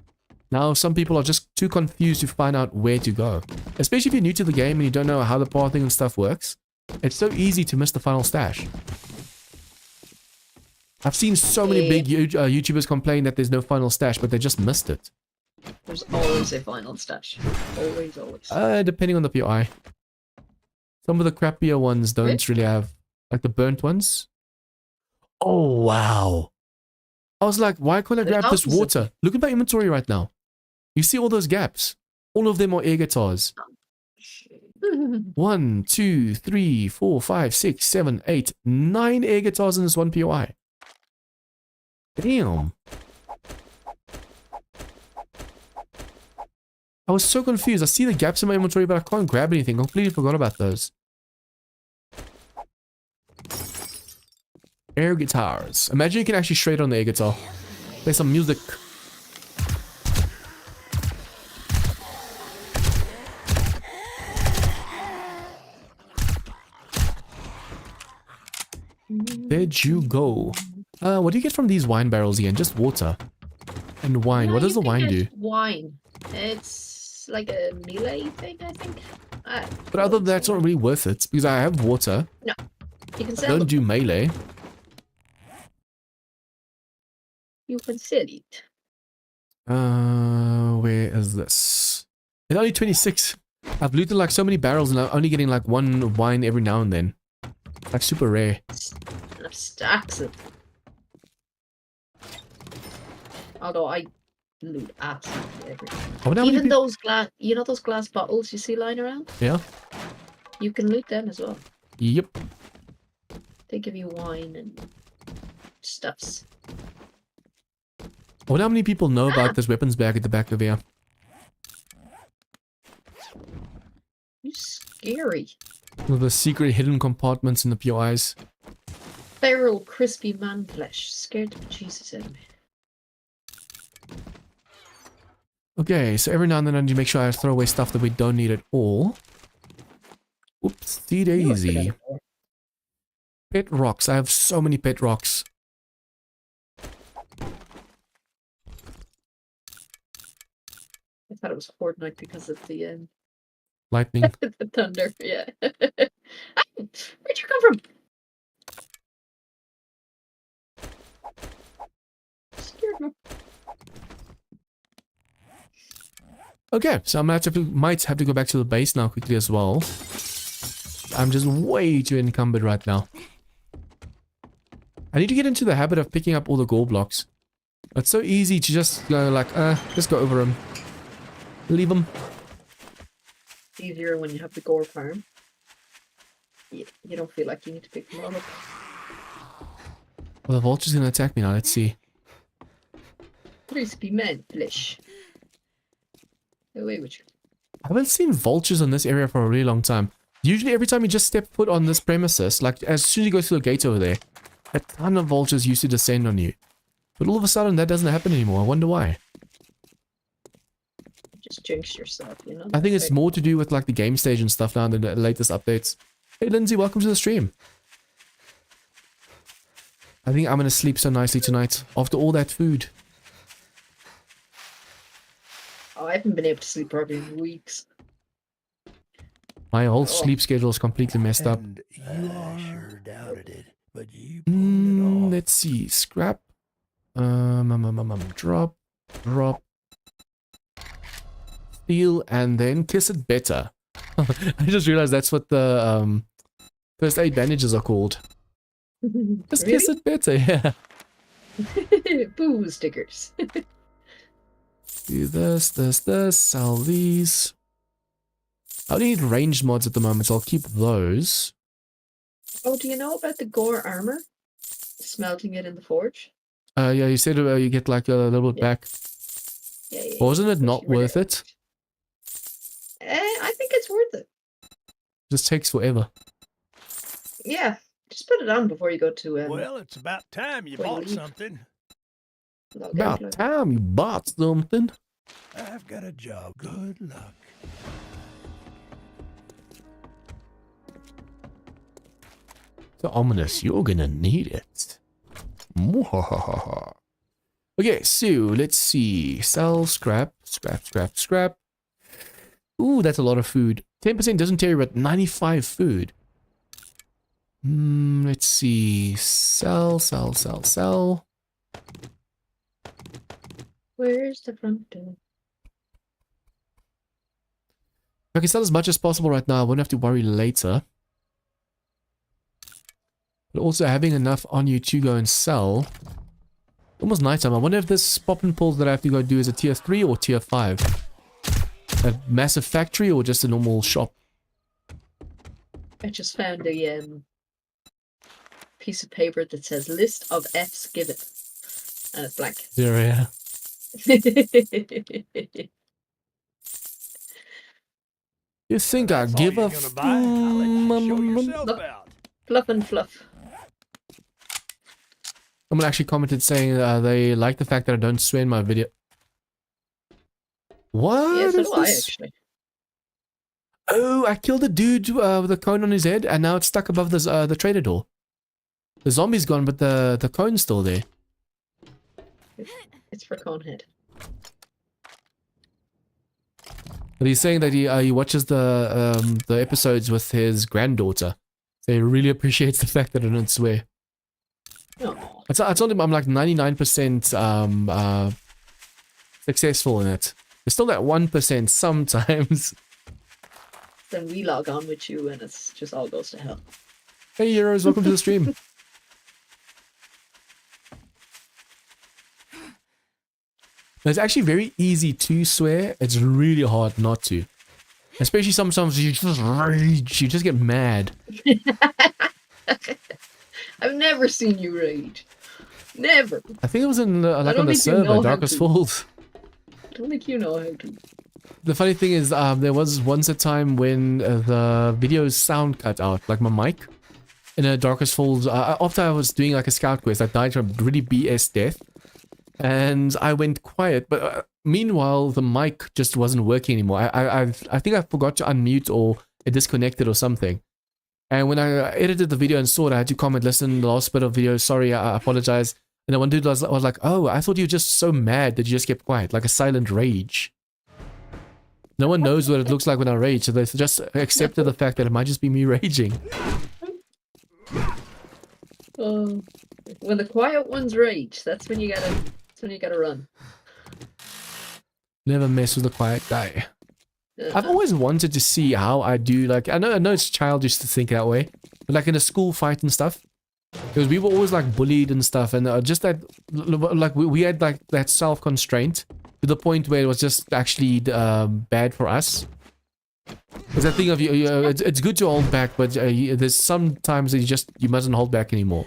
Now some people are just too confused to find out where to go, especially if you're new to the game and you don't know how the pathing and stuff works. It's so easy to miss the final stash. I've seen so many big YouTubers complain that there's no final stash, but they just missed it. There's always a final stash. Always, always. Depending on the PI. Some of the crappier ones don't really have, like the burnt ones. Oh, wow. I was like, why can't I grab this water? Look at my inventory right now. You see all those gaps? All of them are air guitars. 1, 2, 3, 4, 5, 6, 7, 8, 9 air guitars in this one POI. Damn. I was so confused. I see the gaps in my inventory, but I can't grab anything. I completely forgot about those. Air guitars. Imagine you can actually shred on the air guitar. Play some music. Where'd you go? What do you get from these wine barrels again? Just water. And wine. What does the wine do? Wine. It's like a melee thing, I think. But other than that, it's not really worth it. Because I have water. No. You can I sell don't them. do melee. You can sell it. Where is this? It's only 26. I've looted like so many barrels and I'm only getting like one wine every now and then. Like super rare. And I've stacks of them. Although I loot absolutely everything. Even those glass, you know those glass bottles you see lying around? Yeah. You can loot them as well. Yep. They give you wine and stuffs. I wonder how many people know about this weapons bag at the back of here. You scary. With the secret hidden compartments in the POIs. Feral, crispy man flesh. Scared the Jesus out of me. Okay, so every now and then I need to make sure I throw away stuff that we don't need at all. Oopsie daisy. Pet rocks. I have so many pet rocks. I thought it was Fortnite because of the Lightning. the thunder. Yeah. Ah, where'd you come from? Scared me. Okay, so I'm gonna might have to go back to the base now quickly as well. I'm just way too encumbered right now. I need to get into the habit of picking up all the gold blocks. It's so easy to just go like, just go over them. Leave them. It's easier when you have the gore farm. You don't feel like you need to pick them all up. Well, the vulture's gonna attack me now, let's see. Crispy man flesh. Away with you. I haven't seen vultures in this area for a really long time. Usually every time you just step foot on this premises, like as soon as you go through the gate over there, a ton of vultures used to descend on you. But all of a sudden that doesn't happen anymore. I wonder why. Just jinx yourself, you know? I think it's more to do with like the game stage and stuff now than the latest updates. Hey Lindsay, welcome to the stream. I think I'm gonna sleep so nicely tonight after all that food. Oh, I haven't been able to sleep probably in weeks. My whole sleep schedule is completely messed up. And I sure doubted it, but you pulled it off. Let's see. Scrap. Drop. Drop. Steal and then kiss it better. I just realized that's what the first aid bandages are called. Just kiss it better, yeah. Boo stickers. Do this, sell these. I only need ranged mods at the moment, so I'll keep those. Oh, do you know about the gore armor? Smelting it in the forge? Yeah, you said you get like a little bit back. Yeah. Wasn't it If not you were worth there. it? I think it's worth it. Just takes forever. Yeah, just put it on before you go to Well, it's about time you Well, bought you- something. log out, About like- time you bought something. I've got a job. Good luck. So ominous, you're gonna need it. Mwahaha. Okay, so let's see. Sell, scrap. Ooh, that's a lot of food. 10% doesn't tell you about 95 food. Let's see. Sell. Where's the front door? I can sell as much as possible right now. I won't have to worry later. But also having enough on you to go and sell. Almost nighttime. I wonder if this pop and pulls that I have to go do is a tier 3 or tier 5. A massive factory or just a normal shop? I just found a piece of paper that says list of F's given. And it's blank. There, yeah. You think I That's all give you're a gonna buy? I'll let you show yourself Look. out. Fluff and fluff. Someone actually commented saying they like the fact that I don't swear in my video. What Yeah, so is do I this? actually. Oh, I killed a dude with a cone on his head, and now it's stuck above this, the trader door. The zombie's gone, but the cone's still there. It's for Conehead. But he's saying that he watches the episodes with his granddaughter. So he really appreciates the fact that I don't swear. Oh, I told him I'm like 99% successful in it. There's still that 1% sometimes. then we log on with you and it's just all goes to hell. Hey heroes, welcome to the stream. It's actually very easy to swear. It's really hard not to. Especially sometimes you just rage, you just get mad. I've never seen you rage. Never. I think it was in like don't on the think you know server, how Darkest to. Falls. I don't think you know how to. The funny thing is, there was once a time when the video's sound cut out, like my mic, in a Darkest Falls. After I was doing like a scout quest, I died from a really BS death, and I went quiet. But meanwhile, the mic just wasn't working anymore. I think I forgot to unmute or it disconnected or something. And when I edited the video and saw it, I had to comment, listen, the last bit of video, sorry, I apologize. And then one dude was like, oh, I thought you were just so mad that you just kept quiet, like a silent rage. No one knows what it looks like when I rage, so they just accepted the fact that it might just be me raging. When the quiet ones rage, that's when you gotta run. Never mess with the quiet guy. I've always wanted to see how I do, like, I know it's childish to think that way, but like in a school fight and stuff, because we were always like bullied and stuff, and just that, like, we had like that self-constraint to the point where it was just actually bad for us. Because I think of it's good to hold back, but there's sometimes that you mustn't hold back anymore,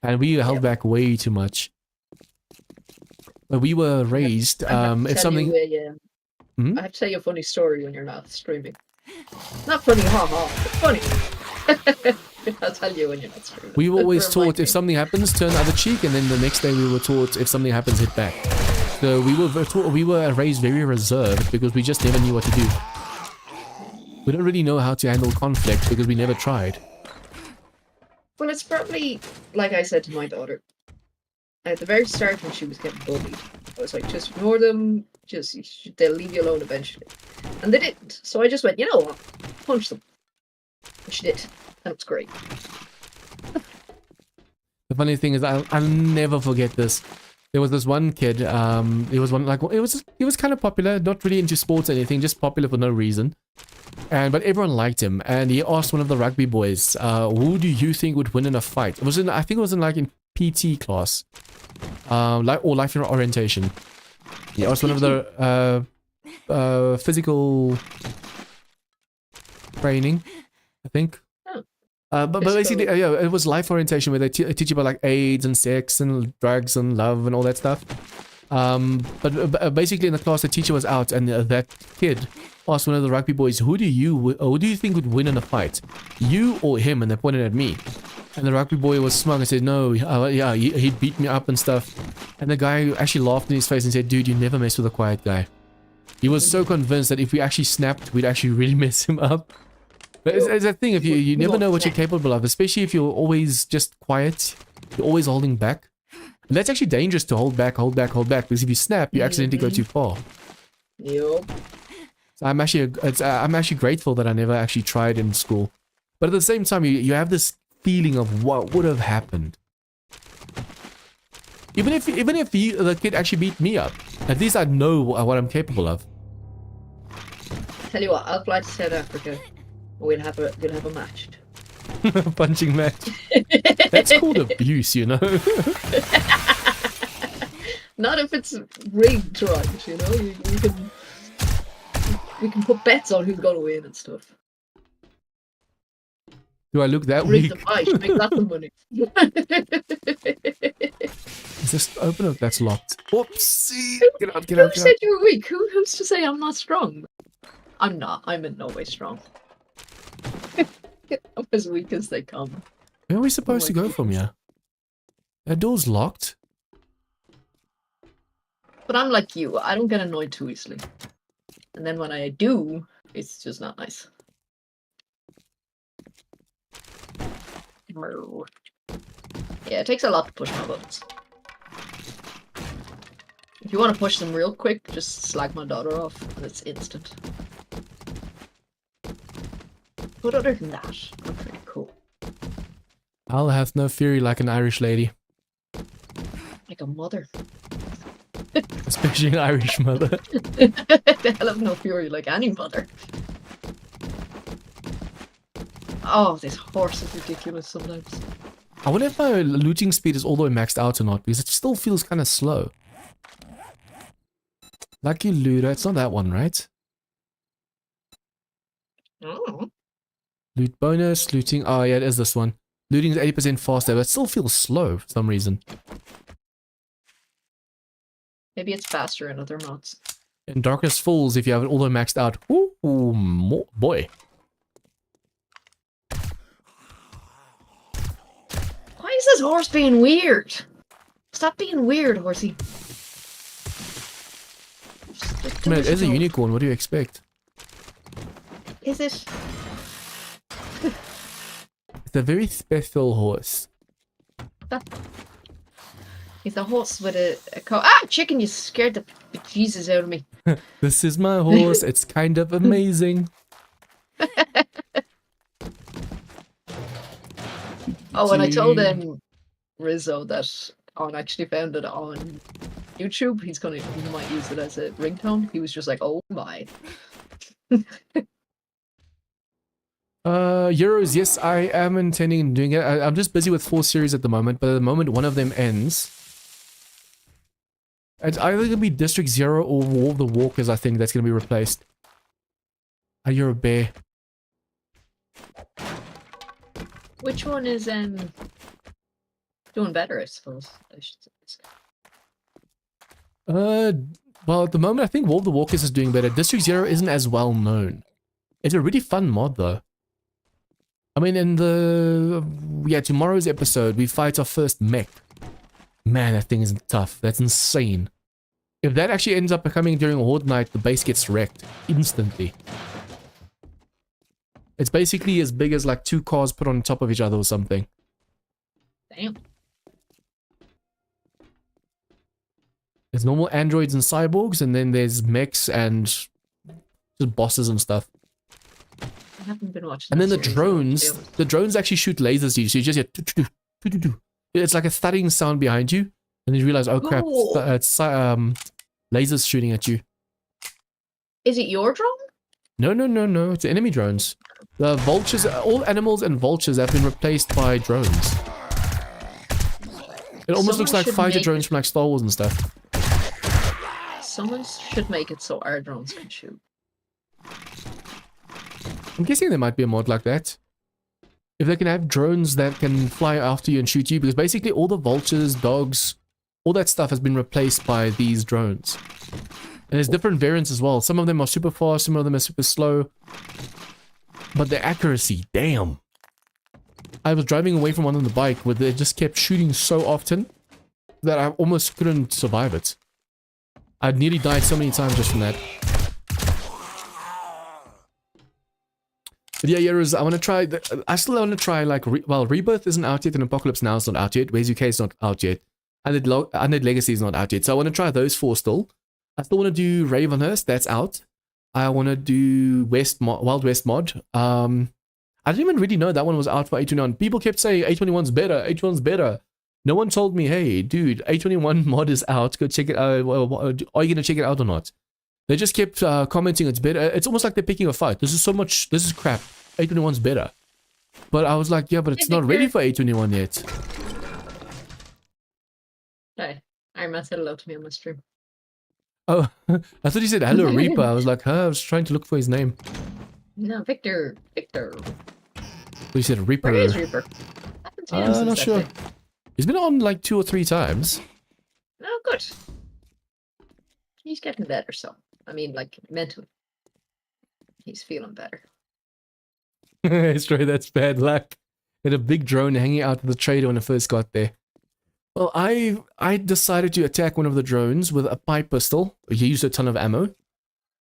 and we held back way too much. But we were raised, if something. I have to tell you a funny story when you're not streaming. Not funny, haha, but funny. I'll tell you when you're not streaming. We were always taught if something happens, turn the other cheek, and then the next day we were taught if something happens, hit back. So we were raised very reserved because we just never knew what to do. We don't really know how to handle conflict because we never tried. Well, it's probably like I said to my daughter at the very start when she was getting bullied. I was like, just ignore them. They'll leave you alone eventually. And they didn't. So I just went, you know what? Punch them. And she did. And it was great. The funny thing is, I'll never forget this. There was this one kid, he was kind of popular, not really into sports or anything, just popular for no reason. But everyone liked him, and he asked one of the rugby boys, who do you think would win in a fight? I think it was in PT class. Or life orientation. He asked one of the physical training, I think. But basically, yeah, it was life orientation where they teach you about like AIDS and sex and drugs and love and all that stuff. But basically in the class, the teacher was out, and that kid asked one of the rugby boys, who do you think would win in a fight? You or him? And they pointed at me. And the rugby boy was smug and said, no, yeah, he'd beat me up and stuff. And the guy actually laughed in his face and said, dude, you never mess with a quiet guy. He was so convinced that if we actually snapped, we'd actually really mess him up. But it's that thing, if you never know what you're capable of, especially if you're always just quiet, you're always holding back. And that's actually dangerous to hold back, because if you snap, you accidentally go too far. Yup. So I'm actually grateful that I never actually tried in school. But at the same time, you have this feeling of what would have happened. Even if the kid actually beat me up, at least I'd know what I'm capable of. Tell you what, I'll fly to South Africa. We'll have a match. Punching match. That's called abuse, you know. Not if it's rigged right, you know. We can put bets on who's gonna win and stuff. Do I look that Rig weak? the fight, make lots of money. Just open up. That's locked. Whoopsie! Get out! Who said you were weak? Who's to say I'm not strong? I'm not. I'm in no way strong. I'm as weak as they come. Where are we supposed to go from here? That door's locked. But I'm like you. I don't get annoyed too easily. And then when I do, it's just not nice. Yeah, it takes a lot to push my buttons. If you want to push them real quick, just slag my daughter off, and it's instant. But other than that, I'm pretty cool. I'll have no fury like an Irish lady. Like a mother. Especially an Irish mother. The hell of no fury like any mother. Oh, this horse is ridiculous sometimes. I wonder if my looting speed is all the way maxed out or not, because it still feels kind of slow. Lucky looter, it's not that one, right? Oh. Loot bonus, looting, oh yeah, it is this one. Looting is 80% faster, but it still feels slow for some reason. Maybe it's faster in other mods. In Darkness Falls, if you have it all the way maxed out, ooh, boy. Why is this horse being weird? Stop being weird, horsey. I mean, it is a unicorn. What do you expect? Is it? It's a very special horse. He's a horse with a chicken! You scared the bejesus out of me. This is my horse. It's kind of amazing. Oh, and I told Rizzo that On actually found it on YouTube. He might use it as a ringtone. He was just like, oh my. Euros, yes, I am intending on doing it. I'm just busy with 4 series at the moment, but at the moment one of them ends. It's either going to be District 0 or War of the Walkers, I think, that's going to be replaced. Oh, you're a bear. Which one is doing better, I suppose? I should say. Well, at the moment, I think War of the Walkers is doing better. District 0 isn't as well known. It's a really fun mod, though. I mean, in tomorrow's episode, we fight our first mech. Man, that thing is tough. That's insane. If that actually ends up becoming during a horde night, the base gets wrecked instantly. It's basically as big as like 2 cars put on top of each other or something. Damn. There's normal androids and cyborgs, and then there's mechs and just bosses and stuff. I haven't been watching. And then the series, drones actually shoot lasers at you, so you just hear it's like a thudding sound behind you, and then you realize, oh crap, it's lasers shooting at you. Is it your drone? No, it's enemy drones. The vultures, all animals and vultures have been replaced by drones. It almost looks like fighter drones from like Star Wars and stuff. Someone should make it so our drones can shoot. I'm guessing there might be a mod like that. If they can have drones that can fly after you and shoot you, because basically all the vultures, dogs, all that stuff has been replaced by these drones. And there's different variants as well. Some of them are super fast, some of them are super slow. But the accuracy, damn. I was driving away from one on the bike where they just kept shooting so often that I almost couldn't survive it. I'd nearly died so many times just from that. But yeah, Euros, I want to try, I still want to try like, Rebirth isn't out yet and Apocalypse Now is not out yet. Where's UK is not out yet. Undead Legacy is not out yet. So I want to try those 4 still. I still want to do Ravenhurst, that's out. I want to do Wild West mod. I didn't even really know that one was out for A21. People kept saying A21's better, A21's better. No one told me, hey, dude, A21 mod is out. Go check it out. Are you going to check it out or not? They just kept commenting it's better. It's almost like they're picking a fight. This is crap. A21's better. But I was like, yeah, but it's not ready for A21 yet. Hey, Iron Man said hello to me on my stream. Oh, I thought you said hello Reaper. I was like, huh, I was trying to look for his name. No, Victor. You said Reaper. Where is Reaper? I'm not sure. He's been on like 2 or 3 times. Oh, good. He's getting better, so. I mean, like, mentally. He's feeling better. Sorry, that's bad luck. Had a big drone hanging out of the trader when I first got there. Well, I decided to attack one of the drones with a pipe pistol. He used a ton of ammo.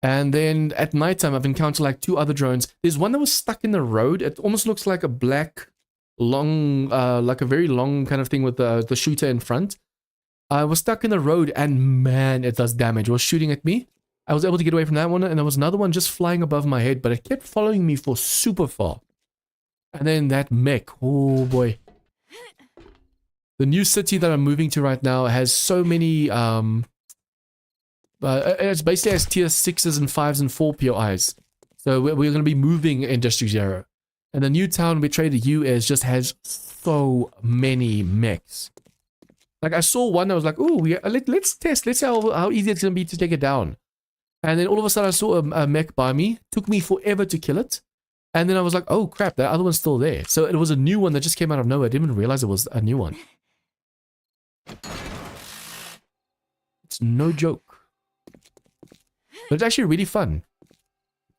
And then at nighttime, I've encountered like 2 other drones. There's one that was stuck in the road. It almost looks like a black, long, like a very long kind of thing with the shooter in front. I was stuck in the road and man, it does damage. It was shooting at me. I was able to get away from that one. And there was another one just flying above my head, but it kept following me for super far. And then that mech, oh boy. The new city that I'm moving to right now has so many, it's basically has tier 6s and 5s and 4 POIs. So we're going to be moving in District 0. And the new town we traded U is just has so many mechs. Like I saw one, I was like, ooh, let's test, let's see how easy it's going to be to take it down. And then all of a sudden I saw a mech by me. Took me forever to kill it. And then I was like, oh crap, that other one's still there. So it was a new one that just came out of nowhere. I didn't even realize it was a new one. It's no joke. But it's actually really fun.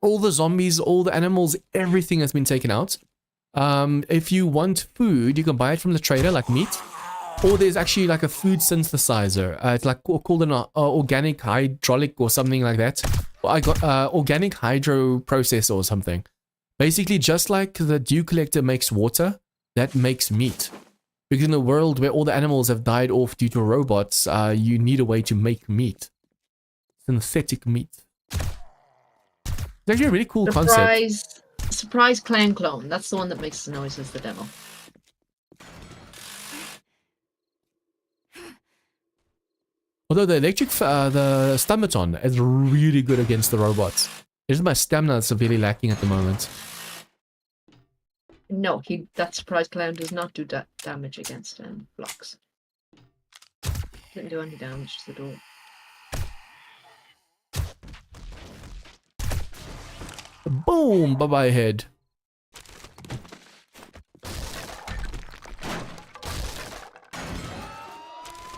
All the zombies, all the animals, everything has been taken out. If you want food, you can buy it from the trader, like meat. Or there's actually like a food synthesizer. It's like called an organic hydraulic or something like that. I got organic hydro processor or something. Basically, just like the dew collector makes water, that makes meat. Because in a world where all the animals have died off due to robots, you need a way to make meat. Synthetic meat. It's actually a really cool concept. Surprise clown clone. That's the one that makes the noise as the demo. Although the the Stammaton is really good against the robots. It's my stamina that's severely lacking at the moment. No, that surprise clown does not do damage against blocks. Didn't do any damage to the door. Boom! Bye-bye head.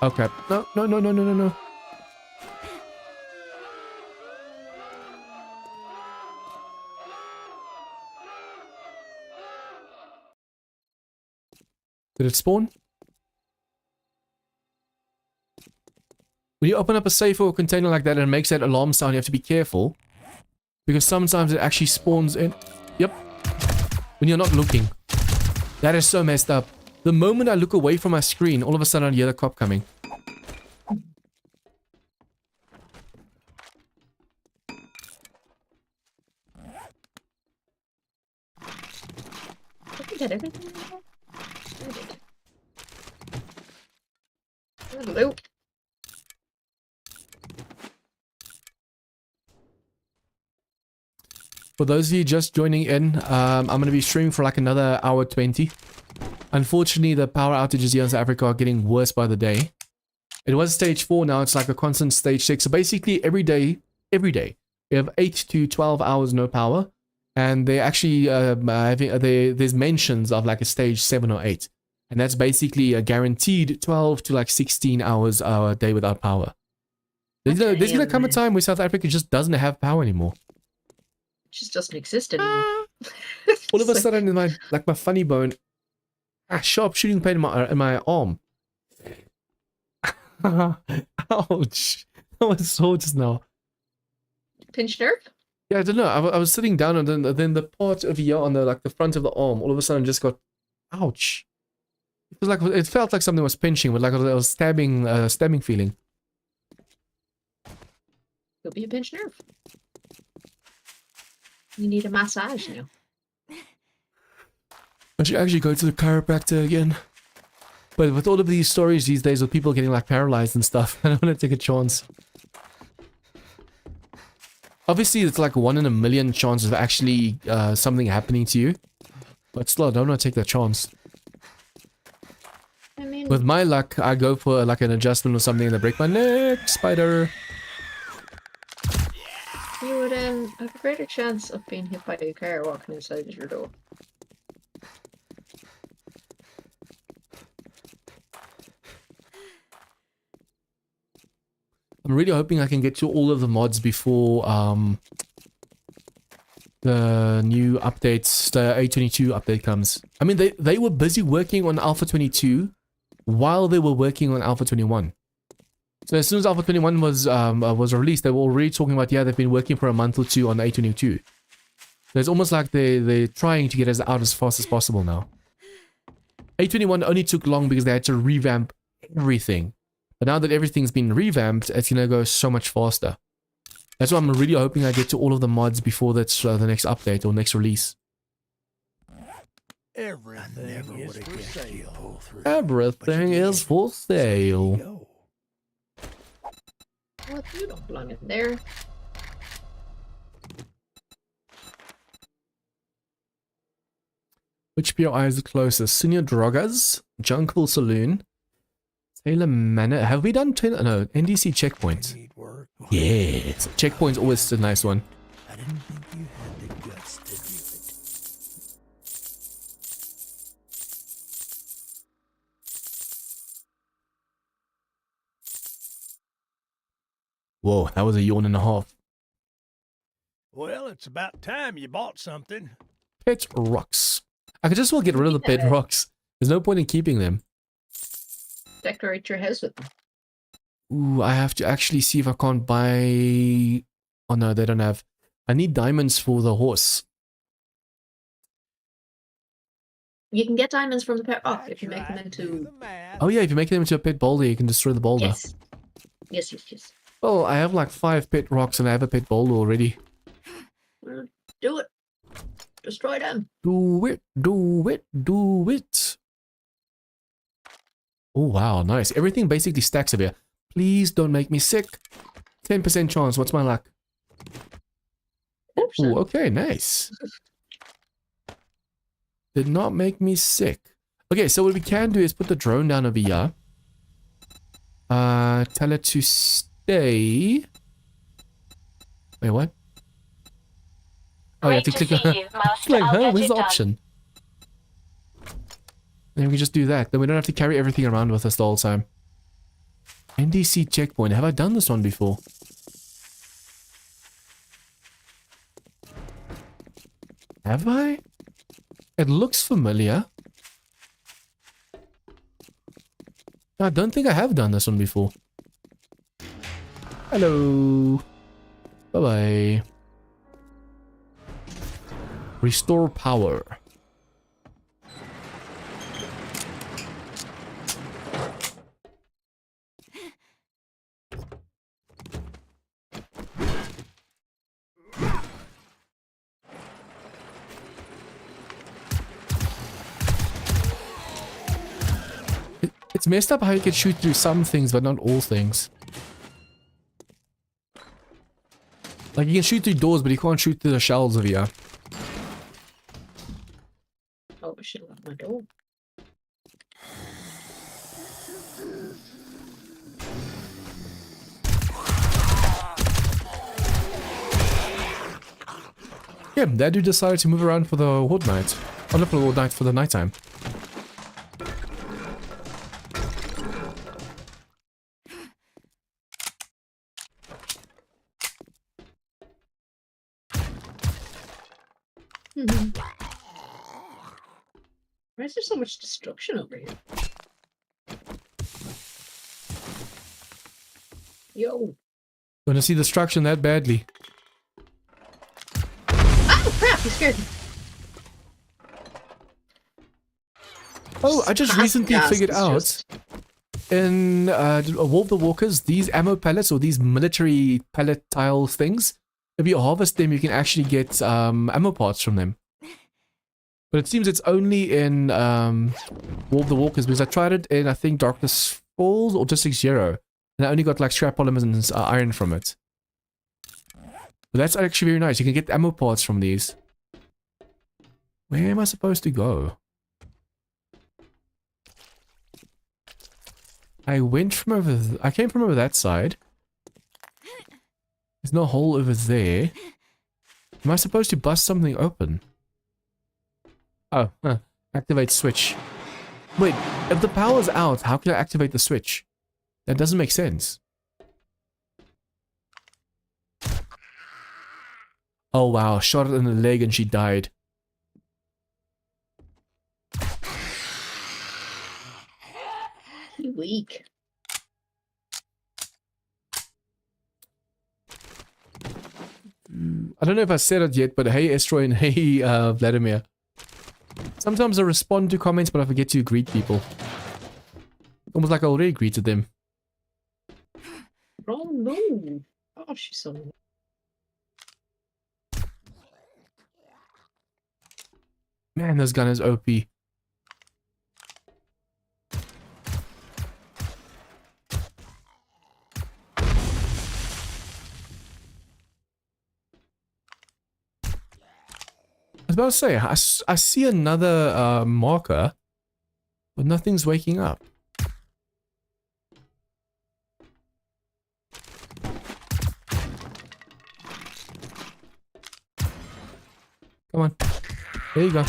Oh crap. No, no, no, no, no, no, no. Did it spawn? When you open up a safe or a container like that and it makes that alarm sound, you have to be careful. Because sometimes it actually spawns in... Yep. When you're not looking. That is so messed up. The moment I look away from my screen, all of a sudden I hear the cop coming. Did we get everything? Hello. For those of you just joining in, I'm going to be streaming for like another hour 20. Unfortunately, the power outages here in South Africa are getting worse by the day. It was stage 4, now it's like a constant stage 6. So basically every day, we have 8 to 12 hours no power. And they actually, there's mentions of like a stage 7 or 8. And that's basically a guaranteed 12 to like 16 hours a day without power. There's going to come a time where South Africa just doesn't have power anymore. It just doesn't exist anymore. All of a sudden, in my funny bone, sharp shooting pain in my arm. Ouch! That was sore just now. Pinch nerve? Yeah, I don't know. I was sitting down and then the part of here on the the front of the arm, all of a sudden just got, ouch! It felt like something was pinching, but like it was stabbing feeling. Could be a pinched nerve. You need a massage now. I should actually go to the chiropractor again. But with all of these stories these days with people getting like paralyzed and stuff, I don't want to take a chance. Obviously, it's like 1 in a million chances of actually something happening to you. But still, I don't want to take that chance. I mean, With my luck, I go for like an adjustment or something and they break my neck, spider. you would have a greater chance of being hit by a car walking inside your door. I'm really hoping I can get to all of the mods before the new updates, the A22 update comes. I mean, they were busy working on Alpha 22 while they were working on Alpha 21. So as soon as Alpha 21 was released, they were already talking about, yeah, they've been working for a month or two on the A22. So it's almost like they're trying to get us out as fast as possible now. A21 only took long because they had to revamp everything. But now that everything's been revamped, it's going to go so much faster. That's why I'm really hoping I get to all of the mods before that's the next update or next release. Everything is for sale. Everything is for sale. What? You don't belong in there. Which POI is the closest? Senior Drogas, Junkville Saloon, Taylor Manor. Have we done no NDC checkpoint? Yes, checkpoint's always a nice one. I didn't think you had the guts to do it. Whoa, that was a yawn and a half. Well, it's about time you bought something. Pet rocks. I could just well get rid of the pet rocks. There's no point in keeping them. decorate your house with them. Ooh, I have to actually see if I can't buy... Oh no, they don't have... I need diamonds for the horse. You can get diamonds from the pet rock if you make them into... Oh yeah, if you make them into a pet boulder, you can destroy the boulder. Yes. Yes, yes, yes. Well, I have like 5 pet rocks and I have a pet boulder already. Well, do it. Destroy them. Do it, do it, do it. Oh wow, nice. Everything basically stacks up here. Please don't make me sick. 10% chance, what's my luck? Oops. Oh, okay, nice. Did not make me sick. Okay, so what we can do is put the drone down over here. Tell it to stay. Wait, what? Oh, you have to click on you, Master. like, I'll huh? get Where's it the done. option? Then we can just do that. Then we don't have to carry everything around with us the whole time. NDC checkpoint. Have I done this one before? Have I? It looks familiar. I don't think I have done this one before. Hello. Bye-bye. Restore power. It's messed up how you can shoot through some things, but not all things. Like, you can shoot through doors, but you can't shoot through the shells of here. Oh, I should have left my door. Yeah, that dude decided to move around for the horde night. Oh, not for the horde night, for the nighttime. Why is there so much destruction over here? Yo. Gonna see destruction that badly. Oh crap, you scared me. Oh, I just recently figured out in War of the Walkers, these ammo pellets or these military pellet tile things, if you harvest them, you can actually get ammo parts from them. But it seems it's only in War of the Walkers, because I tried it in, I think, Darkness Falls or District Zero, and I only got like scrap polymers and iron from it. But that's actually very nice. You can get ammo parts from these. Where am I supposed to go? I went from over... I came from over that side. There's no hole over there. Am I supposed to bust something open? Oh, activate switch. Wait, if the power's out, how can I activate the switch? That doesn't make sense. Oh wow, shot her in the leg and she died. You weak. I don't know if I said it yet, but hey Estroy and hey Vladimir. Sometimes I respond to comments, but I forget to greet people. Almost like I already greeted them. Oh no. Oh, she's so... Man, this gun is OP. I was about to say, I see another marker, but nothing's waking up. Come on. There you go.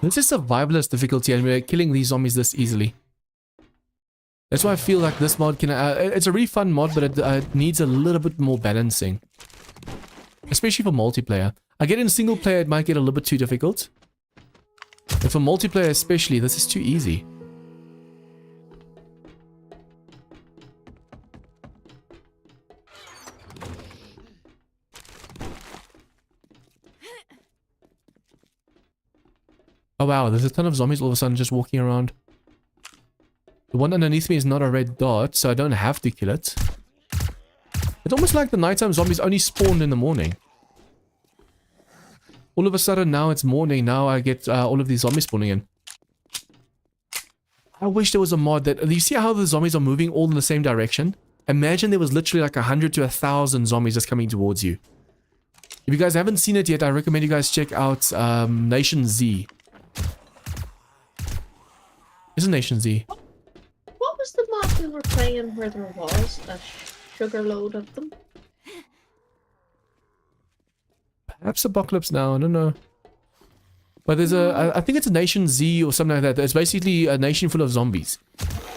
This is survivalist difficulty and we're killing these zombies this easily. That's why I feel like this mod can... it's a really fun mod, but it needs a little bit more balancing. Especially for multiplayer. I get in single player it might get a little bit too difficult. But for multiplayer especially, this is too easy. Oh wow, there's a ton of zombies all of a sudden just walking around. The one underneath me is not a red dot, so I don't have to kill it. It's almost like the nighttime zombies only spawned in the morning. All of a sudden now it's morning, now I get all of these zombies spawning in. I wish there was a mod that... You see how the zombies are moving all in the same direction? Imagine there was literally like 100 to 1,000 zombies just coming towards you. If you guys haven't seen it yet, I recommend you guys check out Nation Z. It's Nation Z. What was the mod we were playing where there was a sugar load of them? Perhaps Apocalypse Now, I don't know. But there's I think it's a Nation Z or something like that. It's basically a nation full of zombies.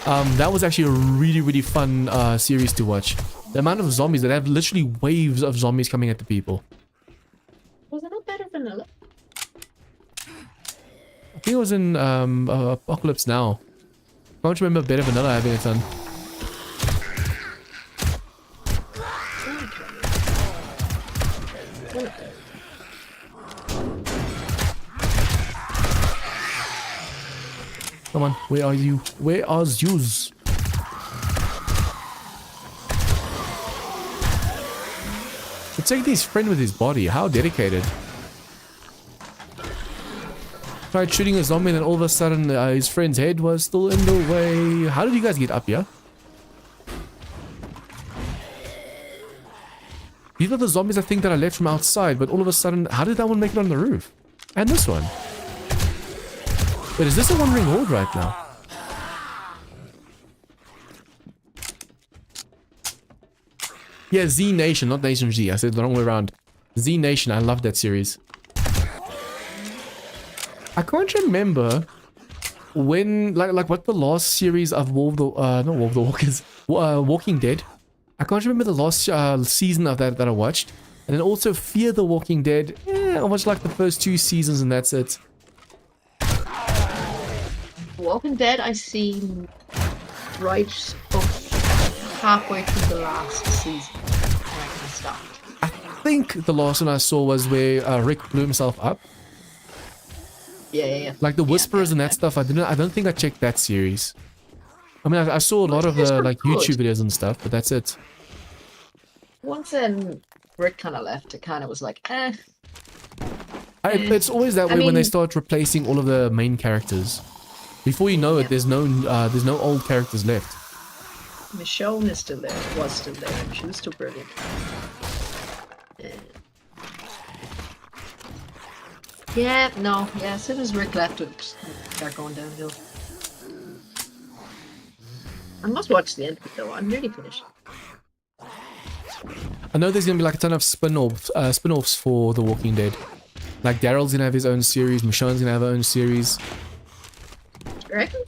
That was actually a really, really fun series to watch. The amount of zombies that have literally waves of zombies coming at the people. Was it not better vanilla? I think it was in Apocalypse Now. I can't remember Better Vanilla having it done. Come on, where are you? Where are yous? It's like his friend with his body. How dedicated. Tried shooting a zombie and then all of a sudden his friend's head was still in the way. How did you guys get up here? These are the zombies I think that I left from outside, but all of a sudden, how did that one make it on the roof? And this one. Wait, is this a wandering horde right now? Yeah, Z Nation, not Nation Z. I said the wrong way around. Z Nation, I love that series. I can't remember when, like what the last series of Walking Dead. I can't remember the last season of that I watched. And then also Fear the Walking Dead. I watched like the first 2 seasons and that's it. Walking Dead, I seen right up halfway through the last season. And I kind of stopped. I think the last one I saw was where Rick blew himself up. Yeah. Like the Whisperers and that stuff. I don't think I checked that series. I mean, I saw a lot of like YouTube videos and stuff, but that's it. Once Rick kind of left, it kind of was like, eh. It's always that way when they start replacing all of the main characters. Before you know it, there's no old characters left. Michonne is still there, was still there, and she was still brilliant. Yeah, as soon as Rick left, it started going downhill. I must watch the end of it though, I'm nearly finished. I know there's gonna be like a ton of spin-offs for The Walking Dead. Like Daryl's gonna have his own series, Michonne's gonna have her own series. You reckon?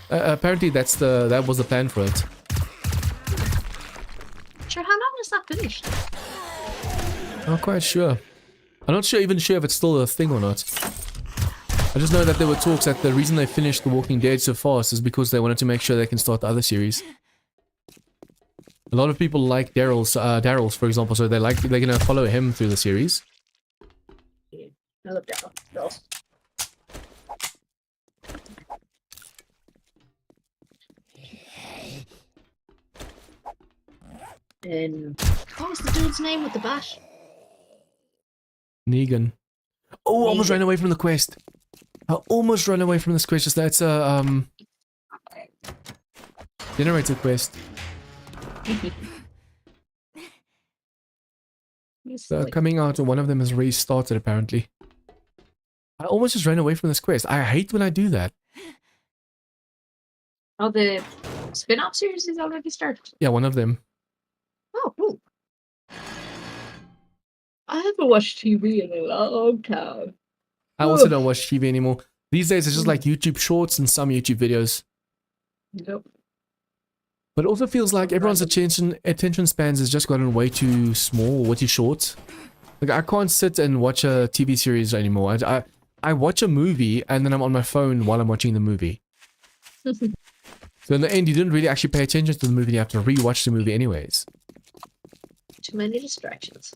Apparently that was the plan for it. Sure, how long is that finished? Not quite sure. I'm not even sure if it's still a thing or not. I just know that there were talks that the reason they finished The Walking Dead so fast is because they wanted to make sure they can start the other series. A lot of people like Daryl's, for example, so they're gonna follow him through the series. Yeah, I love Daryl. And what was the dude's name with the bat? Negan. Oh, I almost ran away from the quest. I almost ran away from this quest. Just that's a generator quest. So coming out, one of them has restarted apparently. I almost just ran away from this quest. I hate when I do that. Oh, the spin-off series is already started? Yeah, one of them. Oh, cool. I haven't watched TV in a long time. I also don't watch TV anymore. These days it's just like YouTube shorts and some YouTube videos. Nope. But it also feels like everyone's attention spans has just gotten way too small, way too short. Like I can't sit and watch a TV series anymore. I watch a movie and then I'm on my phone while I'm watching the movie. So in the end, you didn't really actually pay attention to the movie. You have to re-watch the movie anyways. Too many distractions.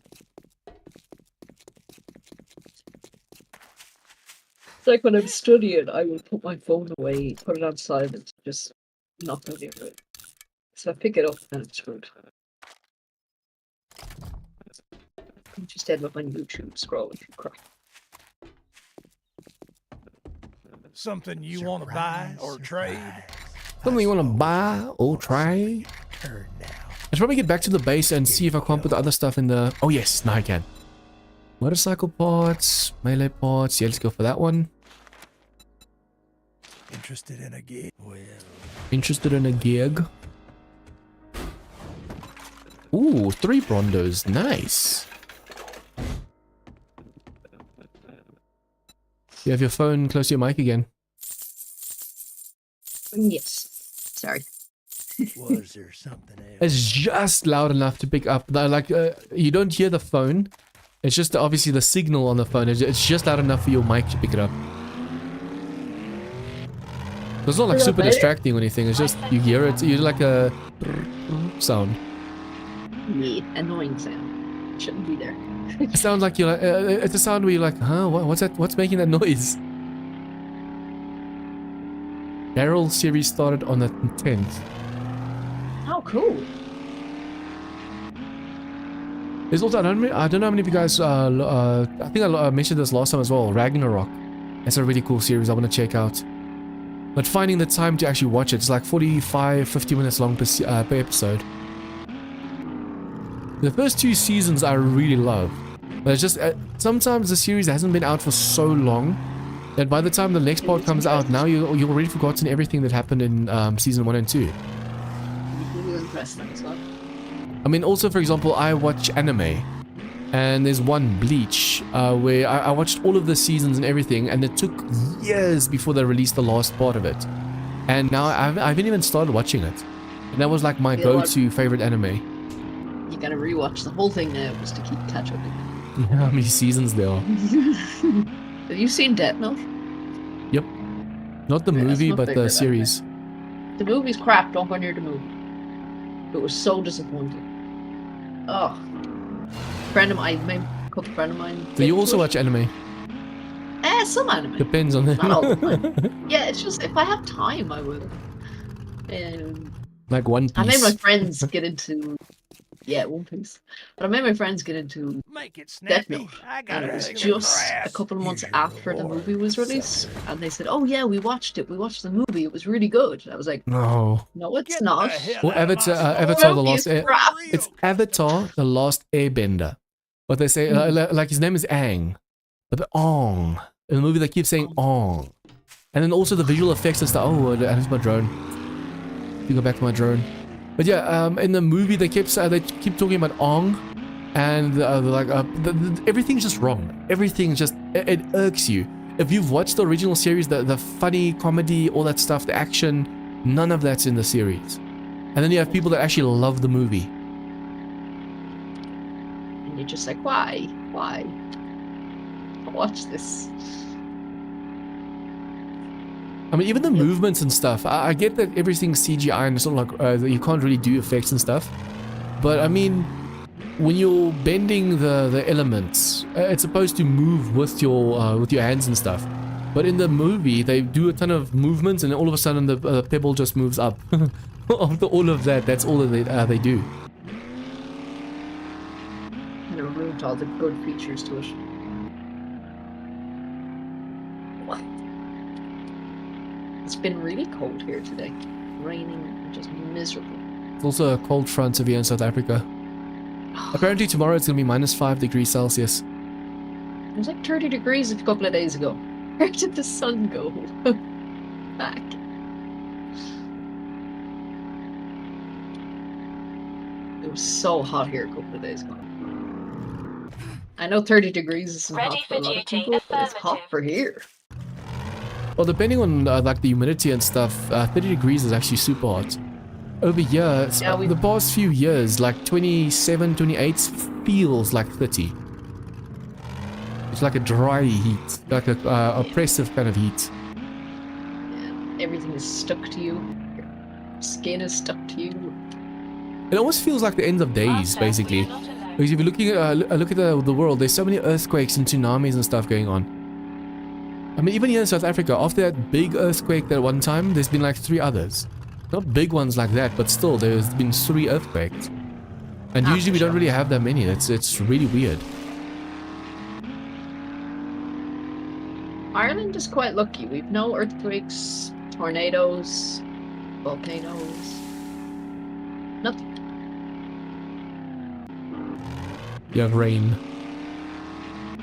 It's like when I'm studying, I will put my phone away, put it on silent, just not go near it. So I pick it up and it's screwed. I just end up on YouTube scrolling through crap. Something you want to buy or trade? Something you want to buy or try? Turn now. I should probably get back to the base and see if I can't put the other stuff in the... Oh yes, now I can. Motorcycle parts, melee parts. Yeah, let's go for that one. Interested in a gig? Well, Interested in a gig? Ooh, 3 Brondos. Nice. You have your phone close to your mic again. Yes. Sorry. was there something else? It's just loud enough to pick up. Like, you don't hear the phone. It's just obviously the signal on the phone. It's just loud enough for your mic to pick it up. It's not like super distracting or anything. It's just you hear it. You hear like a sound. Yeah, annoying sound. Shouldn't be there. It sounds like you're like, it's a sound where you're like, huh? What's that? What's making that noise? Barrel series started on the 10th. Oh, cool. There's also, I don't know how many of you guys, I think I mentioned this last time as well, Ragnarok. That's a really cool series I want to check out. But finding the time to actually watch it, it's like 45-50 minutes long per episode. The first 2 seasons I really love. But it's just, sometimes the series hasn't been out for so long that by the time the next part comes out, now you've already forgotten everything that happened in season 1 and 2. I mean, also, for example, I watch anime. And there's one, Bleach, where I watched all of the seasons and everything, and it took years before they released the last part of it. And now I haven't even started watching it. And that was like my go-to favorite anime. You gotta rewatch the whole thing now just to keep catch up. How many seasons there are? Have you seen Death Note? Yep. Not the movie, but the series. The movie's crap, don't go near the movie. It was so disappointing. Oh. Friend of mine, a couple friend of mine. Do you also watch anime? Some anime. Depends on the... Not all the time. Yeah, it's just, if I have time, I will. Like One Piece. I made my friends get into... Yeah, One Piece. But I made my friends get into Death Note. And it was just a couple of months after the movie was released. And they said, oh yeah, we watched it. We watched the movie. It was really good. And I was like, no. No, it's not. Well, Avatar the Last... It's Avatar the Last Airbender. But they say, like his name is Aang. But the Ong. In the movie they keep saying Ong. And then also the visual effects and stuff. Oh, and my drone. You go back to my drone. But yeah, in the movie they keep talking about Ong, and they're like everything's just wrong. Everything just it irks you. If you've watched the original series, the funny comedy, all that stuff, the action, none of that's in the series. And then you have people that actually love the movie. And you're just like, why? Why? Watch this. I mean, even the movements and stuff, I get that everything's CGI and it's not like you can't really do effects and stuff. But I mean, when you're bending the elements, it's supposed to move with your hands and stuff. But in the movie, they do a ton of movements and all of a sudden the pebble just moves up. After all of that, that's all that they do. And it removed all the good features to it. What? It's been really cold here today. Raining and just miserable. It's also a cold front severe in South Africa. Apparently tomorrow it's going to be -5 degrees Celsius. It was like 30 degrees a couple of days ago. Where did the sun go? Back. It was so hot here a couple of days ago. I know 30 degrees isn't hot for a lot of people, but it's hot for here. Well, depending on like the humidity and stuff, 30 degrees is actually super hot. Over here, the past few years, like 27, 28 feels like 30. It's like a dry heat, like a oppressive kind of heat. Yeah, everything is stuck to you. Your skin is stuck to you. It almost feels like the end of days, basically. Because if you're looking at look at the world, there's so many earthquakes and tsunamis and stuff going on. I mean, even here in South Africa, after that big earthquake that one time, there's been like 3 others. Not big ones like that, but still, there's been 3 earthquakes. And Ah, usually we for don't sure. really have that many. It's really weird. Ireland is quite lucky. We've no earthquakes, tornadoes, volcanoes. Nothing. You have rain.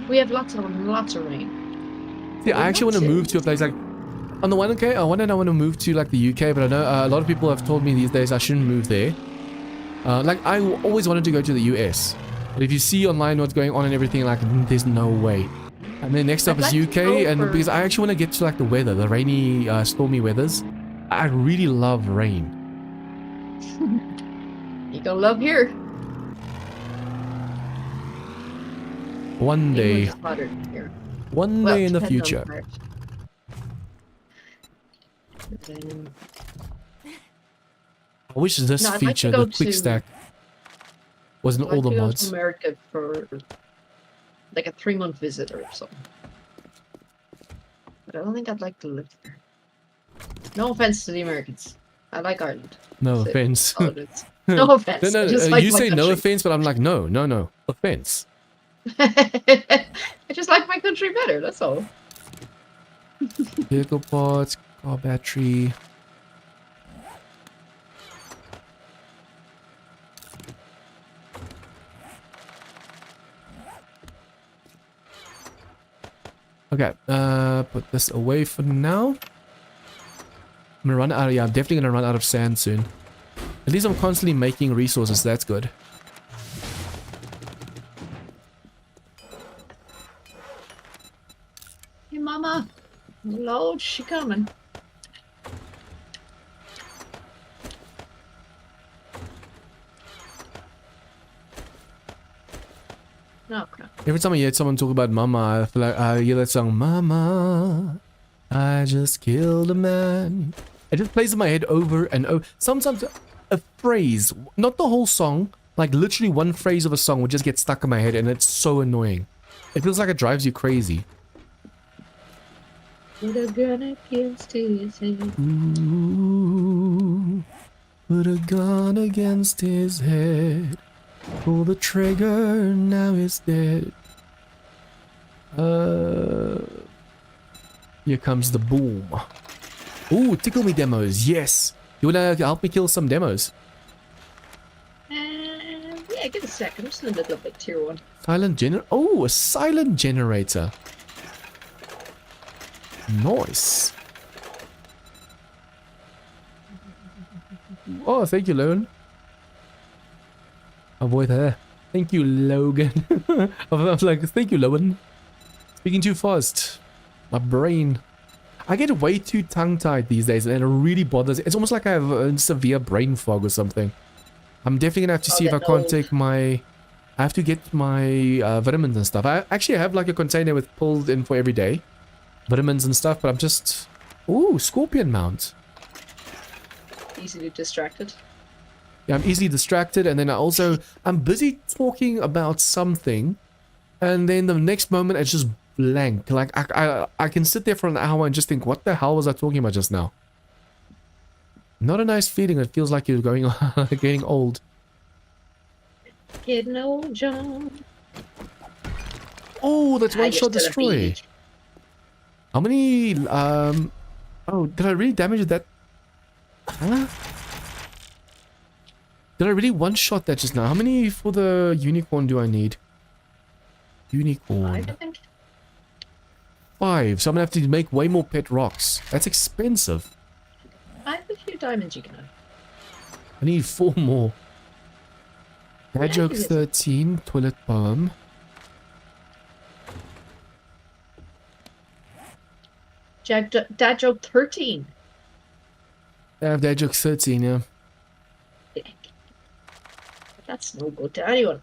We have lots of rain. Yeah, I actually want to move to a place like... On the one hand, I want to move to like the UK, but I know a lot of people have told me these days I shouldn't move there. Like, I always wanted to go to the US. But if you see online what's going on and everything, like, there's no way. And then next up I'd is like to UK, go and for- because I actually want to get to like the weather, the rainy, stormy weathers. I really love rain. You gonna love here. One day, England is hotter than here. one Well, day in the depends on future. part. Um, I wish this No, I'd like to feature, go the quick to- stack, was in I'd all like the to go to mods. America for like a 3-month visit or something. But I don't think I'd like to live there. No offense to the Americans. I like Ireland. No That's it. offense. Oh, it's- no offense. No, I just no, like you my say no country. offense, but I'm like, no, no, no. Offense. I just like my country better, that's all. Vehicle parts, car battery. Okay, put this away for now. I'm gonna run out of, yeah, I'm definitely gonna run out of sand soon. At least I'm constantly making resources, so that's good. Hey, Mama. Lord, she coming. No, crap. Every time I hear someone talk about mama, I feel like I hear that song, Mama, I just killed a man. It just plays in my head over and over. Sometimes a phrase, not the whole song, like literally one phrase of a song would just get stuck in my head and it's so annoying. It feels like it drives you crazy. Put a gun against his head. Ooh, put a gun against his head. Pull the trigger, now he's dead. Here comes the boom. Ooh, tickle me demos, yes. You wanna help me kill some demos? Yeah, give a sec. I'm just in the middle of like tier 1. Silent generator. Oh, a silent generator. Nice. Oh, thank you, Logan. Avoid her. Thank you, Logan. I was like, thank you, Logan. Speaking too fast. My brain. I get way too tongue-tied these days, and it really bothers. It's almost like I have a severe brain fog or something. I'm definitely gonna have to see if I can't take my... I have to get my vitamins and stuff. I actually have like a container with pulled in for every day. Vitamins and stuff, but I'm just... Ooh, scorpion mount. Easily distracted. Yeah, I'm easily distracted, and then I'm busy talking about something, and then the next moment it's just blank. Like I can sit there for an hour and just think, what the hell was I talking about just now? Not a nice feeling. It feels like you're going getting old. Getting old, John. Oh, that's one You're shot still a destroy. baby. How many? Oh, did I really damage that? Huh? Did I really one-shot that just now? How many for the unicorn do I need? Unicorn. 5, I think. 5. So I'm gonna have to make way more pet rocks. That's expensive. I have a few diamonds you can have. I need 4 more. Dad joke it is. 13. Toilet bomb. Dad joke 13. I have dad joke 13, yeah. That's no good to anyone.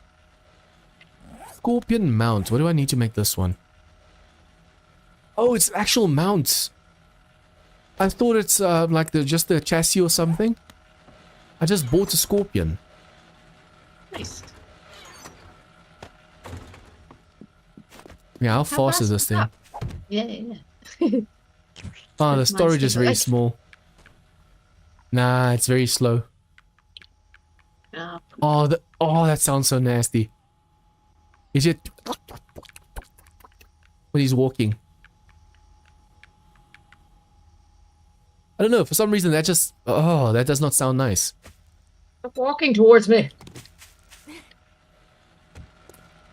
Scorpion mount. What do I need to make this one? Oh, it's actual mounts. I thought it's like just the chassis or something. I just bought a scorpion. Nice. Yeah, how fast is this thing? that? Yeah, yeah. Oh, the Nice storage is thing, very like- small. Nah, it's very slow. Ah, Oh, that sounds so nasty. Is it when he's walking? I don't know. For some reason, that just that does not sound nice. stop walking towards me.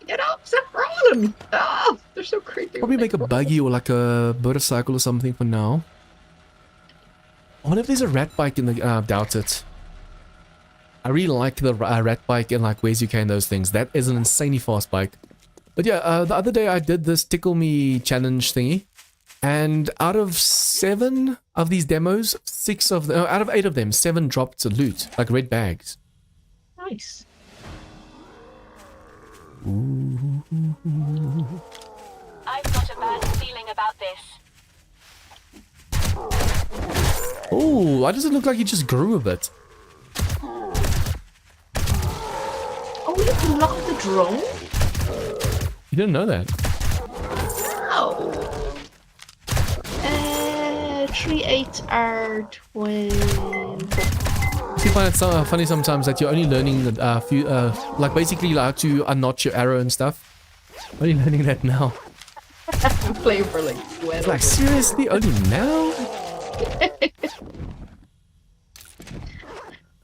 Get up! Stop crawling! Ah, they're so creepy. Probably when they make a crawl. buggy or like a motorcycle or something for now. I wonder if there's a rat bike in the. I doubt it. I really like the rat bike and like Where's UK and those things. That is an insanely fast bike. But yeah, the other day I did this tickle me challenge thingy, and out of 7 of these demos, 6 of them, out of 8 of them, 7 dropped loot like red bags. Nice. I've got a bad feeling about this. Oh, why does it look like he just grew a bit? Oh, you can lock the drone? You didn't know that. Oh. 3/8R12. You find it so funny sometimes that you're only learning a few, like basically like how to unnotch your arrow and stuff. Only learning that now. I'm playing for like It's like seriously, only now?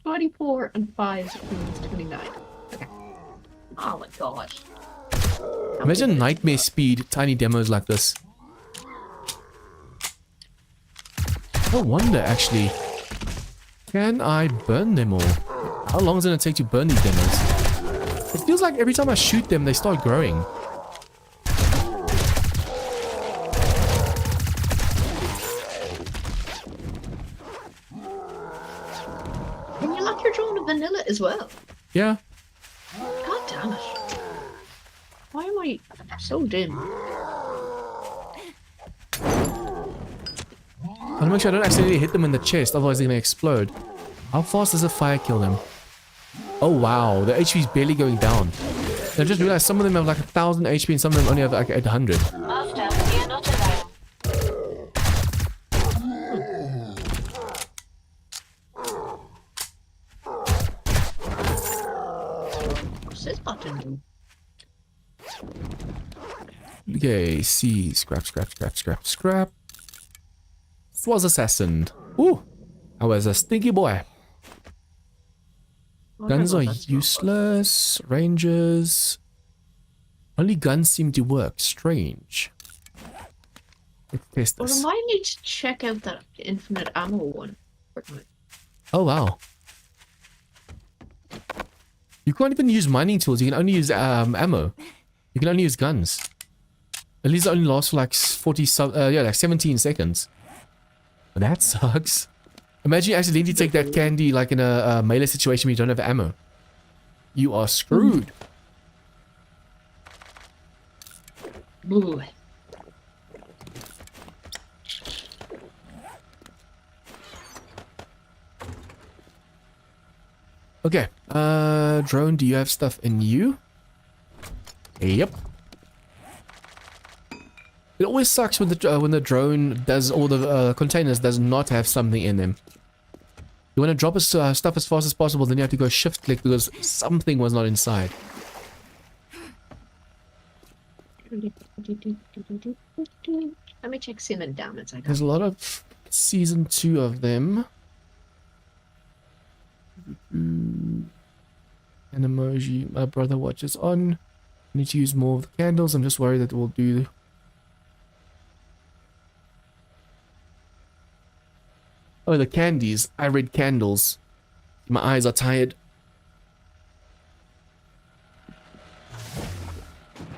24 and 5 means 29. Okay. Oh my gosh. Imagine nightmare speed, tiny demos like this. No wonder actually. Can I burn them all? How long is it going to take to burn these demos? It feels like every time I shoot them, they start growing. Can you lock your drone in vanilla as well? Yeah. God damn it. Why am I so dim? I want to make sure I don't accidentally hit them in the chest, otherwise they're going to explode. How fast does a fire kill them? Oh wow, the HP is barely going down. I just realized some of them have like 1000 HP and some of them only have like 800. Master, you're not alone. What's this button do? Okay, see, scrap. This was assassin. Ooh, I was a stinky boy. Oh, Guns no, are that's not useless. Rangers. Only guns seem to work. Strange. Let's test Well, this. remind me to check out that infinite ammo one. Oh wow. You can't even use mining tools. You can only use ammo. You can only use guns. At least it only lasts for like 17 seconds. But that sucks. Imagine you accidentally take that candy like in a melee situation where you don't have ammo. You are screwed. Ooh. Okay. Drone, do you have stuff in you? Yep. It always sucks when the drone does all the containers does not have something in them. You want to drop his stuff as fast as possible, then you have to go shift click because something was not inside. Let me check sim and damage I got. There's a lot of season 2 of them. An emoji. My brother watches on. I need to use more of the candles. I'm just worried that it will do. Oh, the candies. I read candles. My eyes are tired.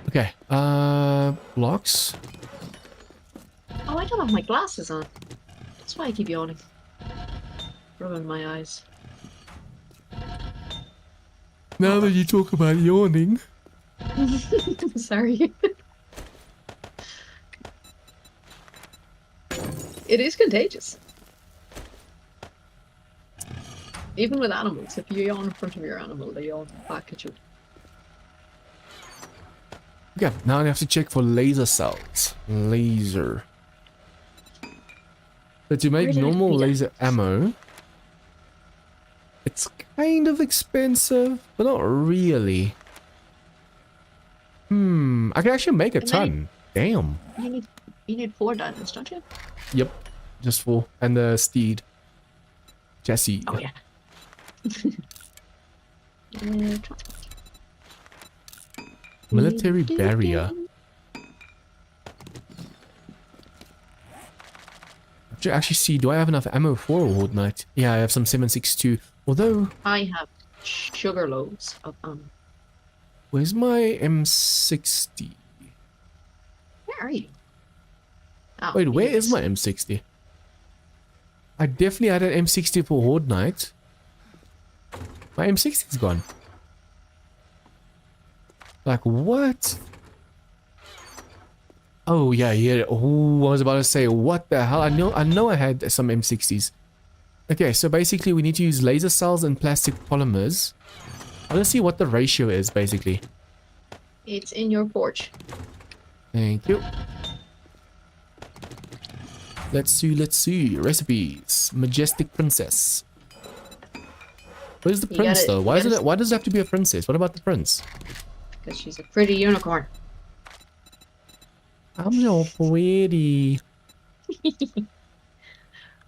Okay. Blocks. Oh, I don't have my glasses on. That's why I keep yawning. Rubbing my eyes. Now that you talk about yawning. Sorry. It is contagious. Even with animals, if you yawn in front of your animal, they yawn back at you. Okay, now I have to check for laser cells. Laser. But to make Where did it normal be done? laser ammo, it's kind of expensive, but not really. I can actually make a And then ton. Damn. You need 4 diamonds, don't you? Yep, just 4. And the steed. Jesse. Oh yeah. Military barrier. To actually see, do I have enough ammo for a horde knight? Yeah, I have some 7.62. Although, I have sugar loads of where's my M60? Where are you? Oh, Wait, where is yes. my M60? I definitely had an M60 for horde knight. My M60 is gone. Like, what? Oh, yeah, yeah. Oh, I was about to say, what the hell? I know I had some M60s. Okay, so basically we need to use laser cells and plastic polymers. I want to see what the ratio is, basically. It's in your porch. Thank you. Let's see. Recipes. Majestic princess. Where's the You prince, gotta- though? you Why gotta- does it have to be a princess? What about the prince? Because she's a pretty unicorn. I'm so pretty.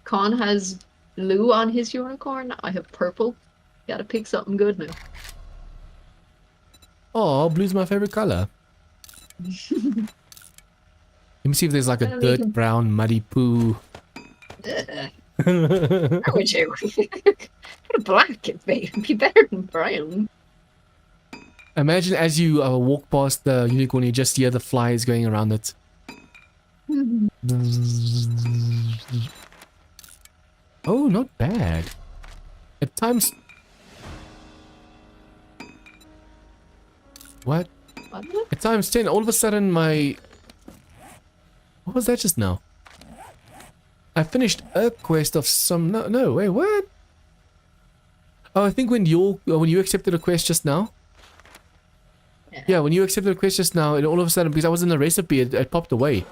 Con has blue on his unicorn. I have purple. Gotta pick something good now. Oh, blue's my favorite color. Let me see if there's like a Gotta make dirt him- brown muddy poo. Ugh, how would you? Put a black, it'd be better than brown. Imagine as you walk past the unicorn, you just hear the flies going around it. Oh, not bad. At times... What? What is it? At times 10, all of a sudden my... What was that just now? I finished a quest of some... No, wait, what? Oh, I think when you accepted a quest just now. Yeah, when you accepted a quest just now, it all of a sudden, because I was in the recipe, it popped away.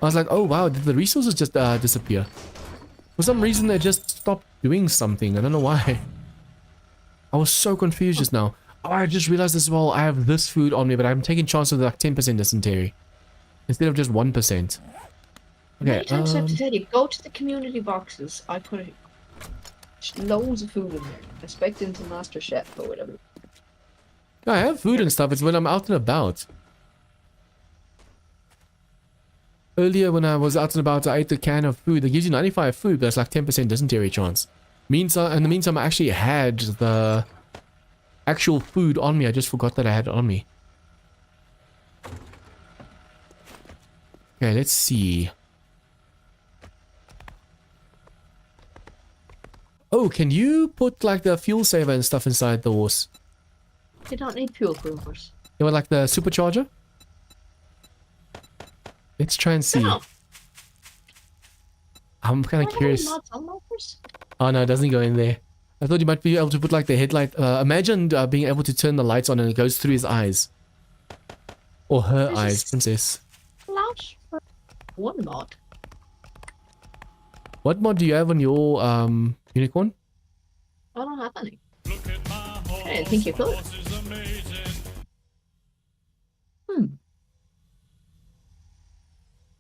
I was like, oh wow, did the resources just disappear? For some reason, they just stopped doing something. I don't know why. I was so confused just now. Oh, I just realized as well, I have this food on me, but I'm taking chances of like 10% dysentery. Instead of just 1%. Okay, Many times I have to tell you, go to the community boxes. I put loads of food in there. Expect into Master Chef or whatever. I have food and stuff, it's when I'm out and about. Earlier when I was out and about, I ate a can of food. It gives you 95 food, but it's like 10% dysentery chance. In the meantime, I actually had the actual food on me. I just forgot that I had it on me. Okay, let's see. Oh, can you put like the fuel saver and stuff inside the horse? You don't need fuel for a horse. You know, like the supercharger? Let's try and see. No. I'm kind of curious. Mods on my horse? Oh no, it doesn't go in there. I thought you might be able to put like the headlight. Imagine being able to turn the lights on and it goes through his eyes. Or her There's eyes, just- princess. Flash for one mod. What mod do you have on your unicorn? I don't have any. I didn't think you could.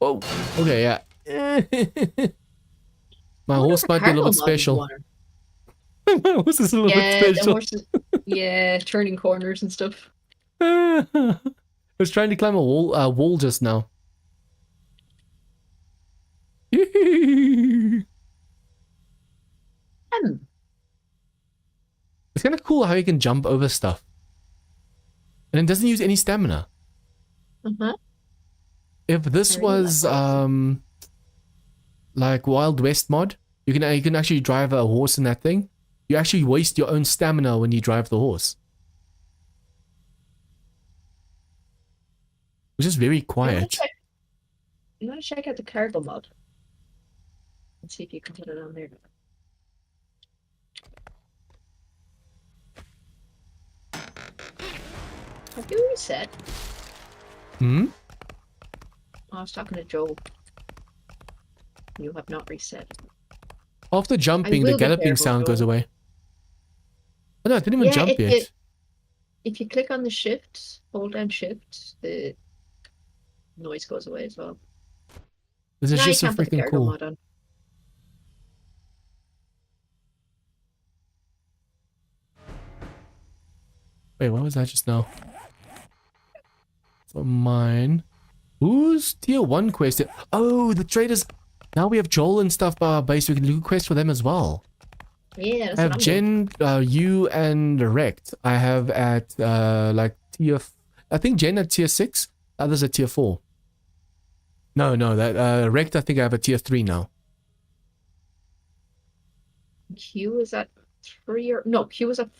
Oh, okay, yeah. My horse might be a little bit special. My horse is a little Yeah, bit the special. horses. Yeah, turning corners and stuff. I was trying to climb a wall just now. It's kind of cool how you can jump over stuff. And it doesn't use any stamina. If this Very was like Wild West mod, you can actually drive a horse in that thing. You actually waste your own stamina when you drive the horse. Which is very quiet. You want to check out the cargo mod? And see if you can put it on there. Have you reset? Hmm? I was talking to Joel. You have not reset. After jumping, the will be galloping careful, sound goes though. away. Oh no, I didn't even jump yet. If you click on the shift, hold down shift, the noise goes away as well. This is No, you just so can't put the freaking cargo cool. mod on. Wait, what was that just now? For mine. Who's tier 1 quest? Oh, the traders. Now we have Joel and stuff by our base. We can do quests for them as well. Yeah, that's I what have I'm doing. Jen, you, and Rect. I have at like tier. I think Jen at tier 6. Others at tier 4. No, that Rect. I think I have a tier 3 now. Q is at 3 or no, Q is at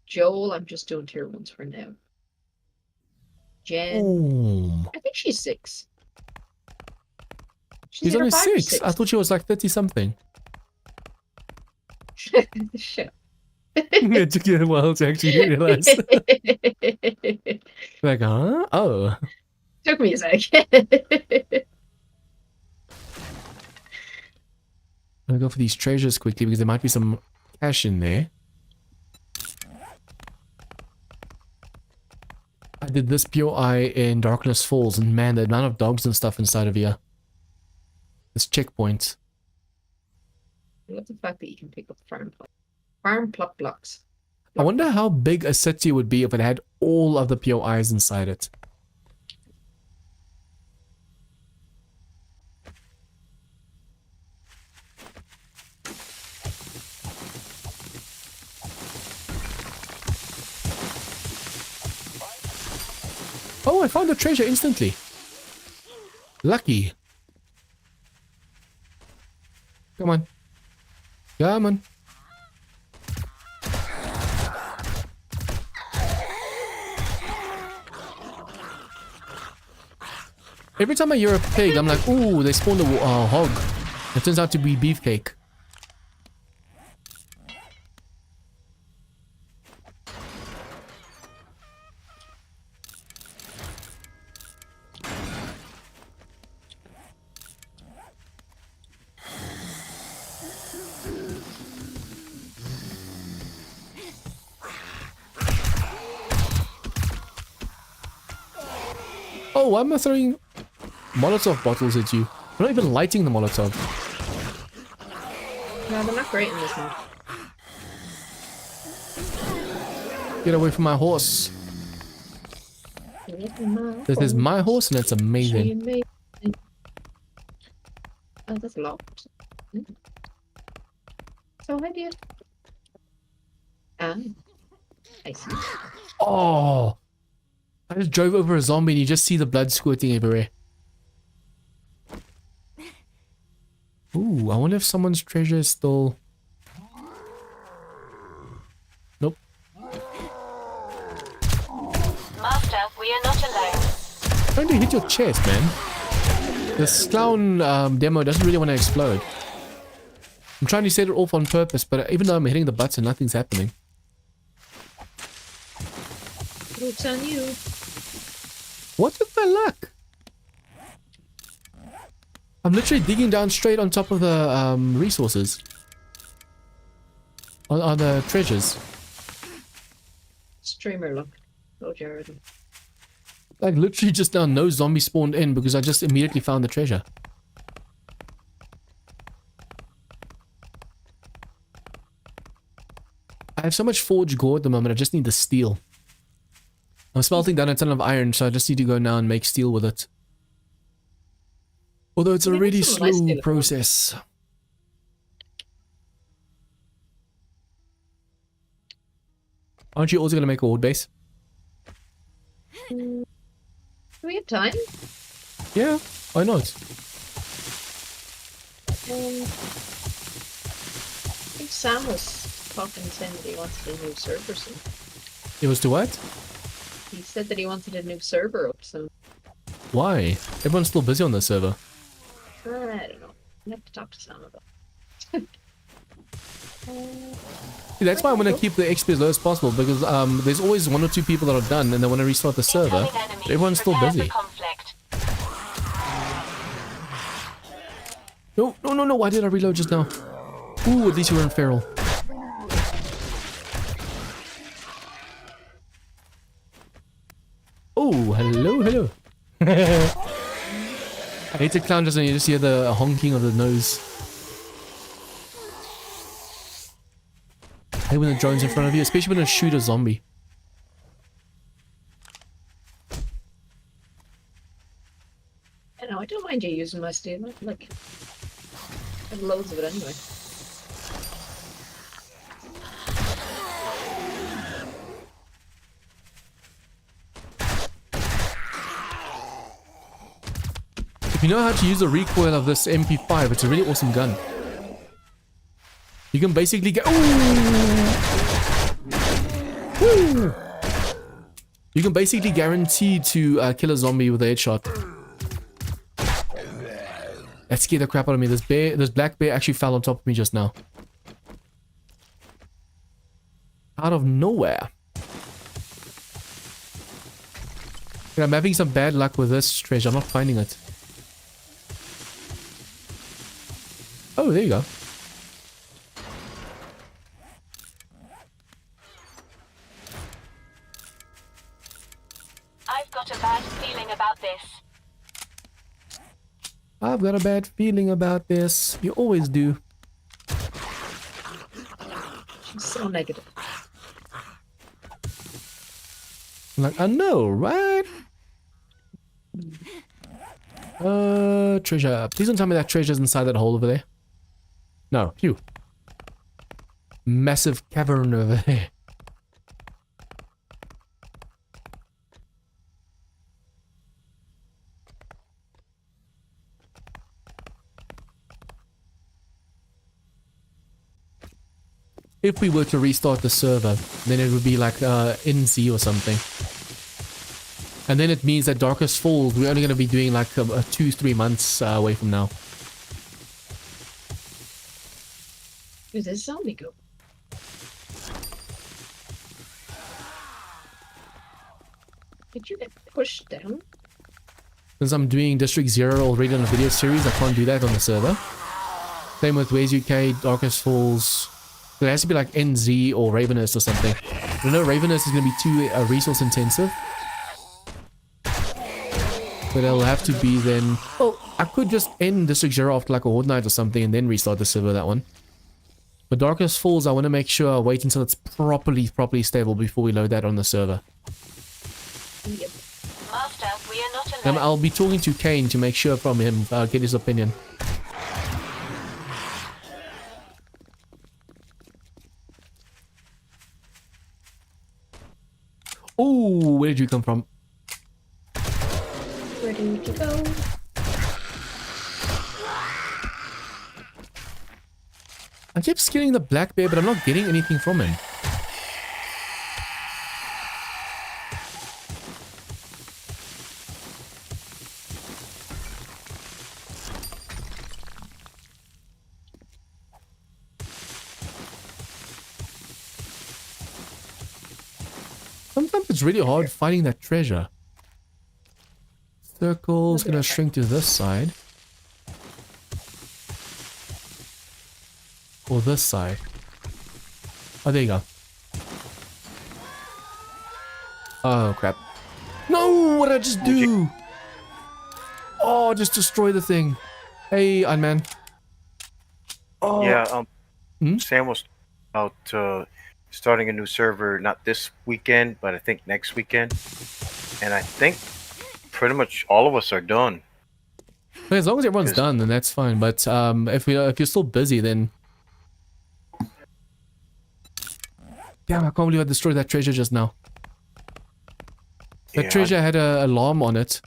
Joel, I'm just doing tier 1s for now. Jen, Oh, I think she's 6. she's either only 5 or 6. I thought she was like 30 something. Shut up. It took you a while to actually realize. Like, huh? Oh. Took me a sec. I'm gonna go for these treasures quickly because there might be some cash in there. I did this pure eye in Darkness Falls, and man, the amount of dogs and stuff inside of here. This checkpoint. I love the fact that you can pick up farm plot blocks. I wonder how big a city would be if it had all of the POIs inside it. Oh, I found the treasure instantly. Lucky. Come on. Come on. Every time I hear a pig, I'm like, ooh, they spawned a hog. It turns out to be beefcake. Oh, why am I throwing Molotov bottles at you? I'm not even lighting the Molotov. No, they're not great in this mod. Get away from my horse. This is my horse and it's amazing. Oh, that's locked. So I did. I see. Oh! I just drove over a zombie and you just see the blood squirting everywhere. Ooh, I wonder if someone's treasure is still... Nope. Master, we are not alone. Trying to hit your chest, man. This clown demo doesn't really want to explode. I'm trying to set it off on purpose, but even though I'm hitting the button, nothing's happening. Joke's on you. What with my luck? I'm literally digging down straight on top of the resources. On the treasures. Streamer luck. Oh, Jared. Like literally just now no zombie spawned in because I just immediately found the treasure. I have so much forged gore at the moment, I just need the steel. I'm smelting down a ton of iron, so I just need to go now and make steel with it. Although it's a Yeah, really that's some nice slow steel. process. Aren't you also going to make a horde base? Do we have time? Yeah, why not? I think Sam was talking saying that he wanted a new server soon. It was to what? He said that he wanted a new server up soon. Why? Everyone's still busy on the server. I don't know. I have to talk to Sam about it. See, that's why I want to keep the XP as low as possible because there's always 1 or 2 people that are done and they want to restart the server. Incoming But enemies. everyone's still Prepare for busy. conflict. No, no, no, no. Why did I reload just now? Ooh, at least you weren't feral. Oh, hello, hello. I hate the clown just when you just hear the honking of the nose. I hate when the drone's in front of you, especially when you shoot a zombie. I know, I don't mind you using my steel. Like, I have loads of it anyway. If you know how to use the recoil of this MP5, it's a really awesome gun. You can basically get... Ooh! You can basically guarantee to kill a zombie with a headshot. That scared the crap out of me. This black bear actually fell on top of me just now. Out of nowhere. I'm having some bad luck with this treasure. I'm not finding it. Oh, there you go. I've got a bad feeling about this. I've got a bad feeling about this. You always do. She's so negative. I'm like, I know, right? Treasure. Please don't tell me that treasure's inside that hole over there. No, phew. Massive cavern over there. If we were to restart the server, then it would be like NZ or something. And then it means that Darkest Falls, we're only going to be doing like 2-3 months away from now. Where's this zombie go? Did you get pushed down? Since I'm doing District 0 already on a video series, I can't do that on the server. Same with Ways UK, Darkest Falls. It has to be like NZ or Ravenous or something. I know Ravenous is going to be too resource intensive. But it'll have to be then... Oh, I could just end District 0 after like a horde night or something and then restart the server, that one. But Darkest Falls, I want to make sure I wait until it's properly stable before we load that on the server. Yep. Master, we are not alone. I'll be talking to Kane to make sure from him, get his opinion. Oh, where did you come from? Where did you go? I keep skinning the black bear, but I'm not getting anything from him. Sometimes it's really hard finding that treasure. Circle's gonna shrink to this side. Or this side. Oh, there you go. Oh, crap. No! What did I just do? Oh, just destroy the thing. Hey, Iron Man. Oh. Yeah, Hmm? Sam was about starting a new server, not this weekend, but I think next weekend. And I think pretty much all of us are done. Okay, as long as everyone's done, then that's fine. But if you're still busy, then... Damn, I can't believe I destroyed that treasure just now. That treasure had an alarm on it.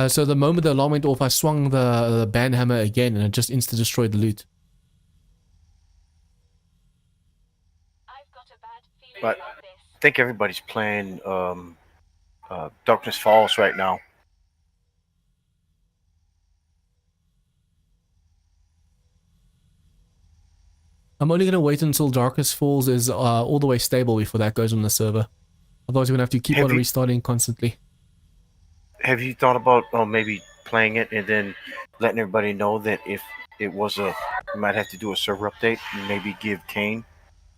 So the moment the alarm went off, I swung the band hammer again and it just insta-destroyed the loot. I've got a bad feeling But about this. I think everybody's playing Darkness Falls right now. I'm only going to wait until Darkest Falls is all the way stable before that goes on the server. Otherwise, we're going to have to keep on restarting constantly. Have you thought about maybe playing it and then letting everybody know that if it was a, you might have to do a server update and maybe give Kane,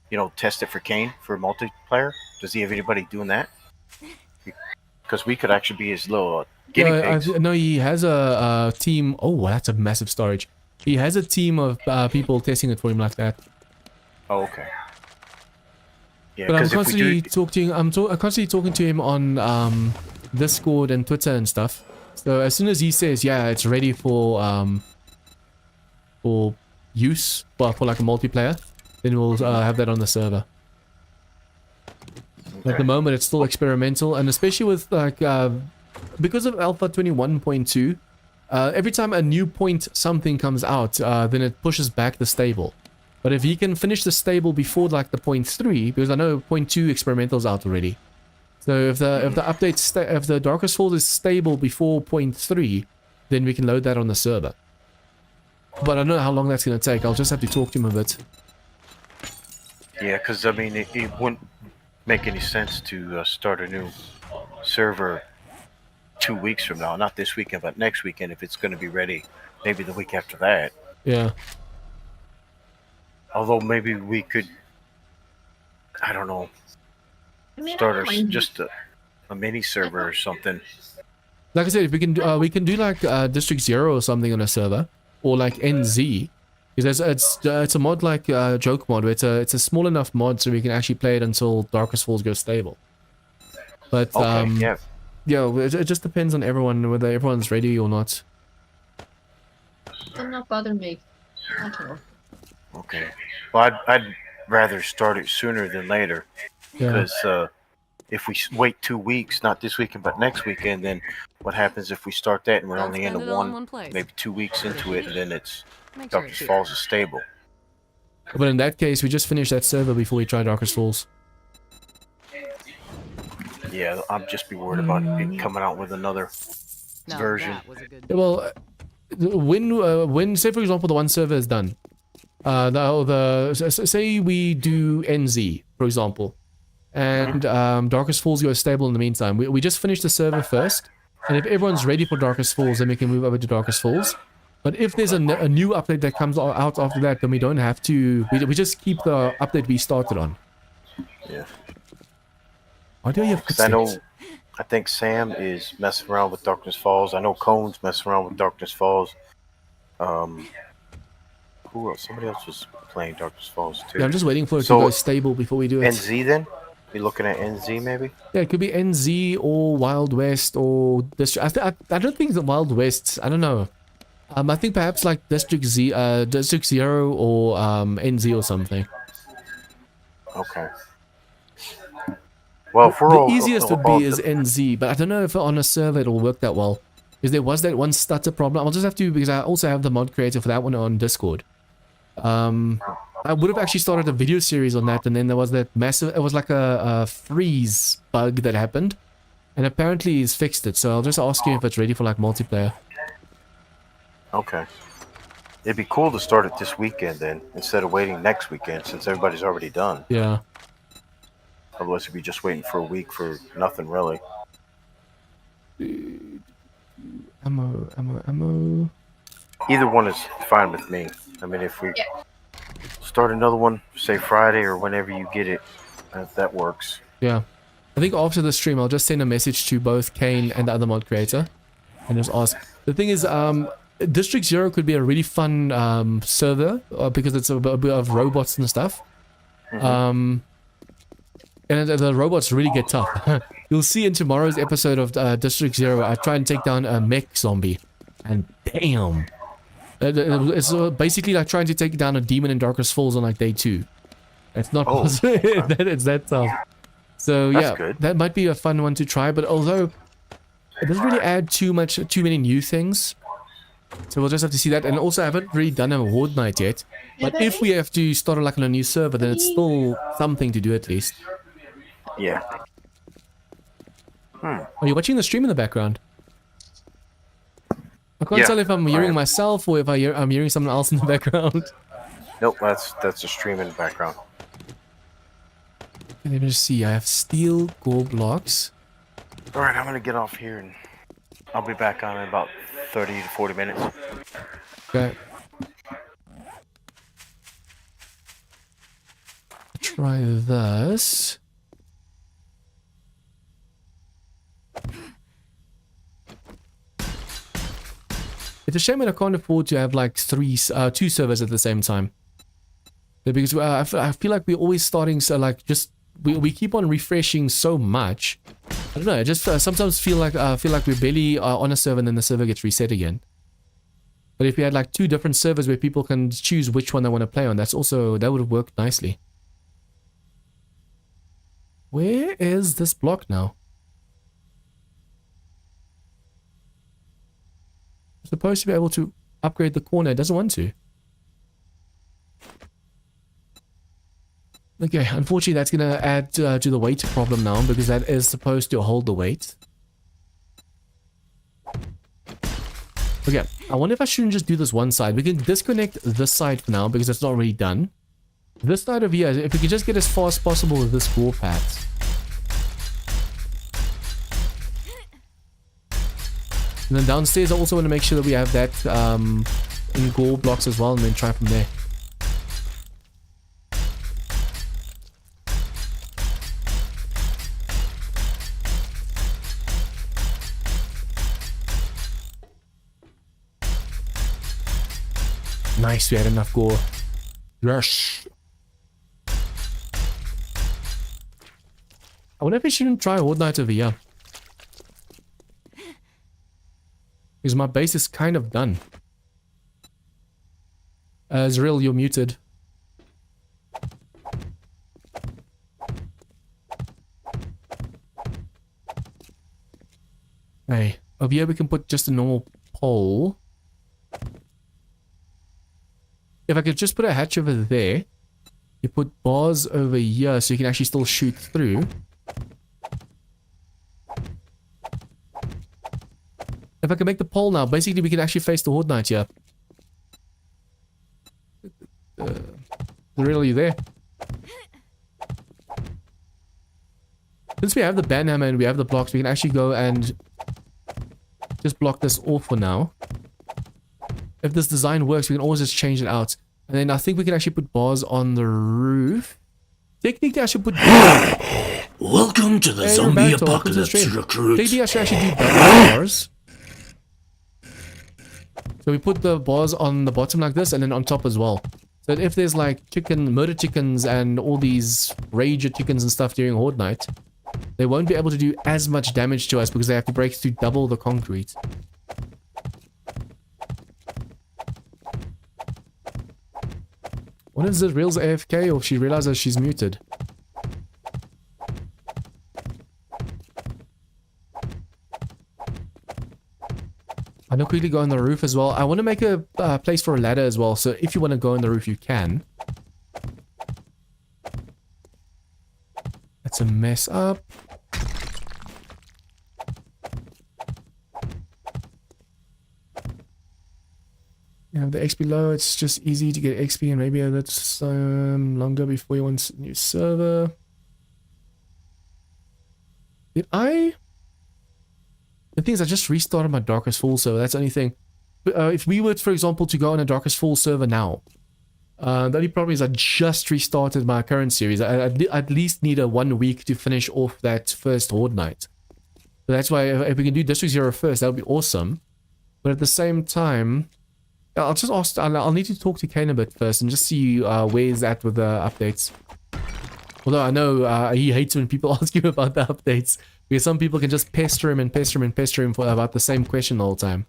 you know, test it for Kane for multiplayer. Does he have anybody doing that? Because we could actually be his little guinea pigs. No, he has a team. Oh, that's a massive storage. He has a team of people testing it for him like that. Oh, okay. Yeah, But I'm because if we constantly do, I'm constantly talking to him on Discord and Twitter and stuff. So as soon as he says, yeah, it's ready for use, but for like a multiplayer, then we'll have that on the server. At the moment, it's still experimental, and especially with like because of Alpha 21.2, every time a new point something comes out, then it pushes back the stable. But if he can finish the stable before like the 0.3, because I know 0.2 experimental's out already. So if the update if the Darkest Falls is stable before 0.3, then we can load that on the server. But I don't know how long that's gonna take. I'll just have to talk to him a bit. yeah, because I mean, it wouldn't make any sense to start a new server 2 weeks from now. Not this weekend, but next weekend if it's going to be ready. Maybe the week after that. Yeah. Although maybe we could, I don't know, I mean, I start don't mind. just a mini server or something. Like I said, if we can do like District 0 or something on a server, or like NZ, because it's a mod like Joke Mod, where it's a small enough mod so we can actually play it until Darkest Falls goes stable. But Okay, yeah, it just depends on everyone, whether everyone's ready or not. I'm not bothering me at all. okay. Well, I'd rather start it sooner than later. Yeah. Because if we wait 2 weeks, not this weekend but next weekend, then what happens if we start that and we're Don't only spend into it all in one, one place. maybe 2 weeks into it, and then it's Make sure it's Darkest here. Falls is stable. But in that case, we just finish that server before we try Darkest Falls. Yeah, I'll just be worried about it coming out with another Now version. that was a good. Yeah, well, when say for example the one server is done, say we do NZ for example, and Darkest Falls goes stable in the meantime. We just finish the server first, and if everyone's ready for Darkest Falls, then we can move over to Darkest Falls. But if there's a new update that comes out after that, then we don't have to. We just keep the update we started on. Yeah. Why do you have Because I think Sam is messing around with Darkness Falls. I know Cone's messing around with Darkness Falls. Who else? Somebody else was playing Darkness Falls too. Yeah, I'm just waiting for it So- to go stable before we do it. NZ then? We looking at NZ maybe? Yeah, it could be NZ or Wild West or District. I don't think the Wild West. I don't know. I think perhaps like District 0 or NZ or something. Okay. Well, if we're The all, easiest would all be is NZ, but I don't know if on a server it'll work that well. Because there was that one stutter problem. I'll just have to, because I also have the mod creator for that one on Discord. I would have actually started a video series on that, and then there was that massive, it was like a freeze bug that happened. And apparently he's fixed it, so I'll just ask him if it's ready for like multiplayer. Okay. It'd be cool to start it this weekend then, instead of waiting next weekend, since everybody's already done. Yeah. Otherwise, we'd be just waiting for a week for nothing, really. Ammo. Either one is fine with me. I mean, if we start another one, say Friday or whenever you get it, if that works. Yeah. I think after the stream, I'll just send a message to both Kane and the other mod creator. And just ask. The thing is, District 0 could be a really fun server, because it's a bit of robots and stuff. And the robots really get tough. You'll see in tomorrow's episode of District 0, I try and take down a mech zombie. And damn. It's basically like trying to take down a demon in Darkest Falls on like day 2. It's not possible. It's that tough. So That's yeah, good. that might be a fun one to try, but although it doesn't really add too many new things. So we'll just have to see that. And also I haven't really done a horde night yet. But if we have to start like on a new server, then it's still something to do at least. Yeah. Are you watching the stream in the background? I can't Yeah, tell if I'm I hearing am. myself or if I'm hearing someone else in the background. Nope, that's a stream in the background. Let me just see. I have steel gore blocks. Alright, I'm gonna get off here and I'll be back on in about 30 to 40 minutes. Okay. try this. It's a shame that I can't afford to have like two servers at the same time. Because I feel like we're always starting, so like just we keep on refreshing so much. I don't know. I just sometimes feel like we're barely on a server and then the server gets reset again. But if we had like two different servers where people can choose which one they want to play on, that would have worked nicely. Where is this block now? I'm supposed to be able to upgrade the corner. It doesn't want to. Okay, unfortunately that's going to add to the weight problem now, because that is supposed to hold the weight. Okay, I wonder if I shouldn't just do this one side. We can disconnect this side for now because it's not already done. This side over here, if we can just get as far as possible with this wall path. And then downstairs I also want to make sure that we have that in gore blocks as well, and then try from there. Nice, we had enough gore. Yes. I wonder if we shouldn't try Horde Night over here. Because my base is kind of done. Zrill, you're muted. Hey, over here we can put just a normal pole. If I could just put a hatch over there, you put bars over here so you can actually still shoot through. If I can make the pole now, basically we can actually face the Horde Knight here. Really there? Since we have the banhammer and we have the blocks, we can actually go and just block this off for now. If this design works, we can always just change it out. And then I think we can actually put bars on the roof. Technically, I should put... Welcome to the zombie apocalypse, recruits. Technically, I should actually do double bars. So we put the bars on the bottom like this, and then on top as well. So that if there's like murder chickens and all these rager chickens and stuff during Horde Night, they won't be able to do as much damage to us because they have to break through double the concrete. What is it? Real's AFK, or she realizes she's muted? I'm gonna quickly go on the roof as well. I want to make a place for a ladder as well, so if you want to go on the roof, you can. That's a mess up. You have the XP low, it's just easy to get XP, and maybe that's longer before you want a new server. Did I? The thing is, I just restarted my Darkest Fall server, that's the only thing. If we were, for example, to go on a Darkest Fall server now, the only problem is I just restarted my current series. I at least need a 1 week to finish off that first Horde Night. So that's why if we can do District 0 first, that would be awesome. But at the same time, I'll just ask, I'll need to talk to Kane a bit first and just see where he's at with the updates. Although I know he hates when people ask him about the updates, because some people can just pester him and pester him and pester him for about the same question the whole time.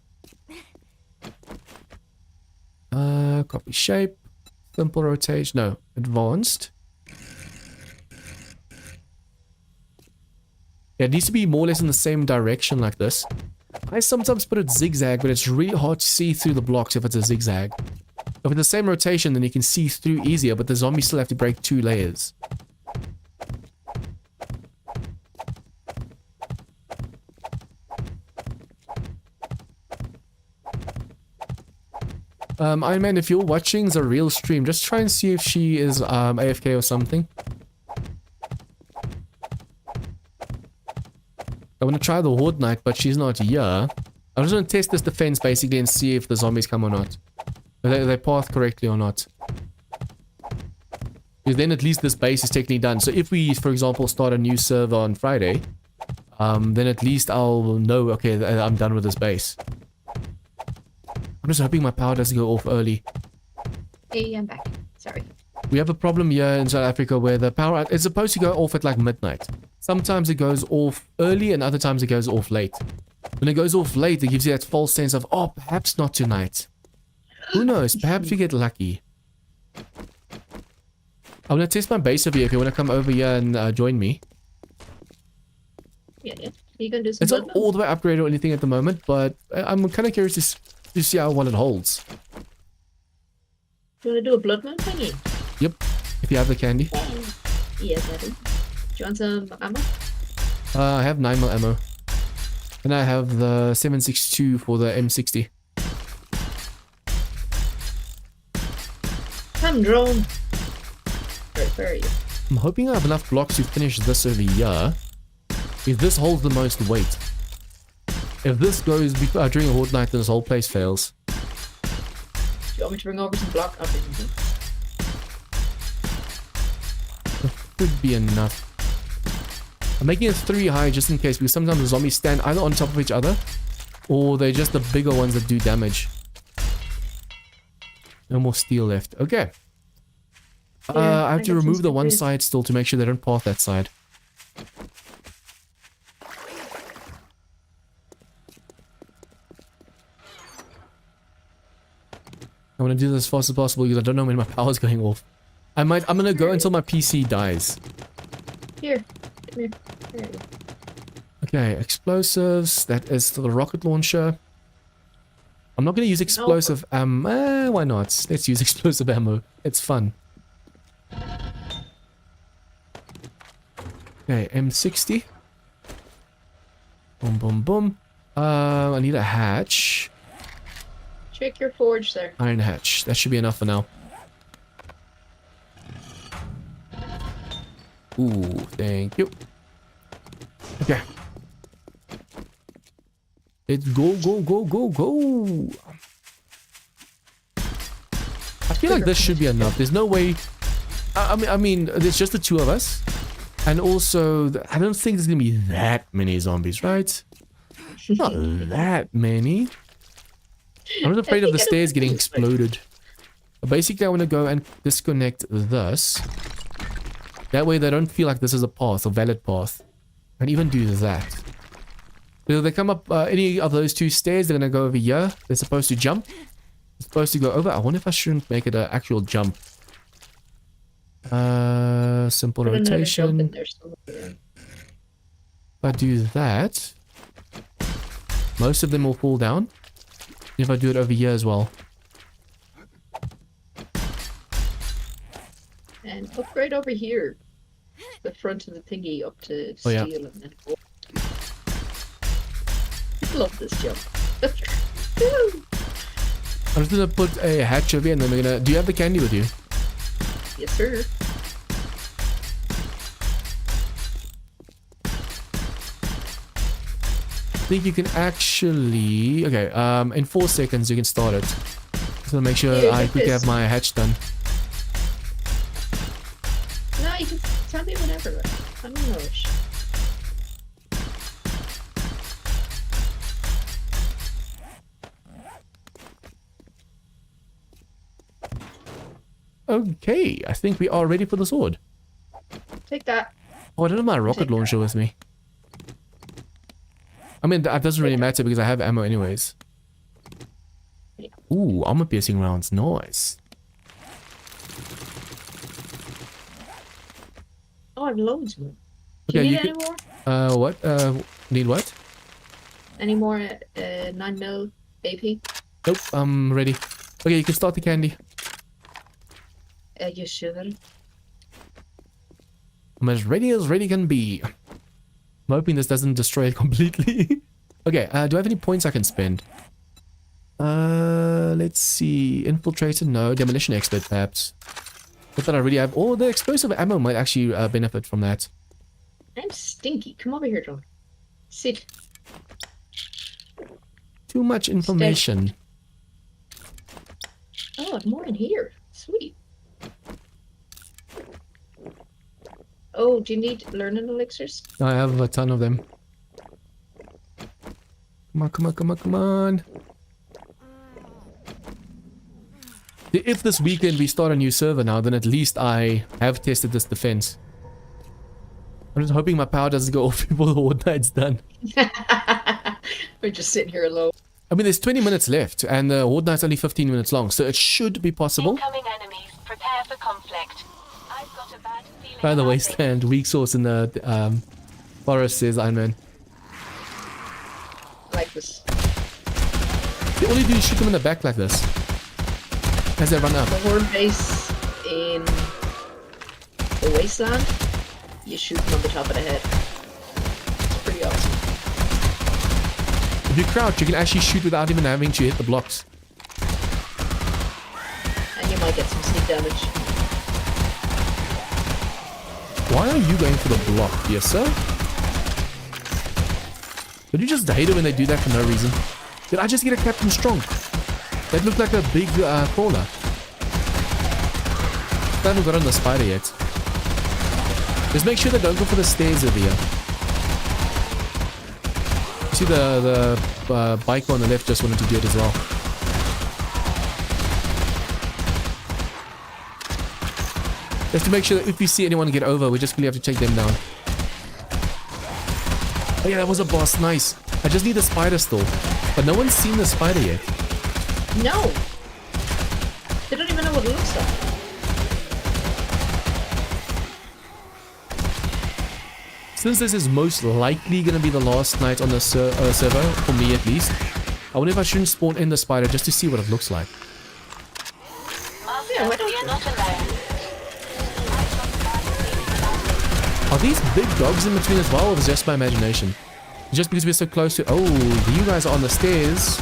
Copy shape, simple rotation, no, advanced. Yeah, it needs to be more or less in the same direction like this. I sometimes put it zigzag, but it's really hard to see through the blocks if it's a zigzag. If it's the same rotation, then you can see through easier, but the zombies still have to break 2 layers. Iron Man, if you're watching the real stream, just try and see if she is AFK or something. I want to try the Horde Knight, but she's not here. I'm just going to test this defense basically and see if the zombies come or not. If they path correctly or not. Because then at least this base is technically done. So if we, for example, start a new server on Friday, then at least I'll know, okay, I'm done with this base. I'm just hoping my power doesn't go off early. Hey, I'm back. Sorry. We have a problem here in South Africa where the power is supposed to go off at like midnight. Sometimes it goes off early and other times it goes off late. When it goes off late, it gives you that false sense of, oh, perhaps not tonight. Who knows? Perhaps we get lucky. I'm going to test my base over here if you want to come over here and join me. Yeah. You can do some It's not blood all the way upgraded or anything at the moment, but I'm kind of curious to see how well it holds. You want to do a blood moon thingy? Yep, if you have the candy. Yes, I do. Do you want some ammo? I have 9mm ammo. And I have the 7.62 for the M60. Come, drone. Right, where are you? I'm hoping I have enough blocks to finish this over here. If this holds the most weight. If this goes during a horde night, then this whole place fails. Do you want me to bring over some block? I'll bring them. Should be enough. I'm making it 3 high just in case, because sometimes the zombies stand either on top of each other, or they're just the bigger ones that do damage. No more steel left. Okay. I have to remove the one side still to make sure they don't path that side. I want to do this as fast as possible because I don't know when my power's going off. I'm gonna go until my PC dies. Here. Come here. There you go. Okay, explosives. That is the rocket launcher. I'm not gonna use explosive ammo. Why not? Let's use explosive ammo. It's fun. Okay, M60. Boom, boom, boom. I need a hatch. Check your forge there. Iron hatch. That should be enough for now. Ooh, thank you. Okay. Let's go, go, go, go, go. I feel like this should be enough. There's no way. I mean, there's just the two of us. And also, I don't think there's going to be that many zombies, right? Not that many. I'm not afraid of the stairs getting exploded. Basically, I want to go and disconnect this. That way they don't feel like this is a path, a valid path. And even do that. So if they come up any of those 2 stairs, they're going to go over here. They're supposed to jump. They're supposed to go over. I wonder if I shouldn't make it an actual jump. Simple rotation. If I do that, most of them will fall down. If I do it over here as well. And upgrade over here. The front of the thingy up to steel and then go. I love this jump. I'm just gonna put a hatch over here and then we're gonna... Do you have the candy with you? Yes, sir. I think you can actually... Okay, in 4 seconds you can start it. Just wanna make sure I quickly have my hatch done. No, you can tell me whenever. I'm in no rush. Okay, I think we are ready for the sword. Take that. Oh, I don't have my rocket launcher with me. I mean, that doesn't really matter because I have ammo anyways. Ooh, armor piercing rounds. Nice. Oh, I have loads more. Do you need any more? What? Need what? Any more 9mm AP? Nope, I'm ready. Okay, you can start the candy. You should. I'm as ready can be. I'm hoping this doesn't destroy it completely. Okay, do I have any points I can spend? Let's see. Infiltrator, no. Demolition expert, perhaps. Not that I really have. Oh, the explosive ammo might actually benefit from that. I'm stinky. Come over here, John. Sit. Too much information. Oh, more in here. Sweet. Oh, do you need learning elixirs? I have a ton of them. Come on, come on, come on, come on. If this weekend we start a new server now, then at least I have tested this defense. I'm just hoping my power doesn't go off before the Horde Night's done. We're just sitting here alone. I mean, there's 20 minutes left, and the Horde Night's only 15 minutes long, so it should be possible. Incoming enemies. Prepare for conflict. I've got a bad feeling By the about wasteland, weak source in the forest, says Iron Man. I like this. All you do is shoot them in the back like this. As they run up. The horde base in the wasteland, you shoot them on the top of the head. It's pretty awesome. If you crouch, you can actually shoot without even having to hit the blocks. And you might get some sneak damage. Why are you going for the block? Yes, sir? Don't you just hate it when they do that for no reason? Did I just get a Captain Strong? That looked like a big crawler. I haven't got on the spider yet. Just make sure they don't go for the stairs over here. You see the biker on the left just wanted to do it as well. Just to make sure that if we see anyone get over, we just really have to take them down. Oh yeah, that was a boss. Nice. I just need the spider still. But no one's seen the spider yet. No! They don't even know what it looks like. Since this is most likely going to be the last night on the server, for me at least, I wonder if I shouldn't spawn in the spider just to see what it looks like. Yeah, why don't you? not alone. Are these big dogs in between as well, or is it just my imagination? Just because we're so close to... Oh, you guys are on the stairs.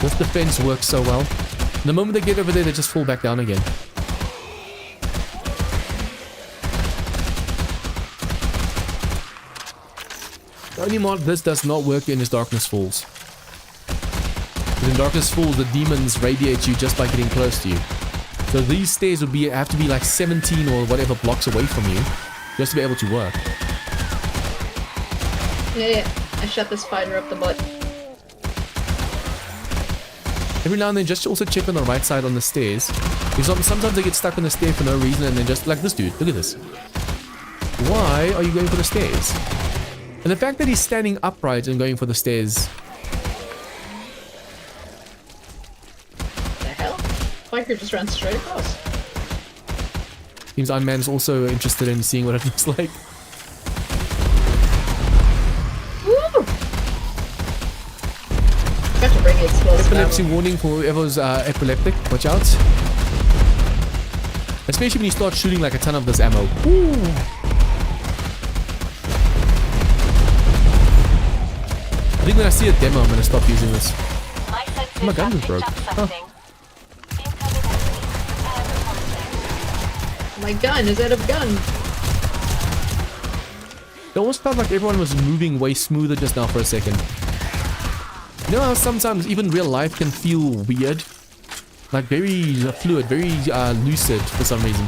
This defense works so well. The moment they get over there, they just fall back down again. The only mod this does not work in is Darkness Falls. Because in Darkness Falls, the demons radiate you just by getting close to you. So these stairs would have to be like 17 or whatever blocks away from you just to be able to work. Yeah, I shot the spider up the butt. Every now and then, just also check on the right side on the stairs. Because sometimes they get stuck on the stair for no reason, and then just like this dude. Look at this. Why are you going for the stairs? And the fact that he's standing upright and going for the stairs. The hell? Biker just ran straight across. Seems Iron Man's also interested in seeing what it looks like. Woo! Got to bring explosive Epilepsy ammo. warning for whoever's epileptic. Watch out. Especially when you start shooting like a ton of this ammo. Ooh. I think when I see a demo, I'm going to stop using this. My senses My gun have is broke. picked up something. Incoming enemies. Prepare for conflict. My gun is out of gun. It almost felt like everyone was moving way smoother just now for a second. You know how sometimes even real life can feel weird? Like very fluid, very lucid for some reason.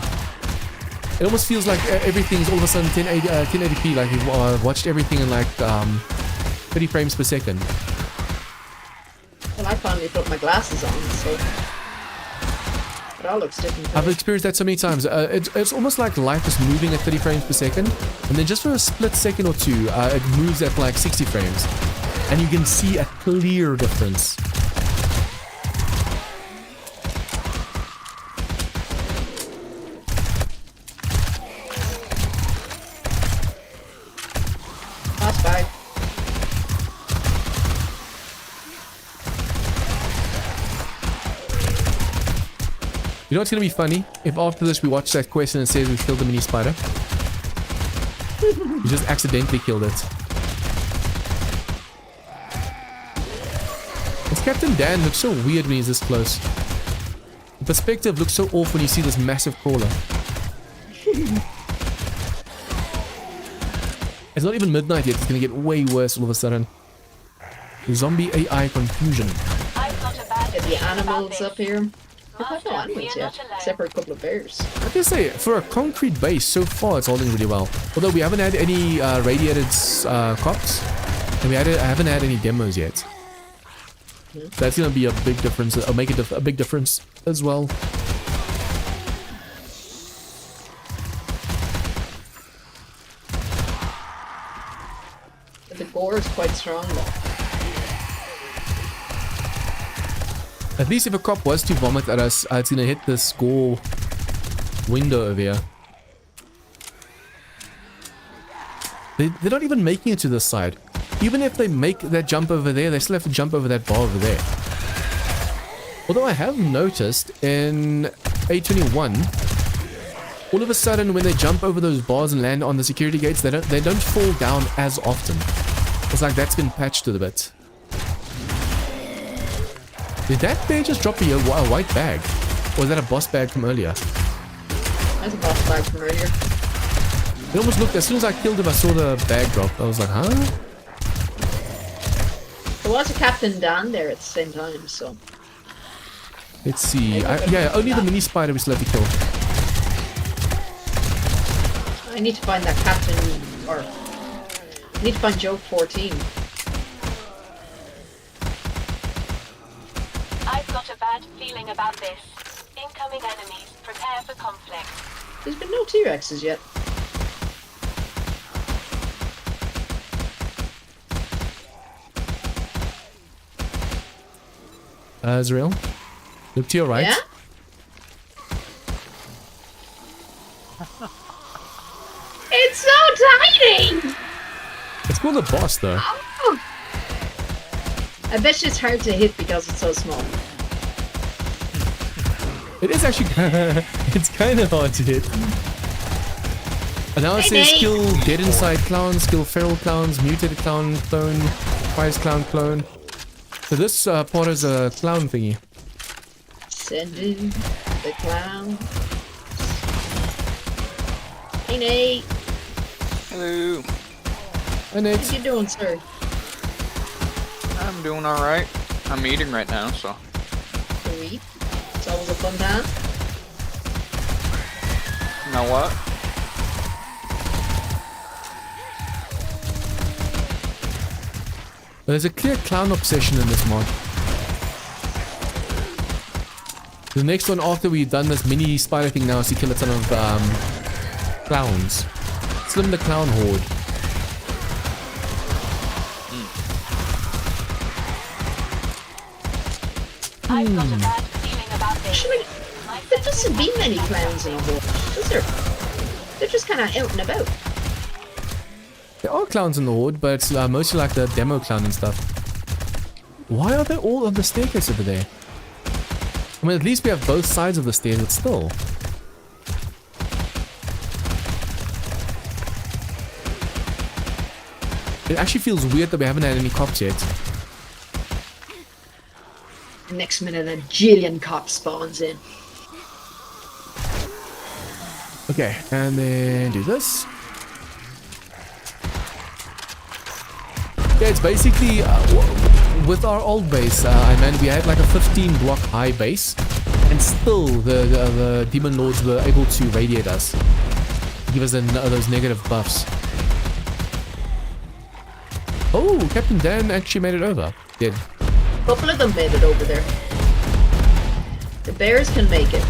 It almost feels like everything's all of a sudden 1080p, like you've watched everything in like 30 frames per second. Well, I finally put my glasses on, so it all looks different. to I've me. experienced that so many times. It's almost like life is moving at 30 frames per second, and then just for a split second or two, it moves at like 60 frames. And you can see a clear difference. Pass by. You know what's going to be funny? If after this we watch that quest and it says we killed the mini spider. You just accidentally killed it. This Captain Dan looks so weird when he's this close. The perspective looks so off when you see this massive crawler. It's not even midnight yet, it's going to get way worse all of a sudden. Zombie AI confusion. I've got a bad Get the feeling about animals this. up here. I've had no Master, animals you're yet, not alone. except for a couple of bears. I can say, for a concrete base, so far it's holding really well. Although we haven't had any radiated cops, and we haven't had any demos yet. That's gonna be a big difference, or make it a big difference as well. But the gore is quite strong though. At least if a cop was to vomit at us, it's gonna hit the score window over here. They're not even making it to this side. Even if they make that jump over there, they still have to jump over that bar over there. Although I have noticed in A21, all of a sudden when they jump over those bars and land on the security gates, they don't fall down as often. It's like that's been patched a bit. Did that bear just drop a white bag? Or was that a boss bag from earlier? That's a boss bag from earlier. It almost looked, as soon as I killed him, I saw the bag drop. I was like, huh? There was a Captain Dan there at the same time, so... Let's see. Yeah, only the mini spider we still have to kill. I need to find that Captain, or... I need to find Joke 14. I've got a bad feeling about this. Incoming enemies. Prepare for conflict. There's been no T-Rexes yet. Israel. Look to your right. Yeah? It's so tiny! It's called the boss, though. Oh. I bet you it's hard to hit because it's so small. It is actually it's kind of hard to hit. And now it says Nate. skill dead inside clown, skill feral clowns, mutated clown clone, prize clown clone. So this part is a clown thingy. Sending the clown. Hey Nate, Hello. And it's what you doing, sir? I'm doing alright. I'm eating right now, so. Sweet. It's always a fun time. You know what? there's a clear clown obsession in this mod. The next one after we've done this mini spider thing now is to kill a ton of clowns. Slim the clown horde. I've got a bad feeling about this. Actually, there doesn't be many clowns in a horde, does there? They're just kind of out and about. There are clowns in the horde, but it's mostly like the demo clown and stuff. Why are they all on the staircase over there? I mean, at least we have both sides of the stairs, but still. It actually feels weird that we haven't had any cops yet. Next minute, a jillion cops spawns in. Okay, and then do this. Yeah, it's basically with our old base, we had like a 15 block high base, and still the demon lords were able to radiate us, give us those negative buffs. Oh, Captain Dan actually made it over. Did. A couple of them made it over there. The bears can make it.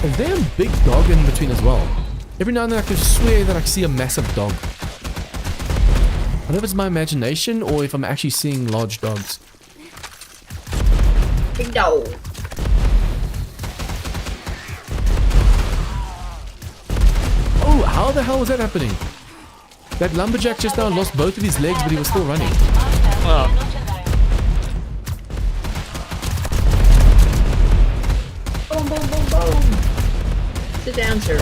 Is there a big dog in between as well? Every now and then I can swear that I see a massive dog. I don't know if it's my imagination or if I'm actually seeing large dogs. Big dog. Oh, how the hell was that happening? That lumberjack just now lost both of his legs, but he was still running. Master, Oh. you're not alone. Boom, boom, boom, boom. Sit down, sir.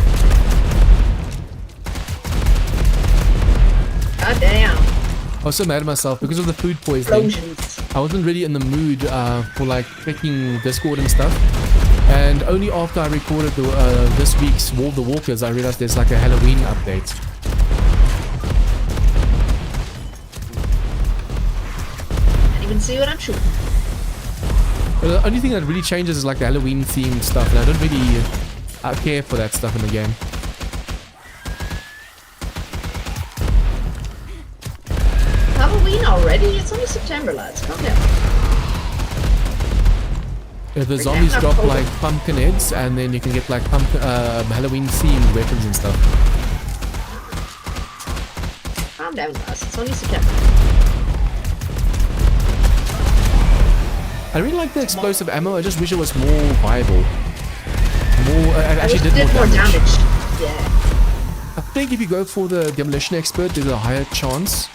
God damn. I was so mad at myself because of the food poisoning. Explosions. I wasn't really in the mood for like checking Discord and stuff. And only after I recorded this week's War of the Walkers, I realized there's like a Halloween update. even see what I'm shooting. The only thing that really changes is like the Halloween themed stuff, and I don't really care for that stuff in the game. Halloween already? It's only September, lads. Calm down. The zombies drop like pumpkin heads, and then you can get like Halloween themed weapons and stuff. Calm down, lads. It's only September. I really like the explosive ammo. I just wish it was more viable. It actually did more damage. Yeah. I think if you go for the demolition expert, there's a higher chance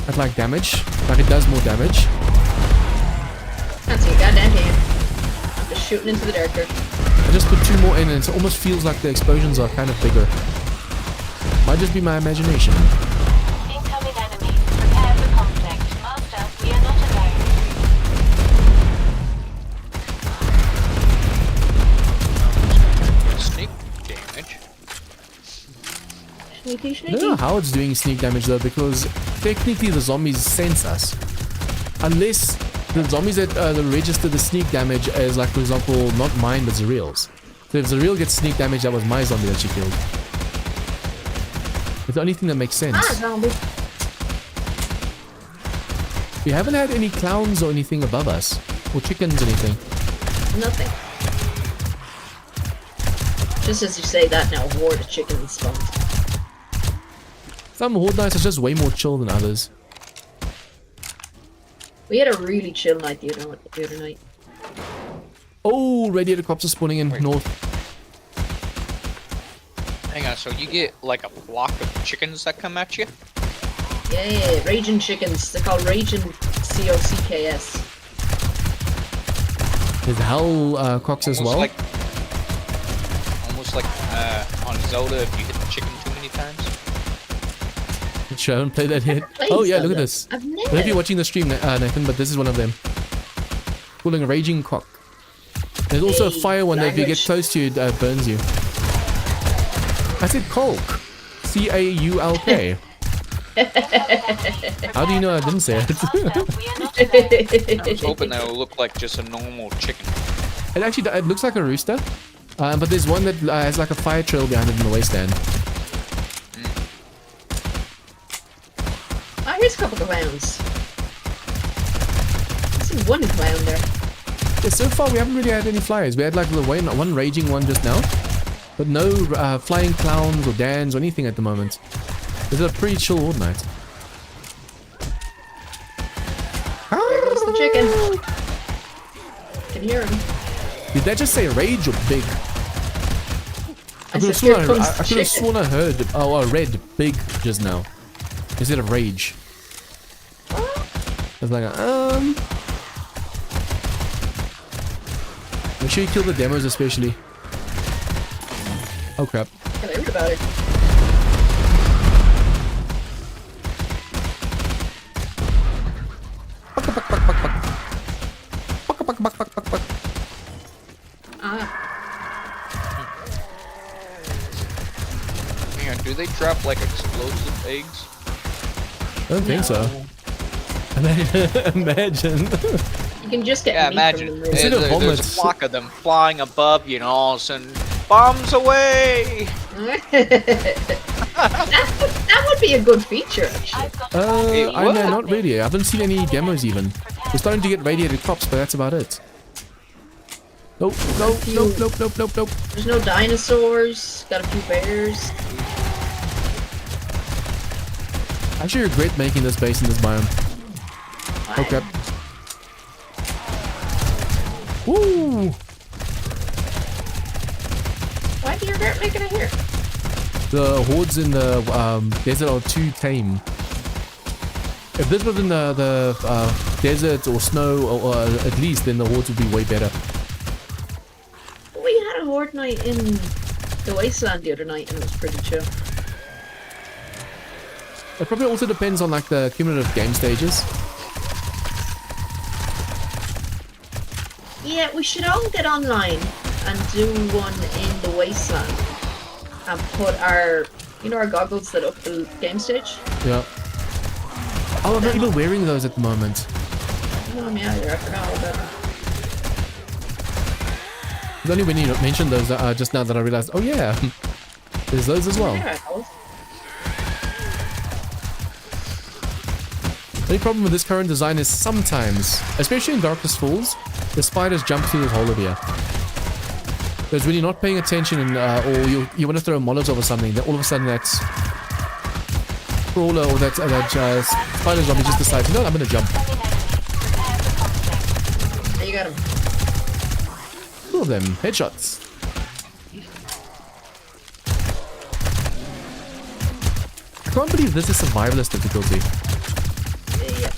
at like damage. Like it does more damage. Can't see a goddamn hand. I'm just shooting into the darker. I just put 2 more in, and it almost feels like the explosions are kind of bigger. Might just be my imagination. Incoming enemy. Prepare for conflict. Master, we are not alone. Sneak damage. Sneaky, I sneaky. don't know how it's doing sneak damage though, because technically the zombies sense us. Unless the zombies that register the sneak damage is like, for example, not mine but Zariel's. So if Zariel gets sneak damage, that was my zombie that she killed. It's the only thing that makes sense. Ah, zombie. We haven't had any clowns or anything above us. Or chickens or anything. Nothing. Just as you say that now, a horde of chickens spawned. Some horde nights are just way more chill than others. We had a really chill night the other night. Oh, radiator crops are spawning in north. Hang on, so you get like a flock of chickens that come at you? Yeah, raging chickens. They're called raging COCKS. There's hell crocs as well. Almost like on Zelda if you hit the chicken too many times. Sure, I haven't played that yet. Played Oh yeah, look Zelda. at this. I've I don't know if never. you're watching the stream, Nathan, but this is one of them. Calling a raging croc. There's also a Hey, fire one that if you get language. close to it, burns you. I said Culk. C-A-U-L-K. How do you know I didn't say it? Master, we are not alone. I was hoping that would look like just a normal chicken. It actually it looks like a rooster, but there's one that has like a fire trail behind it in the wasteland. Oh, here's a couple of clowns. I see one clown there. Yeah, so far we haven't really had any flyers. We had like the one raging one just now, but no flying clowns or Dans or anything at the moment. This is a pretty chill horde night. There goes the chicken. Can hear him. Did that just say rage or big? I I could have said, sworn, "Here comes the I could have chicken." sworn I heard I read big just now instead of rage. I was like, make sure you kill the demos especially. Oh crap. I heard about it. Hang on, do they drop like explosive eggs? I don't think so. Imagine. You can just get Yeah, meat imagine. from them. Instead of There's a vomits. flock of them flying above you and all of a sudden, bombs away! that would be a good feature, actually. I've got I what? know, not really. I haven't seen any demos even. We're starting to get radiated crops, but that's about it. Nope, nope, nope, nope, nope, nope, nope. There's no dinosaurs. Got a few bears. I actually regret making this base in this biome. Oh crap. Woo! Why do you regret making it here? The hordes in the desert are too tame. If this was in the desert or snow, or at least, then the hordes would be way better. We had a horde night in the wasteland the other night, and it was pretty chill. It probably also depends on like the cumulative game stages. Yeah, we should all get online and do one in the wasteland, and put our, you know, our goggles that up the game stage. Yeah. Oh, I'm not even wearing those at the moment. Oh, yeah, I forgot all about that. It's only when you mentioned those just now that I realized, oh yeah, there's those as well. Yeah, I was. The only problem with this current design is sometimes, especially in Darkest Falls, the spiders jump through this hole over here. Because when you're not paying attention and, or you want to throw a Molotov or something, then all of a sudden that crawler or that spider zombie just decides, you know what, I'm going to jump. There you got him. Two of them, headshots. I can't believe this is survivalist difficulty. Yeah.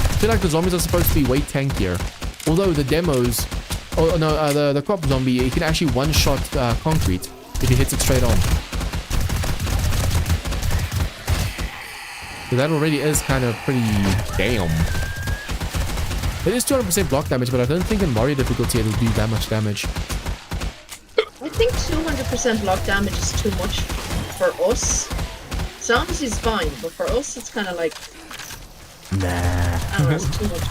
I feel like the zombies are supposed to be way tankier. Although the demos... Oh no, the crop zombie, he can actually one-shot concrete if he hits it straight on. So that already is kind of pretty damn. It is 200% block damage, but I don't think in Mario difficulty it'll do that much damage. I think 200% block damage is too much for us. Zombies is fine, but for us it's kind of like... Nah. I don't know, it's too much.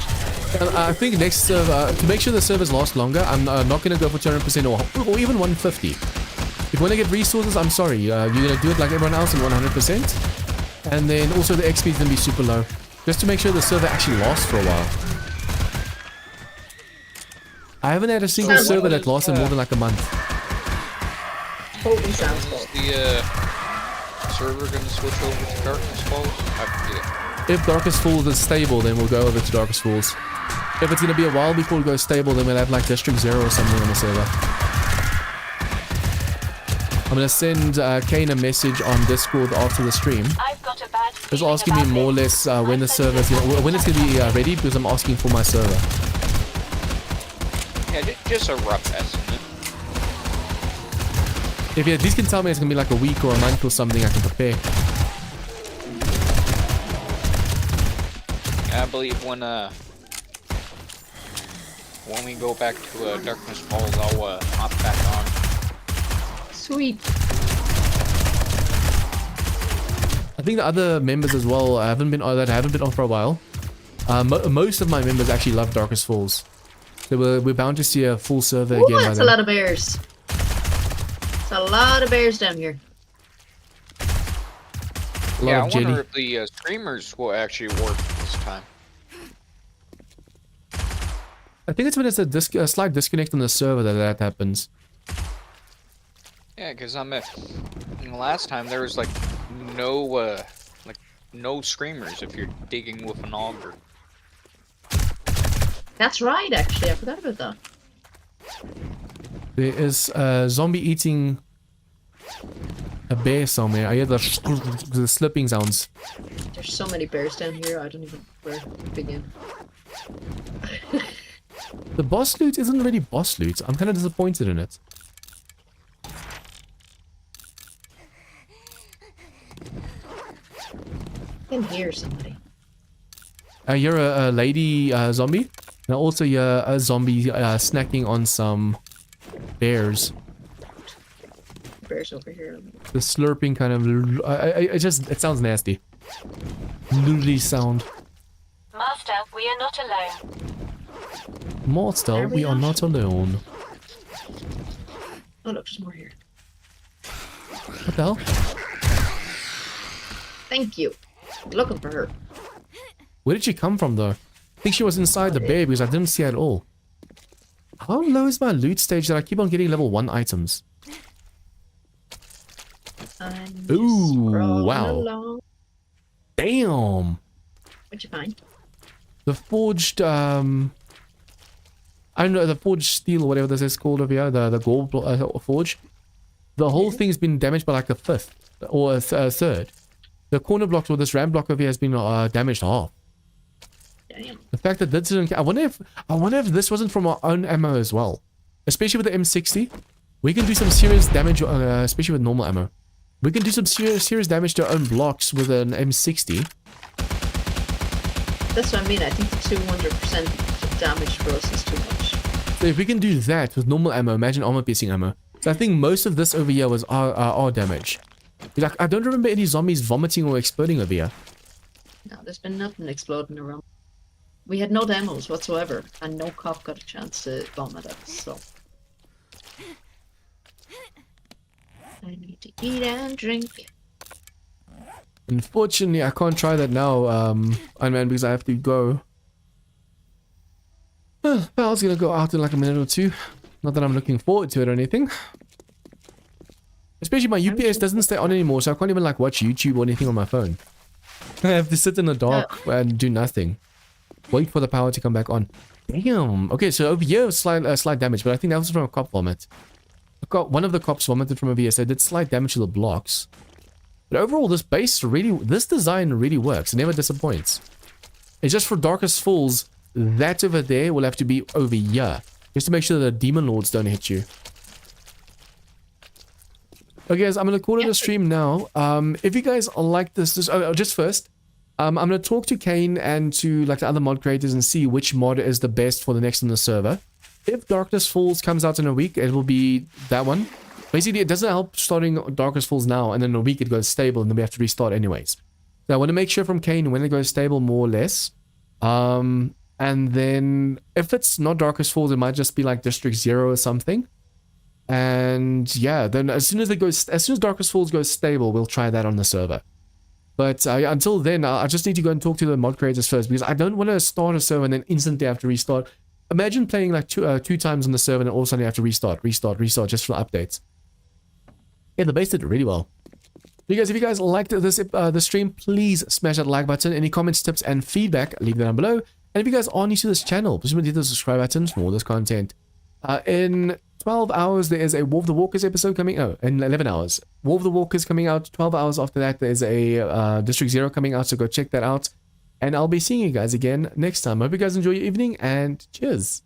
I think next server, to make sure the servers last longer, I'm not going to go for 200% or even 150. If you want to get resources, I'm sorry. You're going to do it like everyone else in 100%. And then also the XP is going to be super low. Just to make sure the server actually lasts for a while. I haven't had a single server that lasted more than like a month. Totally sounds cool. Is the server going to switch over to Darkness Falls? I forget. If Darkest Falls is stable, then we'll go over to Darkest Falls. If it's going to be a while before it goes stable, then we'll have like District 0 or something on the server. I'm going to send Kane a message on Discord after the stream. I've got a bad Just feeling asking me about more or this. less when the server's when it's going to be ready, because I'm asking for my server. Yeah, just a rough estimate. If you at least can tell me it's going to be like a week or a month or something, I can prepare. I believe when we go back to Darkness Falls, I'll hop back on. Sweet. I think the other members as well haven't been on for a while. Most of my members actually love Darkest Falls. So we're bound to see a full server Ooh, again. that's a lot of bears. It's a lot of bears down here. A lot Yeah, I of jelly. wonder if the streamers will actually work this time. I think it's when it's a slight disconnect on the server that happens. Yeah, because last time there was like no screamers if you're digging with an auger. That's right, actually. I forgot about that. There is a zombie eating a bear somewhere. I hear the slipping sounds. There's so many bears down here, I don't even know where to begin. The boss loot isn't really boss loot. I'm kind of disappointed in it. I can hear somebody. You're a lady zombie. And also you're a zombie snacking on some bears. Bears over here. The slurping kind of... it sounds nasty. Literally sound. Master, we are not alone. Master, we are not alone. Oh look, there's more here. What the hell? Thank you. Looking for her. Where did she come from though? I think she was inside the bear because I didn't see her at all. How low is my loot stage that I keep on getting level 1 items? I'm just Ooh, crawling wow. along. Damn! What'd you find? The forged, I don't know, the forged steel or whatever this is called over here, the gold forge. The whole thing's been damaged by like a fifth or a third. The corner blocks or this ramp block over here has been damaged half. Damn. The fact that this didn't... I wonder if this wasn't from our own ammo as well. Especially with the M60. We can do some serious damage, especially with normal ammo. We can do some serious damage to our own blocks with an M60. That's what I mean. I think the 200% damage for us is too much. So if we can do that with normal ammo, imagine armor-piercing ammo. So I think most of this over here was our damage. Like, I don't remember any zombies vomiting or exploding over here. No, there's been nothing exploding around. We had no demos whatsoever, and no cop got a chance to bomb at us, so. I need to eat and drink. Unfortunately, I can't try that now, Iron Man, because I have to go. Power's gonna go out in like a minute or two. Not that I'm looking forward to it or anything. Especially my UPS doesn't stay on anymore, so I can't even like watch YouTube or anything on my phone. I have to sit in the dark and do nothing. Wait for the power to come back on. Damn. Okay, so over here, slight damage, but I think that was from a cop vomit. One of the cops vomited from over here, so it did slight damage to the blocks. But overall, this design really works. It never disappoints. It's just for Darkest Falls, that over there will have to be over here. Just to make sure that the Demon Lords don't hit you. Okay, guys, I'm going to call it a stream now. If you guys like this just first, I'm going to talk to Kane and to like the other mod creators and see which mod is the best for the next on the server. If Darkness Falls comes out in a week, it will be that one. Basically, it doesn't help starting Darkness Falls now, and then in a week it goes stable, and then we have to restart anyways. So I want to make sure from Kane when it goes stable, more or less. And then if it's not Darkest Falls, it might just be like District 0 or something. And yeah, then as soon as Darkest Falls goes stable, we'll try that on the server. But until then, I just need to go and talk to the mod creators first, because I don't want to start a server and then instantly have to restart. Imagine playing like two times on the server and all of a sudden you have to restart just for updates. Yeah, the base did really well. If you guys liked the stream, please smash that like button. Any comments, tips, and feedback, leave them down below. And if you guys are new to this channel, please hit the subscribe button for more of this content. In 12 hours, there is a War of the Walkers episode coming. Oh, in 11 hours. War of the Walkers coming out. 12 hours after that, there's a District 0 coming out, so go check that out. And I'll be seeing you guys again next time. I hope you guys enjoy your evening, and cheers.